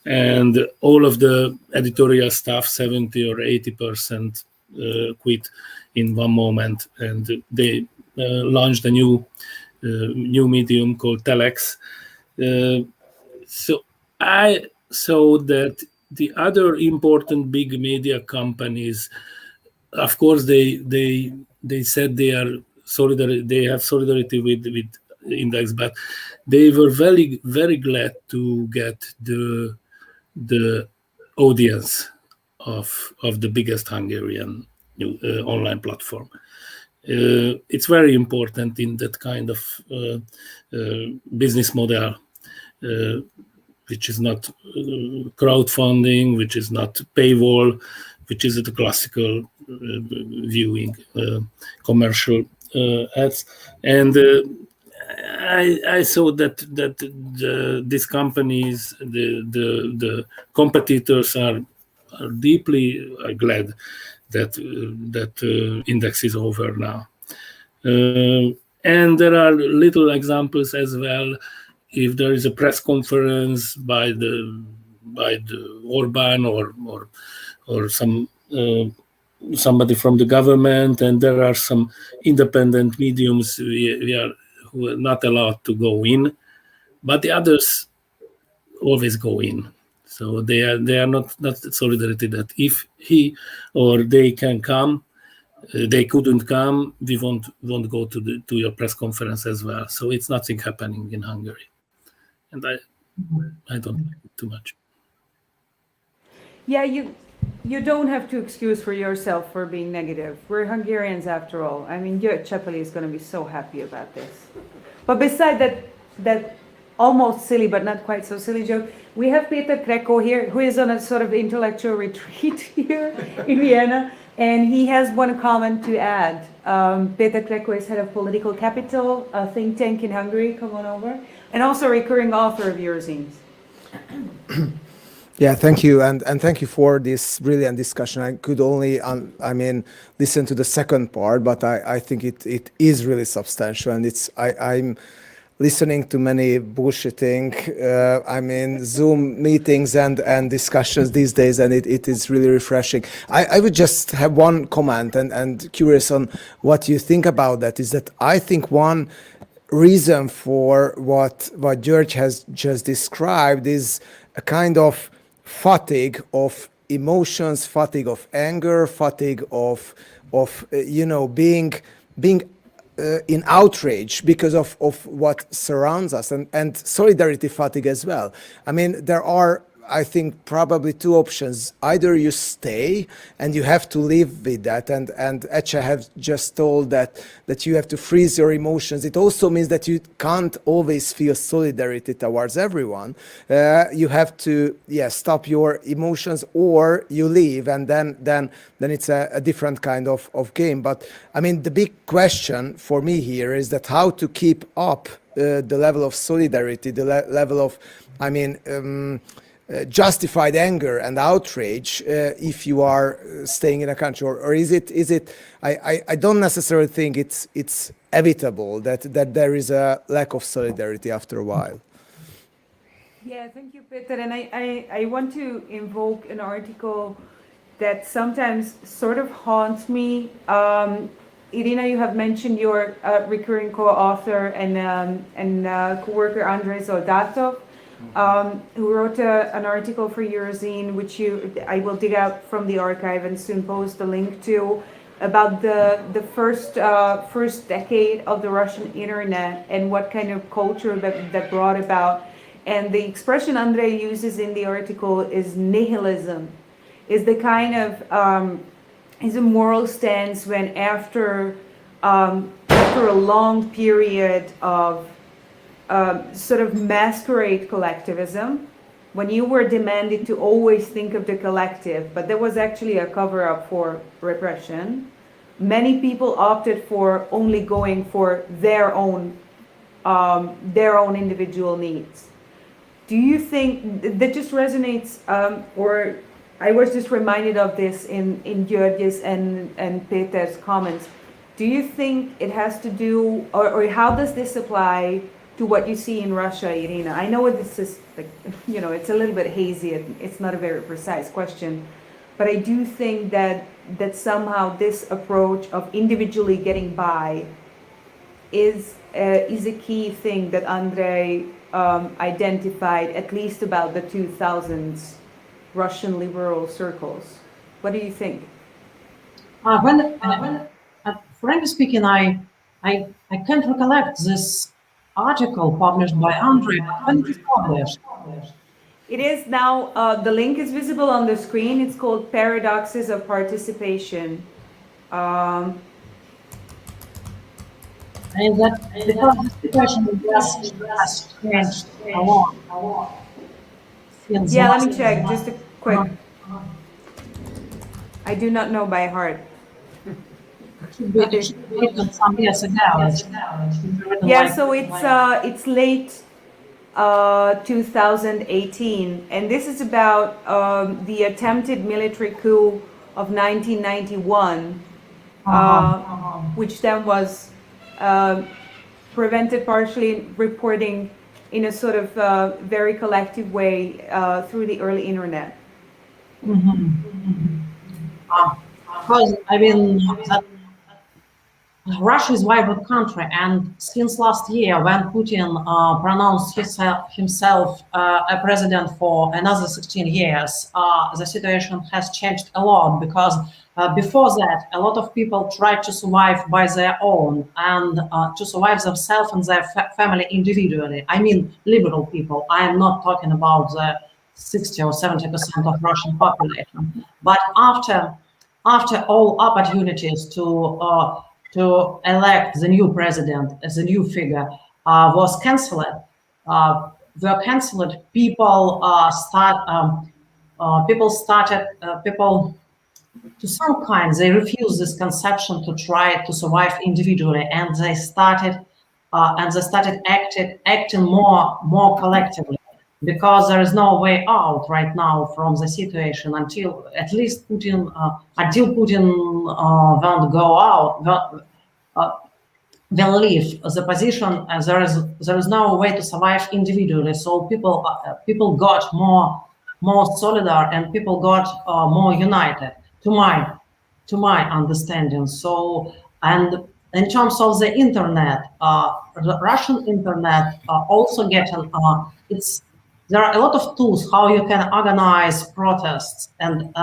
and all of the editorial staff, 70 or 80%, quit in one moment, and they launched a new medium called Telex. So I saw that the other important big media companies, of course, they said they are they have solidarity with Index, but they were very, very glad to get the audience of the biggest Hungarian online platform. It's very important in that kind of business model, which is not crowdfunding, which is not paywall, which is the classical viewing commercial ads. And I saw that these companies, the competitors, are deeply glad that Index is over now. And there are little examples as well. If there is a press conference by the Orban or somebody from the government, and there are some independent mediums who are not allowed to go in, but the others always go in. So they are not solidarity that if he or they can come, they couldn't come, we won't go to your press conference as well. So it's nothing happening in Hungary, and I don't like it too much. Yeah, you don't have to excuse for yourself for being negative. We're Hungarians after all. I mean, György Csepeli is going to be so happy about this. But beside that almost silly but not quite so silly joke, we have Peter Kreko here, who is on a sort of intellectual retreat here in Vienna, and he has one comment to add. Peter Kreko is head of Political Capital, a think tank in Hungary. Come on over, and also a recurring author of Eurozines. Yeah, thank you, and thank you for this brilliant discussion. I could only, listen to the second part, but I think it is really substantial, and I'm listening to many bullshitting, Zoom meetings and discussions these days, and it is really refreshing. I would just have one comment and curious on what you think about that. Is that I think one reason for what György has just described is a kind of fatigue of emotions, fatigue of anger, fatigue of being in outrage because of what surrounds us, and solidarity fatigue as well. I mean, there are, I think, probably two options. Either you stay and you have to live with that, and Ece have just told that you have to freeze your emotions. It also means that you can't always feel solidarity towards everyone. You have to stop your emotions, or you leave, and then it's a different kind of game. But I mean, the big question for me here is that how to keep up the level of solidarity, the level of justified anger and outrage if you are staying in a country, or is it? I don't necessarily think it's evitable that there is a lack of solidarity after a while. Yeah, thank you, Peter. And I want to invoke an article that sometimes sort of haunts me. Irina, you have mentioned your recurring co-author and co-worker Andrei Soldatov, who wrote an article for Eurozine, which I will dig out from the archive and soon post the link to, about the first decade of the Russian internet and what kind of culture that brought about. And the expression Andrei uses in the article is nihilism, is the kind of is a moral stance when after a long period of sort of masquerade collectivism, when you were demanded to always think of the collective, but there was actually a cover-up for repression, many people opted for only going for their own individual needs. Do you think that just resonates, or I was just reminded of this in György's and Peter's comments. Do you think it has to do, or how does this apply to what you see in Russia, Irina? I know this is, it's a little bit hazy. It's not a very precise question, but I do think that somehow this approach of individually getting by is a key thing that Andrei identified, at least about the 2000s Russian liberal circles. What do you think? Frankly speaking, I can't recollect this article published by Andrei. When it is published? It is now, the link is visible on the screen. It's called Paradoxes of Participation. And that because the situation has changed a lot. Yeah, let me check, just a quick. I do not know by heart. It should be written some years ago. Yeah, so it's late 2018, and this is about the attempted military coup of 1991, which then was prevented partially, reporting in a sort of very collective way through the early internet. Because I mean, Russia is a vibrant country, and since last year, when Putin pronounced himself a president for another 16 years, the situation has changed a lot, because before that, a lot of people tried to survive by their own and to survive themselves and their family individually. I mean, liberal people. I am not talking about the 60 or 70% of Russian population. But after all opportunities to elect the new president as a new figure was cancelled, people to some kind, they refused this conception to try to survive individually, and they started acting more collectively, because there is no way out right now from the situation until at least Putin won't go out. Will leave the position, and there is no way to survive individually. So people got more solidar, and people got more united, to my understanding. So, and in terms of the internet, the Russian internet also getting there are a lot of tools how you can organize protests and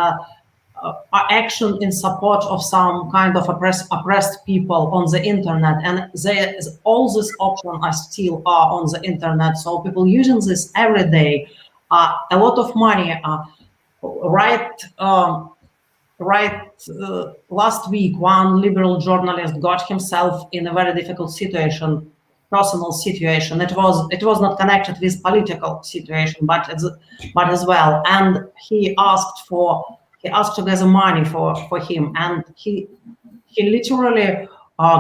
action in support of some kind of oppressed people on the internet, and all these options are still on the internet. So people using this every day. A lot of money. Last week, one liberal journalist got himself in a very difficult situation, personal situation. It was not connected with political situation, but as well. And he asked to gather money for him, and he literally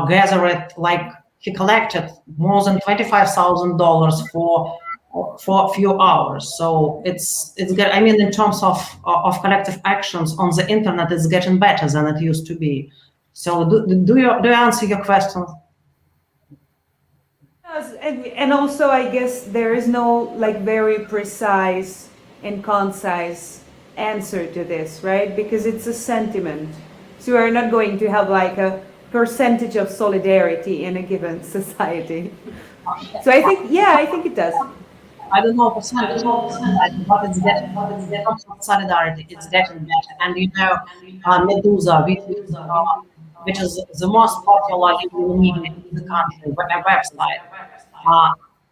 gathered, like, he collected more than $25,000 for a few hours. So it's good. I mean, in terms of collective actions on the internet, it's getting better than it used to be. So do you answer your question? Yes, and also I guess there is no like very precise and concise answer to this, right? Because it's a sentiment. So we're not going to have like a percentage of solidarity in a given society. So I think, yeah, I think it does. I don't know percentage, but it's getting, in terms of solidarity, it's getting better. And you know, Medusa, which is the most popular liberal media in the country, a website,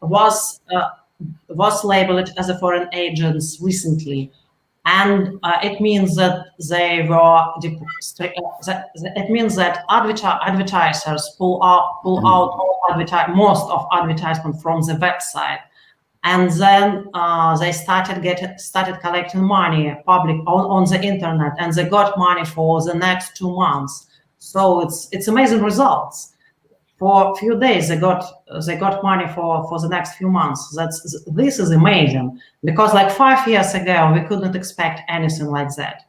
was labeled as a foreign agent recently, and it means that they were. It means that advertisers pull out most of advertisement from the website, and then they started collecting money public on the internet, and they got money for the next 2 months. So it's amazing results. For a few days, they got money for the next few months. This is amazing, because like 5 years ago we couldn't expect anything like that.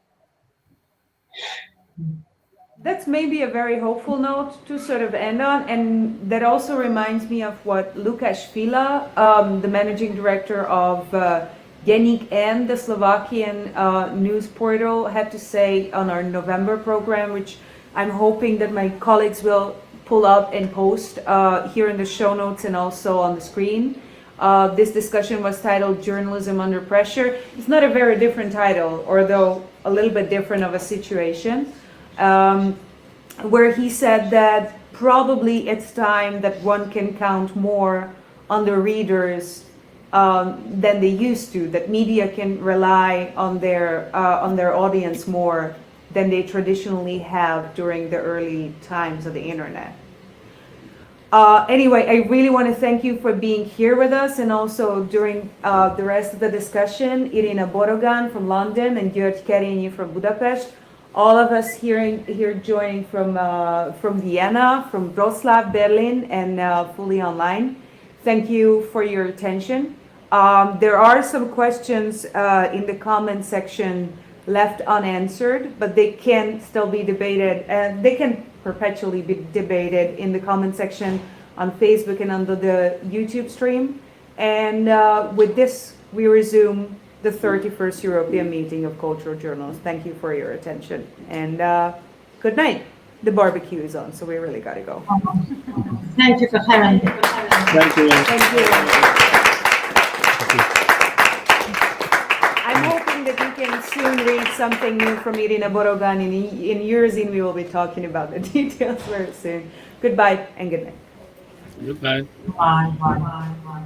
That's maybe a very hopeful note to sort of end on, and that also reminds me of what Lukáš Fila, the managing director of Deník N, the Slovakian news portal, had to say on our November program, which I'm hoping that my colleagues will pull up and post here in the show notes and also on the screen. This discussion was titled Journalism Under Pressure. It's not a very different title, although a little bit different of a situation. Where he said that probably it's time that one can count more on the readers than they used to, that media can rely on their audience more than they traditionally have during the early times of the internet. Anyway, I really want to thank you for being here with us, and also during the rest of the discussion, Irina Borogan from London and György Kerényi from Budapest. All of us here joining from Vienna, from Wrocław, Berlin, and fully online. Thank you for your attention. There are some questions in the comment section left unanswered, but they can still be debated, and they can perpetually be debated in the comment section on Facebook and under the YouTube stream. And with this, we resume the 31st European Meeting of Cultural Journalists. Thank you for your attention, and good night. the barbecue is on, so we really got to go. Thank you for having me. Thank you. Thank you. I'm hoping that you can soon read something new from Irina Borogan. In Eurozine, we will be talking about the details very soon. Goodbye and good night. Goodbye. Bye. Bye. Bye.